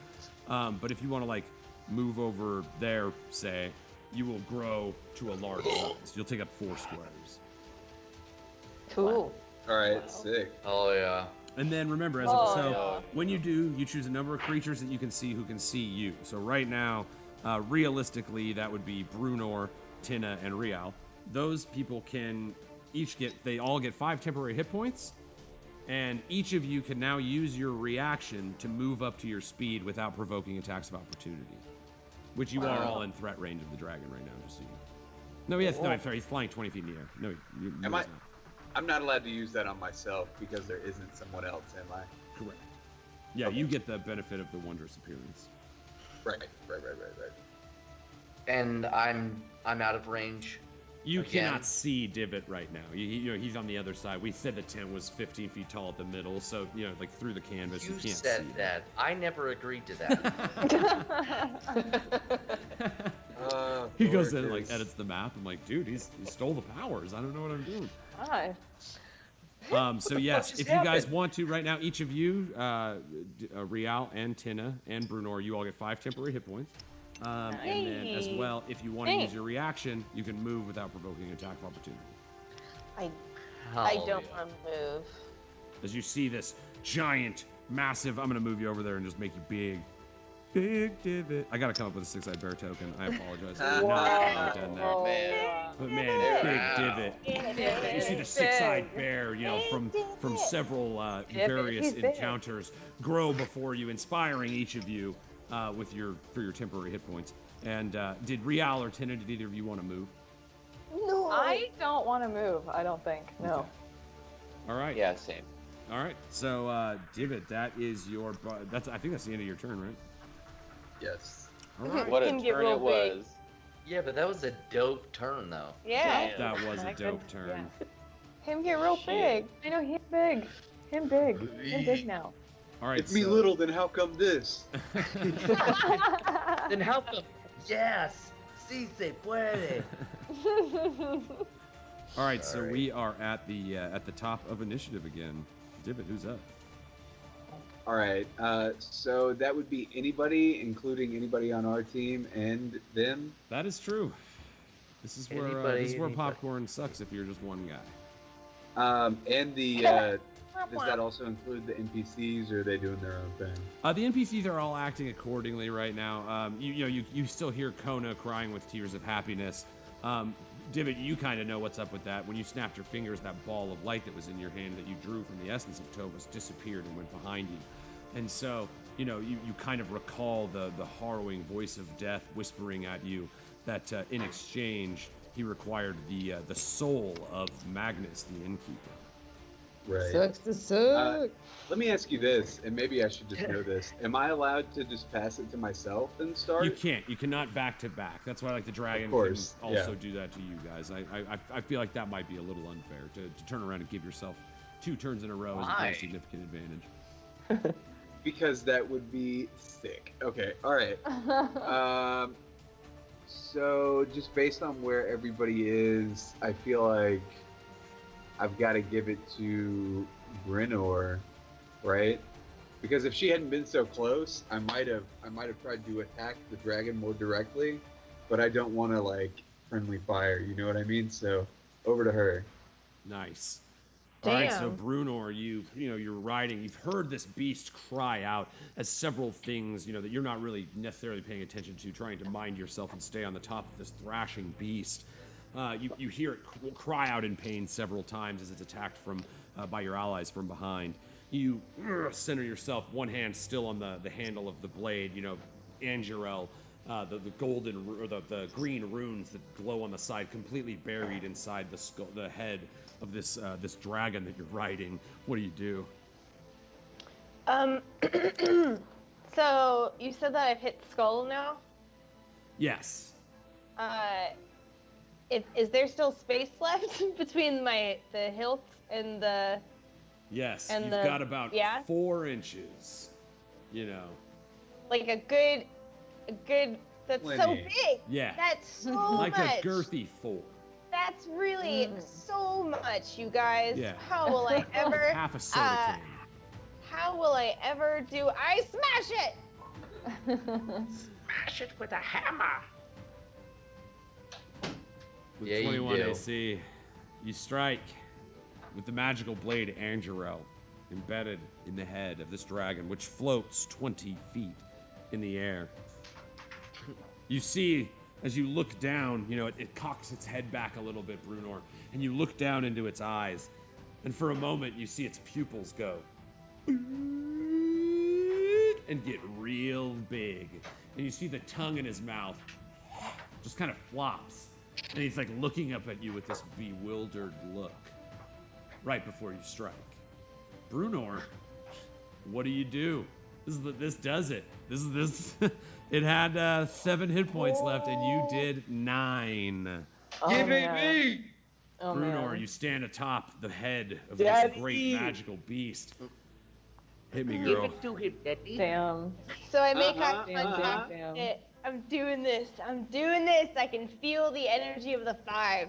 Speaker 1: But if you want to like move over there, say, you will grow to a large size. You'll take up 4 squares.
Speaker 2: Cool.
Speaker 6: All right, sick.
Speaker 4: Oh yeah.
Speaker 1: And then remember,
Speaker 3: Oh,
Speaker 1: when you do, you choose a number of creatures that you can see who can see you. So right now, realistically, that would be Brunor, Tina, and Rial. Those people can they all get 5 temporary hit points, and each of you can now use your reaction to move up to your speed without provoking attacks of opportunity, which you are all in threat range of the dragon right now, just so you know. No, yes, no, I'm sorry, he's flying 20 feet in the air. No, he's
Speaker 6: Am
Speaker 1: not.
Speaker 6: I'm not allowed to use that on myself because there isn't someone else, am I?
Speaker 1: Correct. Yeah, you get the benefit of the wondrous appearance.
Speaker 6: Right.
Speaker 4: And I'm out of range.
Speaker 1: You
Speaker 4: Again?
Speaker 1: cannot see Divot right now. He's on the other side. We said the tent was 15 feet tall at the middle, so like through the canvas, you
Speaker 4: You
Speaker 1: can't
Speaker 4: said
Speaker 1: see.
Speaker 4: that. I never agreed to that.
Speaker 1: He goes in and like
Speaker 6: Dorcas.
Speaker 1: edits the map. I'm like, dude, he stole the powers. I don't know what I'm doing.
Speaker 3: Hi.
Speaker 1: So yes,
Speaker 4: just
Speaker 1: if you guys
Speaker 4: happened?
Speaker 1: want to right now, each of you, Rial and Tina and Brunor, you all get 5 temporary hit points. And then as well, if you want to use your reaction, you can move without provoking attack of opportunity.
Speaker 2: I
Speaker 4: Hell
Speaker 2: don't
Speaker 4: yeah.
Speaker 2: want to move.
Speaker 1: As you see this giant, massive, I'm going to move you over there and just make you big. Big divot. I got to come up with a 6-eyed bear token. I apologize. I've not done that.
Speaker 3: Oh,
Speaker 5: man.
Speaker 1: But man, big divot. You see the 6-eyed bear, from several various
Speaker 3: he's big.
Speaker 1: encounters grow before you, inspiring each of you for your temporary hit points. And did Rial or Tina, did either of you want to move?
Speaker 2: No.
Speaker 3: I don't want to move. I don't think. No.
Speaker 1: Okay. All right.
Speaker 5: Yeah, same.
Speaker 1: All right. So Divot, that is your. I think that's the end of your turn, right?
Speaker 6: Yes.
Speaker 1: All right.
Speaker 5: What a
Speaker 3: Can get
Speaker 5: turn
Speaker 3: real
Speaker 5: it was.
Speaker 4: Yeah, but that was a dope turn, though.
Speaker 3: Yeah.
Speaker 1: That was
Speaker 3: My
Speaker 1: a dope
Speaker 3: goodness,
Speaker 1: turn.
Speaker 3: yeah. Him get real big. I know he's big. Him big. Him big now.
Speaker 1: All right.
Speaker 6: It's me
Speaker 1: so-
Speaker 6: little, then how come this?
Speaker 4: Then how come? Yes, sí se puede.
Speaker 1: All right. So we are at the top of initiative again. Divot, who's up?
Speaker 6: All right. So that would be anybody, including anybody on our team and them.
Speaker 1: That is true. This is where
Speaker 4: Anybody.
Speaker 1: popcorn sucks if you're just one guy.
Speaker 6: And the does that also include the NPCs, or are they doing their own thing?
Speaker 1: The NPCs are all acting accordingly right now. You still hear Kona crying with tears of happiness. Divot, you kind of know what's up with that. When you snapped your fingers, that ball of light that was in your hand that you drew from the essence of Tovus disappeared and went behind you. And so, you kind of recall the harrowing voice of death whispering at you that in exchange, he required the soul of Magnus, the innkeeper.
Speaker 6: Right.
Speaker 2: Sucks to suck.
Speaker 6: Let me ask you this, and maybe I should just know this. Am I allowed to just pass it to myself and start?
Speaker 1: You can't. You cannot back to back. That's why, like, the dragon
Speaker 6: Of course,
Speaker 1: can also
Speaker 6: yeah.
Speaker 1: do that to you guys. I feel like that might be a little unfair to turn around and give yourself 2 turns in a row as a
Speaker 4: Why?
Speaker 1: pretty significant advantage.
Speaker 6: Because that would be sick. Okay, all right. So just based on where everybody is, I feel like I've got to give it to Brenor, right? Because if she hadn't been so close, I might have tried to attack the dragon more directly, but I don't want to like friendly fire. You know what I mean? So over to her.
Speaker 1: Nice. All right, so
Speaker 2: Damn.
Speaker 1: Brunor, you're riding. You've heard this beast cry out as several things, that you're not really necessarily paying attention to, trying to mind yourself and stay on the top of this thrashing beast. You hear it cry out in pain several times as it's attacked by your allies from behind. You center yourself, one hand still on the handle of the blade. Angerel, the golden or the green runes that glow on the side, completely buried inside the head of this dragon that you're riding. What do you do?
Speaker 2: So you said that I've hit skull now.
Speaker 1: Yes.
Speaker 2: Is there still space left between the hilt and the?
Speaker 1: Yes.
Speaker 2: And
Speaker 1: You've
Speaker 2: the-
Speaker 1: got about
Speaker 2: yeah?
Speaker 1: 4 inches.
Speaker 2: Like a good. That's so
Speaker 6: Plenty.
Speaker 2: big.
Speaker 1: Yeah.
Speaker 2: That's so
Speaker 1: Like
Speaker 2: much.
Speaker 1: a girthy 4.
Speaker 2: That's really so much, you guys.
Speaker 1: Yeah.
Speaker 2: How will I ever?
Speaker 1: Half a soda can.
Speaker 2: How will I ever do? I smash it.
Speaker 7: Smash it with a hammer.
Speaker 1: With
Speaker 4: Yeah, you
Speaker 1: 21
Speaker 4: do.
Speaker 1: AC, you strike with the magical blade Angerel embedded in the head of this dragon, which floats 20 feet in the air. You see, as you look down, it cocks its head back a little bit, Brunor, and you look down into its eyes, and for a moment you see its pupils go and get real big, and you see the tongue in his mouth just kind of flops. And he's like looking up at you with this bewildered look right before you strike. Brunor, what do you do? This does it. This it had 7 hit points left and you did 9.
Speaker 5: Give it me!
Speaker 3: Oh,
Speaker 1: Brunor,
Speaker 3: man.
Speaker 1: you stand atop the head of
Speaker 5: Daddy!
Speaker 1: this great magical beast. Hit me,
Speaker 7: Give
Speaker 1: girl.
Speaker 7: it to him, Daddy.
Speaker 3: Damn.
Speaker 2: So I make
Speaker 6: Uh-huh,
Speaker 2: eye contact
Speaker 3: damn.
Speaker 2: with it. I'm doing this. I can feel the energy of the 5.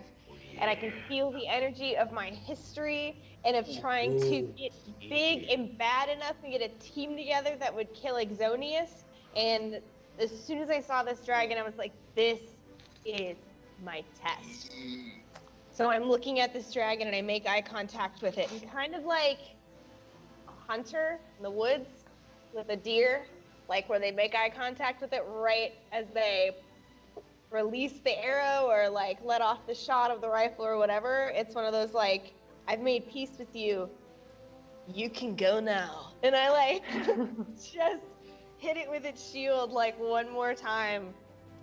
Speaker 2: And I can feel the energy of my history and of trying to get big and bad enough and get a team together that would kill Exonius. And as soon as I saw this dragon, I was like, this is my test. So I'm looking at this dragon and I make eye contact with it. And kind of like a hunter in the woods with a deer, like where they make eye contact with it right as they release the arrow or like let off the shot of the rifle or whatever. It's one of those like, I've made peace with you. You can go now. And I like just hit it with its shield like one more time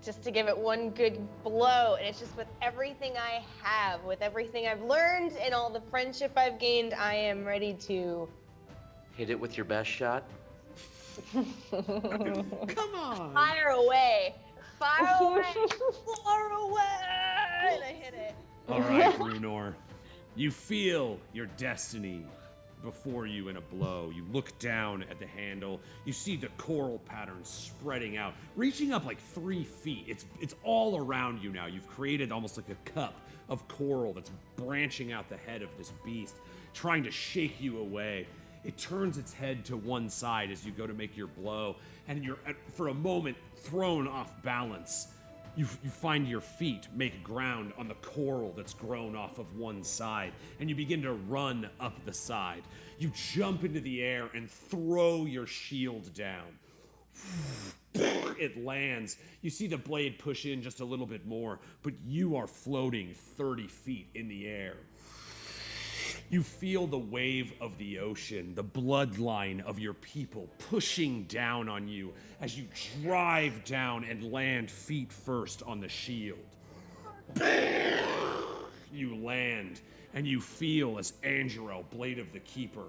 Speaker 2: just to give it one good blow. And it's just with everything I have, with everything I've learned and all the friendship I've gained, I am ready to
Speaker 4: Hit it with your best shot.
Speaker 1: Come on.
Speaker 2: fire away. Fire away. Far away. And I hit it.
Speaker 1: All right, Brunor. You feel your destiny before you in a blow. You look down at the handle. You see the coral pattern spreading out, reaching up like 3 feet. It's all around you now. You've created almost like a cup of coral that's branching out the head of this beast, trying to shake you away. It turns its head to one side as you go to make your blow, and you're, for a moment, thrown off balance. You find your feet make ground on the coral that's grown off of one side, and you begin to run up the side. You jump into the air and throw your shield down. It lands. You see the blade push in just a little bit more, but you are floating 30 feet in the air. You feel the wave of the ocean, the bloodline of your people pushing down on you as you drive down and land feet first on the shield. You land, and you feel as Angerel, Blade of the Keeper,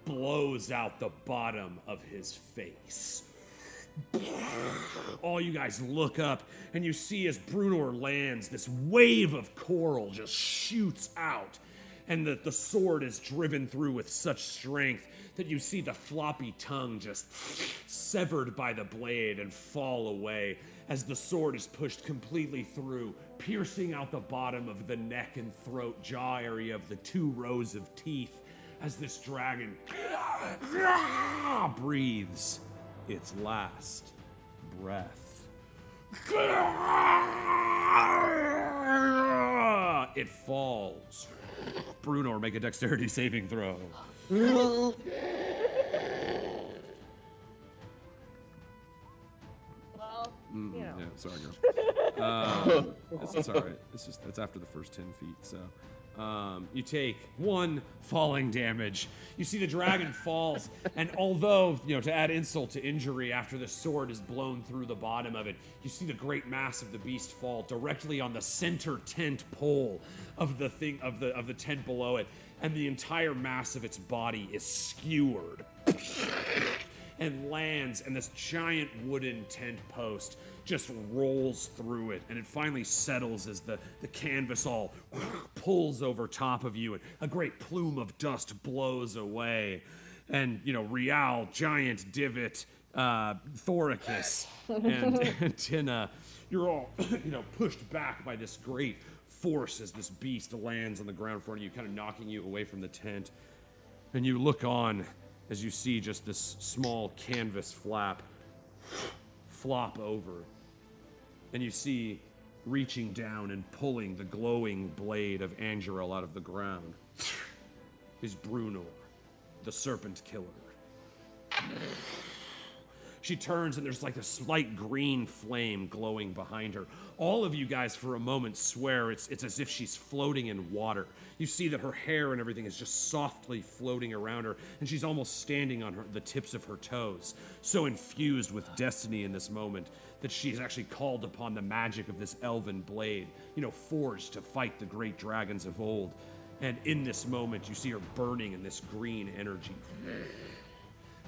Speaker 1: blows out the bottom of his face. All you guys look up, and you see as Brunor lands, this wave of coral just shoots out. And the sword is driven through with such strength that you see the floppy tongue just severed by the blade and fall away as the sword is pushed completely through, piercing out the bottom of the neck and throat jaw area of the 2 rows of teeth as this dragon breathes its last breath. It falls Bruno, make a dexterity saving throw.
Speaker 2: Well,
Speaker 1: Yeah, sorry, girl. It's all right. That's after the first 10 feet. So you take 1 falling damage. You see the dragon falls, and although, to add insult to injury, after the sword is blown through the bottom of it, you see the great mass of the beast fall directly on the center tent pole of the thing of the tent below it, and the entire mass of its body is skewered and lands, and this giant wooden tent post just rolls through it, and it finally settles as the canvas all pulls over top of you, and a great plume of dust blows away. And, Rial, Giant, Divot, Thoricus, and Tina, you're all, pushed back by this great force as this beast lands on the ground in front of you, kind of knocking you away from the tent. And you look on as you see just this small canvas flap flop over. And you see, reaching down and pulling the glowing blade of Angerel out of the ground, is Bruno, the Serpent Killer. She turns and there's like a slight green flame glowing behind her. All of you guys for a moment swear it's as if she's floating in water. You see that her hair and everything is just softly floating around her, and she's almost standing on the tips of her toes, so infused with destiny in this moment that she's actually called upon the magic of this elven blade, forged to fight the great dragons of old. And in this moment, you see her burning in this green energy.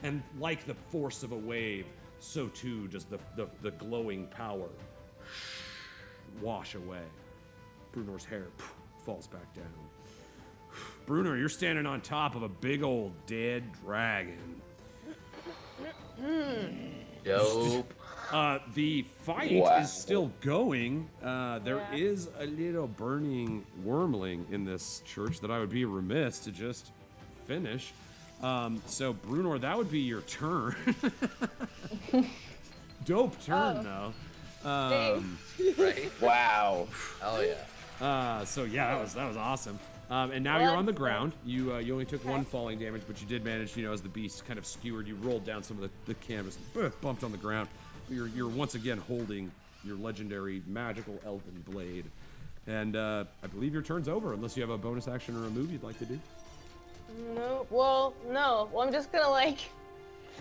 Speaker 1: And like the force of a wave, so too does the glowing power wash away. Brunor's hair falls back down. Bruno, you're standing on top of a big old dead dragon.
Speaker 4: Dope.
Speaker 1: The fight is still going. There is a little burning wormling in this church that I would be remiss to just finish. So Brunor, that would be your turn. Dope turn, though.
Speaker 4: Right?
Speaker 5: Wow.
Speaker 4: Oh yeah.
Speaker 1: So yeah, that was awesome. And now you're on the ground. You only took 1 falling damage, but you did manage, as the beast kind of skewered, you rolled down some of the canvas, bumped on the ground. You're once again holding your legendary magical elven blade. And I believe your turn's over, unless you have a bonus action or a move you'd like to do.
Speaker 2: no. Well, I'm just gonna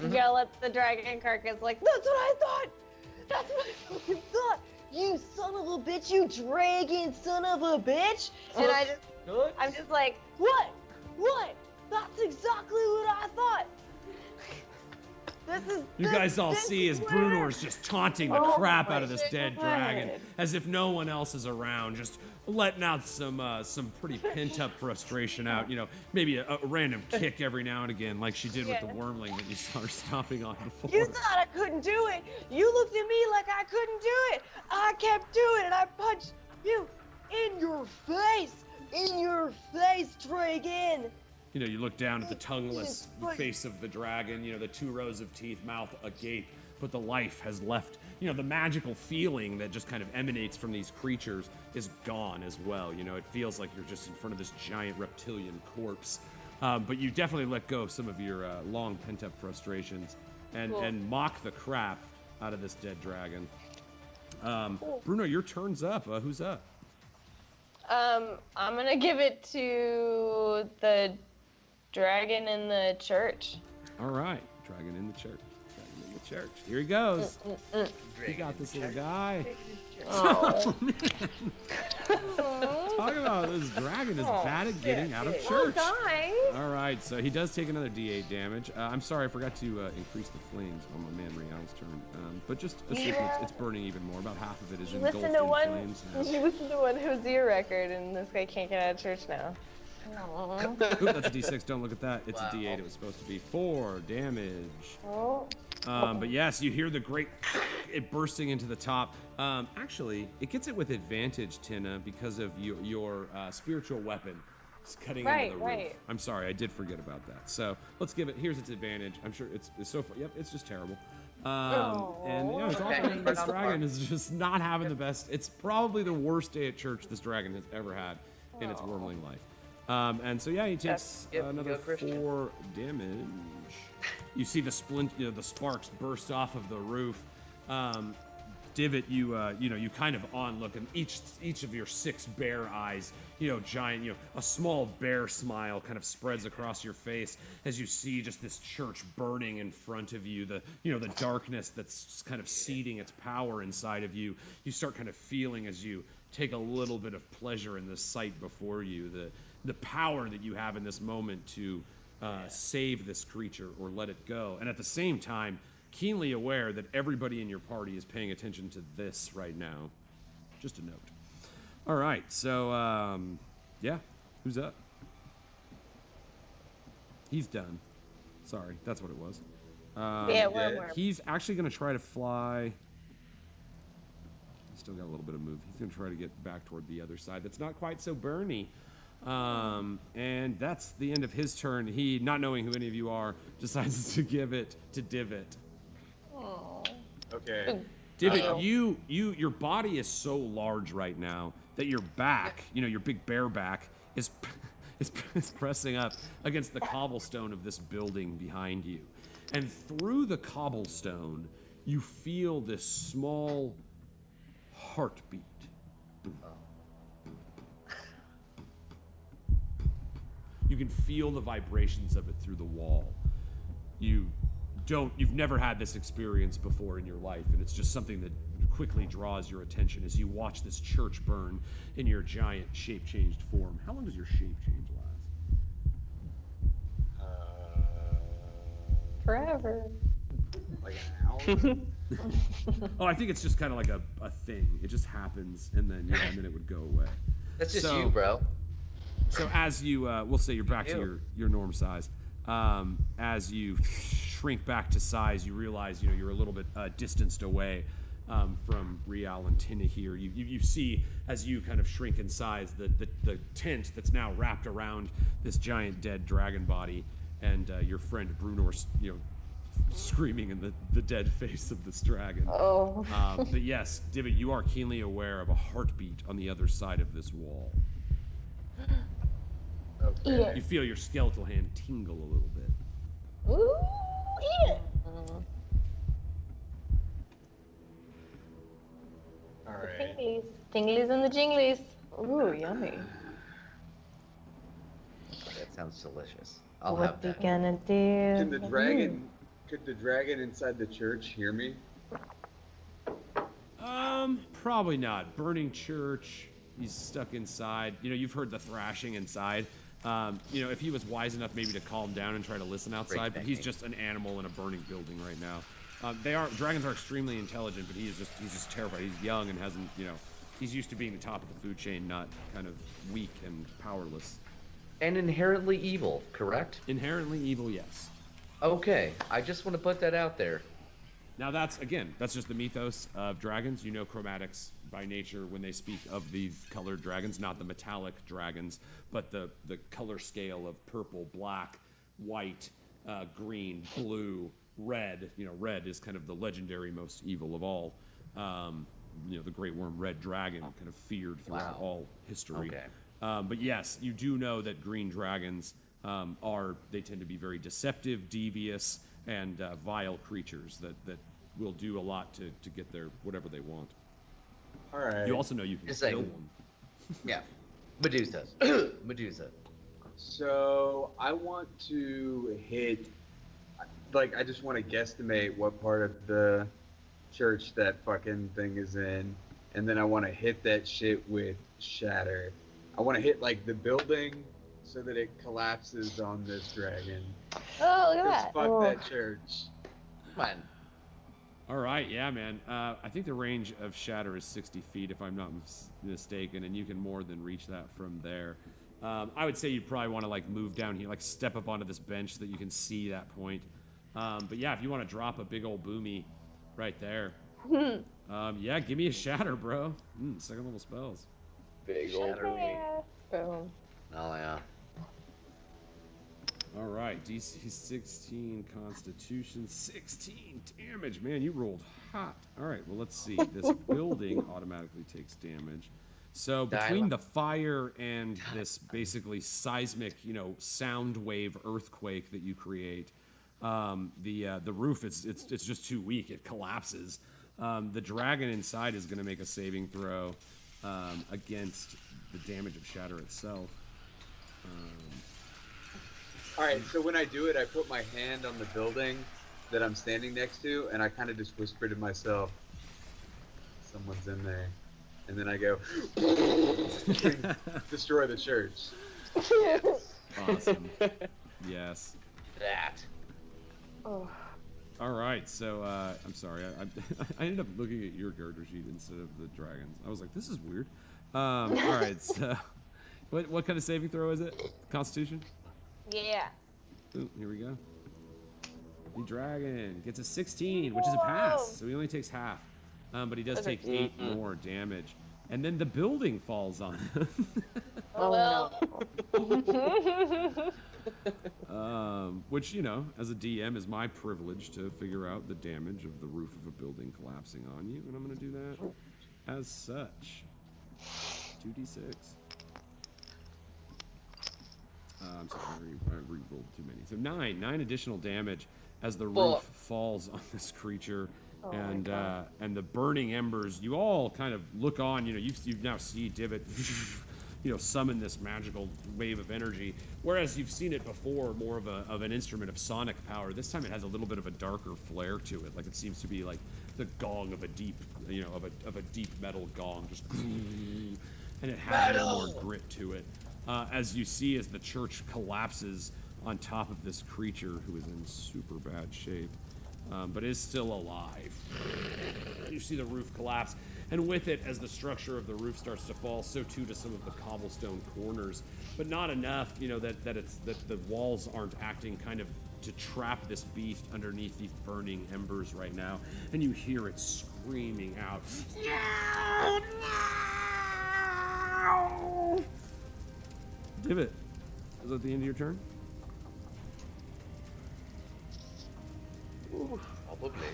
Speaker 2: yell at the dragon carcass that's what I thought! That's what I fucking thought! You son of a bitch, you dragon son of a bitch! And I'm just like, what? That's exactly what I thought!
Speaker 1: You guys all see as Brunor's just taunting the crap out of this dead dragon, as if no one else is around, just letting out some pretty pent-up frustration out. Maybe a random kick every now and again, like she did with the wormling that you saw her stomping on before.
Speaker 2: You thought I couldn't do it! You looked at me like I couldn't do it! I kept doing it, and I punched you in your face! In your face, dragon!
Speaker 1: You look down at the tongueless face of the dragon, the 2 rows of teeth, mouth agape, but the life has left. The magical feeling that just kind of emanates from these creatures is gone as well. It feels like you're just in front of this giant reptilian corpse. But you definitely let go of some of your long pent-up frustrations and mock the crap out of this dead dragon. Bruno, your turn's up. Who's up?
Speaker 2: I'm gonna give it to the dragon in the church.
Speaker 1: All right, dragon in the church. Here he goes. He got this little guy.
Speaker 2: Oh.
Speaker 1: Talk about this dragon is bad at getting out of church.
Speaker 2: Guys.
Speaker 1: All right, so he does take another D8 damage. I'm sorry, I forgot to increase the flames on my man Rial's turn. But just assume it's burning even more. About half of it is engulfed in flames.
Speaker 2: You listen to one who's your record, and this guy can't get out of church now.
Speaker 1: Oop, that's a D6. Don't look at that. It's a D8. It was supposed to be 4 damage.
Speaker 2: Oh.
Speaker 1: But yes, you hear the great it bursting into the top. Actually, it gets it with advantage, Tina, because of your spiritual weapon. It's cutting into the roof. I'm sorry, I did forget about that. So let's give it. Here's its advantage. I'm sure it's so far. Yep, it's just terrible. And it's awful. This dragon is just not having the best. It's probably the worst day at church this dragon has ever had in its wormling life. And so yeah, he takes
Speaker 4: Yep,
Speaker 1: another
Speaker 4: go, Christian.
Speaker 1: 4 damage. You see the the sparks burst off of the roof. Divot, you kind of onlook, and each of your 6 bear eyes, giant, a small bear smile kind of spreads across your face as you see just this church burning in front of you. The darkness that's kind of seeding its power inside of you. You start kind of feeling as you take a little bit of pleasure in the sight before you, the power that you have in this moment to save this creature or let it go, and at the same time, keenly aware that everybody in your party is paying attention to this right now. Just a note. All right, so, yeah, who's up? He's done. Sorry, that's what it was.
Speaker 2: Yeah, worm.
Speaker 1: He's actually going to try to fly. He's still got a little bit of move. He's going to try to get back toward the other side. That's not quite so burny. And that's the end of his turn. He, not knowing who any of you are, decides to give it to Divot.
Speaker 6: Okay.
Speaker 1: Divot, your body is so large right now that your back, your big bear back, is pressing up against the cobblestone of this building behind you. And through the cobblestone, you feel this small heartbeat. You can feel the vibrations of it through the wall. You've never had this experience before in your life, and it's just something that quickly draws your attention as you watch this church burn in your giant shape-changed form. How long does your shape change last?
Speaker 3: Forever.
Speaker 6: Like an hour?
Speaker 1: Oh, I think it's just kind of like a thing. It just happens, and then it would go away.
Speaker 4: That's just
Speaker 1: So-
Speaker 4: you, bro.
Speaker 1: So as you, we'll say you're back to your norm size. As you shrink back to size, you realize you're a little bit distanced away from Rial and Tina here. You see as you kind of shrink in size the tent that's now wrapped around this giant dead dragon body, and your friend Brunor's screaming in the dead face of this dragon.
Speaker 2: Oh.
Speaker 1: But yes, Divot, you are keenly aware of a heartbeat on the other side of this wall.
Speaker 6: Okay.
Speaker 2: Eat
Speaker 1: You feel your skeletal hand tingle a little bit.
Speaker 2: it. Ooh, eat it.
Speaker 6: All right.
Speaker 2: Tinglies. Tinglies and the jinglies. Ooh, yummy.
Speaker 4: That sounds delicious. I'll
Speaker 2: What
Speaker 4: have
Speaker 2: we
Speaker 4: that.
Speaker 2: gonna do?
Speaker 6: Can the dragon? Could the dragon inside the church hear me?
Speaker 1: Probably not. Burning church. He's stuck inside. You've heard the thrashing inside. If he was wise enough maybe to calm down and try to listen outside, but he's just an animal in a burning building right now. Dragons are extremely intelligent, but he's just terrified. He's young and hasn't, he's used to being the top of the food chain, not kind of weak and powerless.
Speaker 4: And inherently evil, correct?
Speaker 1: Inherently evil, yes.
Speaker 4: Okay, I just want to put that out there.
Speaker 1: Now that's just the mythos of dragons. Chromatics by nature when they speak of these colored dragons, not the metallic dragons, but the color scale of purple, black, white, green, blue, red. Red is kind of the legendary most evil of all. The great worm red dragon, kind of feared throughout all history.
Speaker 4: Okay.
Speaker 1: But yes, you do know that green dragons they tend to be very deceptive, devious, and vile creatures that will do a lot to get their whatever they want.
Speaker 6: All right.
Speaker 1: You also know you can
Speaker 4: Just
Speaker 1: kill
Speaker 4: saying.
Speaker 1: one.
Speaker 4: Yeah. Medusa. Medusa.
Speaker 6: So I want to hit. I just want to guesstimate what part of the church that fucking thing is in, and then I want to hit that shit with shatter. I want to hit the building so that it collapses on this dragon.
Speaker 2: Oh, look at
Speaker 6: Just
Speaker 2: that.
Speaker 6: fuck
Speaker 2: Oh.
Speaker 6: that church.
Speaker 4: Come on.
Speaker 1: All right, yeah, man. I think the range of shatter is 60 feet, if I'm not mistaken, and you can more than reach that from there. I would say you'd probably want to move down here, step up onto this bench so that you can see that point. But yeah, if you want to drop a big old boomy right there, yeah, give me a shatter, bro. Second level spells.
Speaker 5: Big old
Speaker 4: Shatter.
Speaker 5: movie.
Speaker 2: Boom.
Speaker 4: Oh, yeah.
Speaker 1: All right, DC 16 Constitution, 16 damage. Man, you rolled hot. All right, well, let's see. This building automatically takes damage. So between the fire and this basically seismic, sound wave earthquake that you create, the roof it's just too weak. It collapses. The dragon inside is going to make a saving throw against the damage of shatter itself.
Speaker 6: All right, so when I do it, I put my hand on the building that I'm standing next to, and I kind of just whisper to myself, someone's in there. And then I go, destroy the church.
Speaker 1: Awesome. Yes.
Speaker 4: That.
Speaker 3: Oh.
Speaker 1: All right, so I'm sorry. I ended up looking at your character sheet instead of the dragon's. I was like, this is weird. All right, so what kind of saving throw is it? Constitution?
Speaker 2: Yeah.
Speaker 1: Ooh, here we go. The dragon gets a 16, which is a pass, so he only takes half. But he does take 8 more damage. And then the building falls on him.
Speaker 2: Oh,
Speaker 1: well. Which, as a DM is my privilege to figure out the damage of the roof of a building collapsing on you. And I'm going to do that as such. 2d6. I'm sorry, I re-rolled too many. So 9 additional damage as the roof falls on this creature. And the burning embers, you all kind of look on, you've now see Divot, summon this magical wave of energy. Whereas you've seen it before, more of an instrument of sonic power. This time it has a little bit of a darker flair to it. Like it seems to be like the gong of a deep, of a deep metal gong, just, and it has a little more grit to it. As you see, as the church collapses on top of this creature who is in super bad shape. But is still alive. You see the roof collapse, and with it, as the structure of the roof starts to fall, so too does some of the cobblestone corners. But not enough, that the walls aren't acting kind of to trap this beast underneath these burning embers right now. And you hear it screaming out, "No! No!" Divot, is that the end of your turn?
Speaker 4: Ooh, probably.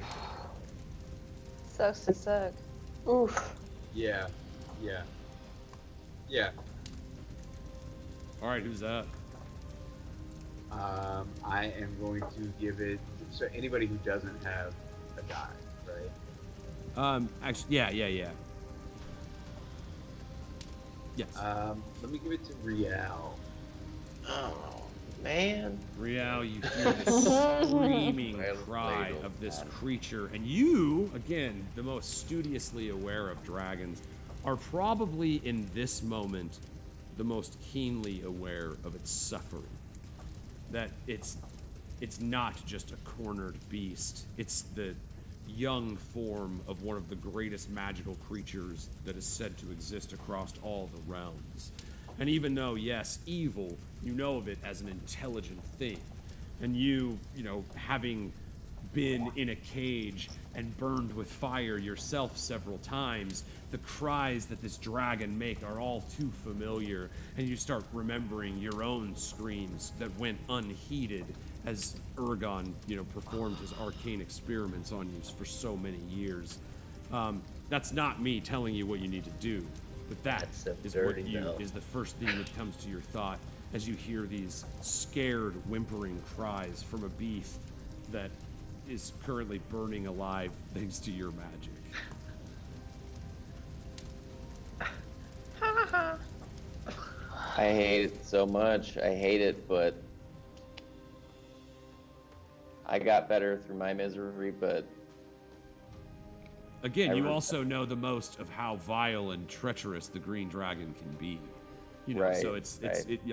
Speaker 2: sucks to suck. Oof.
Speaker 6: Yeah.
Speaker 1: All right, who's up?
Speaker 6: I am going to give it, so anybody who doesn't have a die, right?
Speaker 1: Actually, yeah. Yes.
Speaker 6: Let me give it to Rial.
Speaker 5: Oh, man.
Speaker 1: Rial, you hear the screaming cry of this creature, and you, again, the most studiously aware of dragons, are probably in this moment the most keenly aware of its suffering. That it's not just a cornered beast, it's the young form of one of the greatest magical creatures that is said to exist across all the realms. And even though, yes, evil, you know of it as an intelligent thing. And you having been in a cage and burned with fire yourself several times, the cries that this dragon make are all too familiar, and you start remembering your own screams that went unheeded as Ergon, performed his arcane experiments on you for so many years. That's not me telling you what you need to do, but
Speaker 4: That's a
Speaker 1: is
Speaker 4: dirty
Speaker 1: what
Speaker 4: no.
Speaker 1: is the first thing that comes to your thought as you hear these scared, whimpering cries from a beast that is currently burning alive thanks to your magic.
Speaker 5: I hate it so much. I hate it, but I got better through my misery, but
Speaker 1: Again, you also know the most of how vile and treacherous the green dragon can be.
Speaker 5: Right,
Speaker 1: So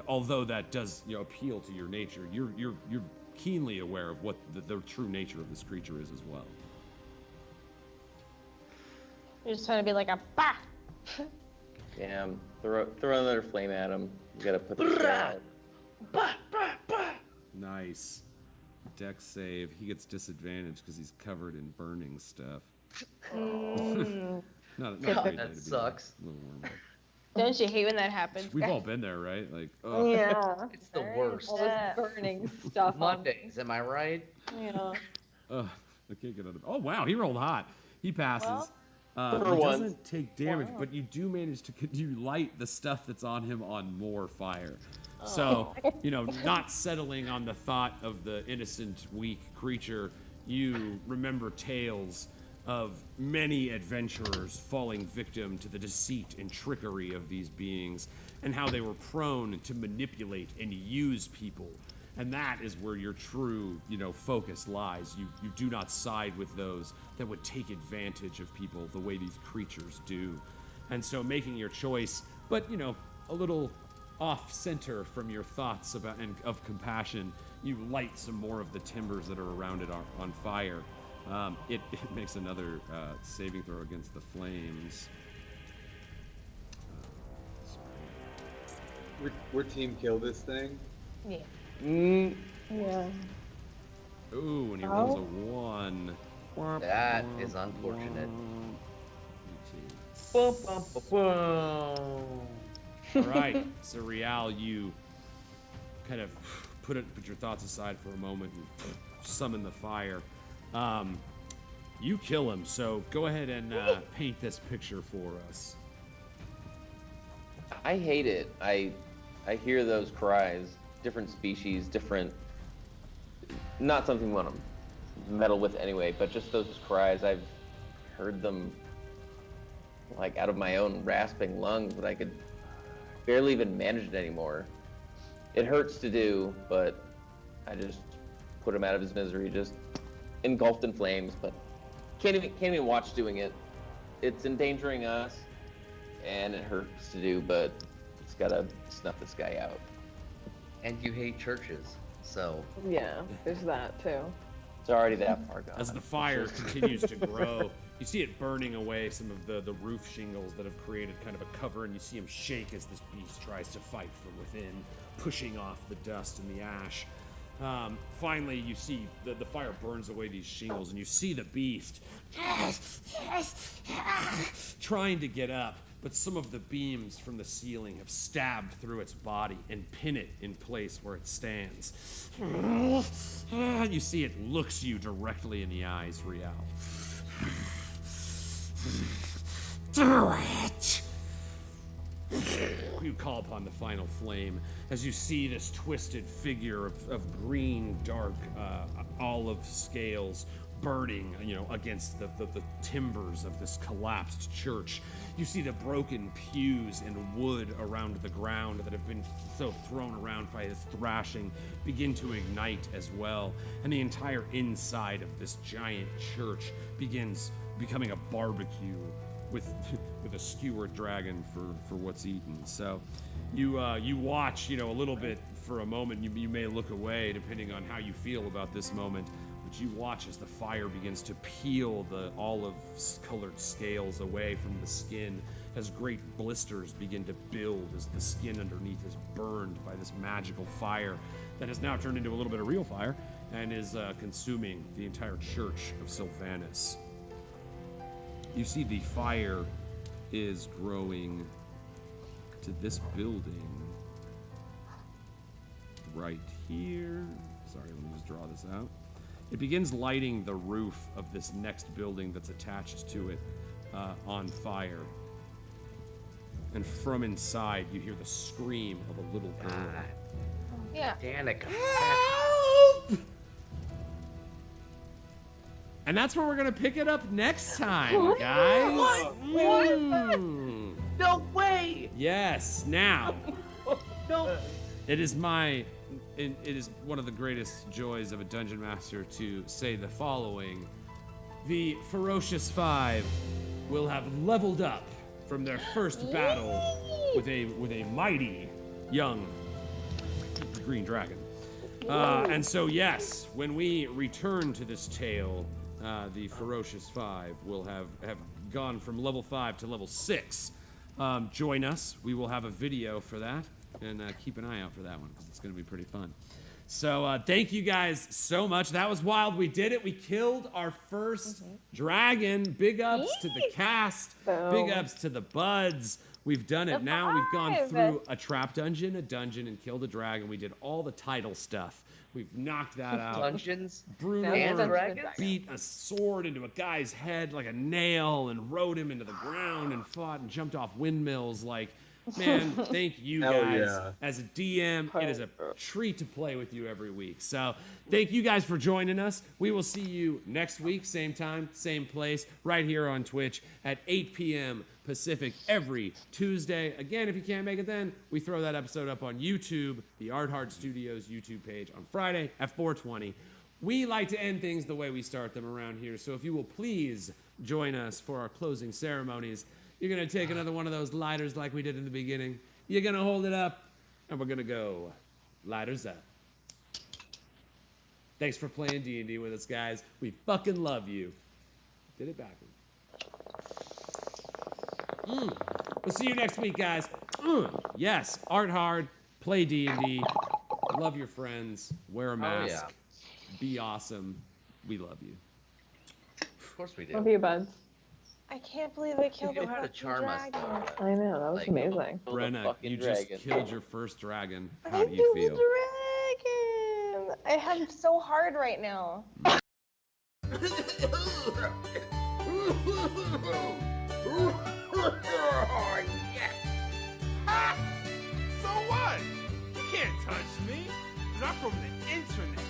Speaker 1: although that does appeal to your nature, you're keenly aware of what the true nature of this creature is as well.
Speaker 2: You're just trying to be like a bah.
Speaker 5: damn, throw another flame at him. You gotta put the
Speaker 1: Nice. Dex save. He gets disadvantage because he's covered in burning stuff. not a great day
Speaker 4: That
Speaker 1: to be
Speaker 4: sucks.
Speaker 1: a little warm.
Speaker 2: Don't you hate when that happens?
Speaker 1: We've all been there, right? Like, oh,
Speaker 2: Yeah.
Speaker 4: It's the worst.
Speaker 3: All this burning stuff. on-
Speaker 4: Mondays, am I right?
Speaker 3: Yeah.
Speaker 1: I can't get out of. Oh wow, he rolled hot. He passes.
Speaker 5: For
Speaker 1: he
Speaker 5: once.
Speaker 1: doesn't take damage, but you do manage to you light the stuff that's on him on more fire. So, not settling on the thought of the innocent, weak creature, you remember tales of many adventurers falling victim to the deceit and trickery of these beings, and how they were prone to manipulate and use people. And that is where your true, focus lies. You do not side with those that would take advantage of people the way these creatures do. And so making your choice, but, a little off center from your thoughts about and of compassion, you light some more of the timbers that are around it on fire. It makes another saving throw against the flames.
Speaker 6: We're team kill this thing.
Speaker 2: Yeah.
Speaker 8: Yeah.
Speaker 1: Ooh, and he rolls a 1.
Speaker 4: That is unfortunate.
Speaker 1: All right, so Rial, you kind of put your thoughts aside for a moment and summon the fire. You kill him, so go ahead and paint this picture for us.
Speaker 5: I hate it. I hear those cries. Different species, different. Not something we want to meddle with anyway, but just those cries. I've heard them like out of my own rasping lungs, but I could barely even manage it anymore. It hurts to do, but I just put him out of his misery, just engulfed in flames. But can't even watch doing it. It's endangering us, and it hurts to do, but it's gotta snuff this guy out.
Speaker 4: And you hate churches, so.
Speaker 8: Yeah, there's that too.
Speaker 5: It's already that far gone.
Speaker 1: As the fire continues to grow, you see it burning away some of the roof shingles that have created kind of a cover, and you see him shake as this beast tries to fight from within, pushing off the dust and the ash. Finally, you see the fire burns away these shingles, and you see the beast trying to get up, but some of the beams from the ceiling have stabbed through its body and pin it in place where it stands. You see it looks you directly in the eyes, Rial. Do it! You call upon the final flame as you see this twisted figure of green, dark, olive scales burning, against the timbers of this collapsed church. You see the broken pews and wood around the ground that have been so thrown around by his thrashing begin to ignite as well, and the entire inside of this giant church begins becoming a barbecue with a skewered dragon for what's eaten. So you watch, a little bit for a moment. You may look away depending on how you feel about this moment, but you watch as the fire begins to peel the olive-colored scales away from the skin, as great blisters begin to build as the skin underneath is burned by this magical fire that has now turned into a little bit of real fire and is consuming the entire church of Sylvanas. You see the fire is growing to this building right here. Sorry, let me just draw this out. It begins lighting the roof of this next building that's attached to it on fire. And from inside, you hear the scream of a little girl.
Speaker 2: Yeah.
Speaker 4: Danica.
Speaker 1: Help! And that's where we're going to pick it up next time, guys.
Speaker 9: What? No way!
Speaker 1: Yes, now.
Speaker 9: No.
Speaker 1: It is one of the greatest joys of a dungeon master to say the following. The Ferocious Five will have leveled up from their first battle with a mighty young green dragon. And so, yes, when we return to this tale, the Ferocious Five will have gone from level 5 to level 6. Join us. We will have a video for that, and keep an eye out for that one because it's going to be pretty fun. So thank you guys so much. That was wild. We did it. We killed our first dragon. Big ups to the cast. Big ups to the buds. We've done it.
Speaker 3: The
Speaker 1: Now we've gone
Speaker 3: 5.
Speaker 1: through a trap dungeon, a dungeon, and killed a dragon. We did all the title stuff. We've knocked that out.
Speaker 4: Dungeons
Speaker 1: Bruno
Speaker 4: and dragons?
Speaker 1: beat a sword into a guy's head like a nail and rode him into the ground and fought and jumped off windmills. Like, man, thank you
Speaker 6: Hell
Speaker 1: guys.
Speaker 6: yeah.
Speaker 1: As a DM, it is a treat to play with you every week. So thank you guys for joining us. We will see you next week, same time, same place, right here on Twitch at 8 p.m. Pacific every Tuesday. Again, if you can't make it then, we throw that episode up on YouTube, the Art Hard Studios YouTube page on Friday at 4:20. We like to end things the way we start them around here, so if you will please join us for our closing ceremonies. You're going to take another one of those lighters like we did in the beginning. You're going to hold it up, and we're going to go lighters up. Thanks for playing D&D with us, guys. We fucking love you. Did it backwards. We'll see you next week, guys. Yes, art hard, play D&D, love your friends, wear a mask, be awesome. We love you.
Speaker 4: Of course we do.
Speaker 8: Love you, buds.
Speaker 2: I can't believe they killed
Speaker 4: You
Speaker 2: the
Speaker 4: know how to
Speaker 2: fucking
Speaker 4: charm us.
Speaker 2: dragon.
Speaker 8: I know, that was
Speaker 4: Like,
Speaker 8: amazing.
Speaker 5: Kill the
Speaker 1: Brenna,
Speaker 5: fucking
Speaker 1: you just
Speaker 5: dragon.
Speaker 1: killed your first dragon.
Speaker 2: I
Speaker 1: How do you
Speaker 2: killed
Speaker 1: feel?
Speaker 2: the dragon. I have so hard right now.
Speaker 7: Oh, yeah. Ah, so what? You can't touch me, because I'm from the internet.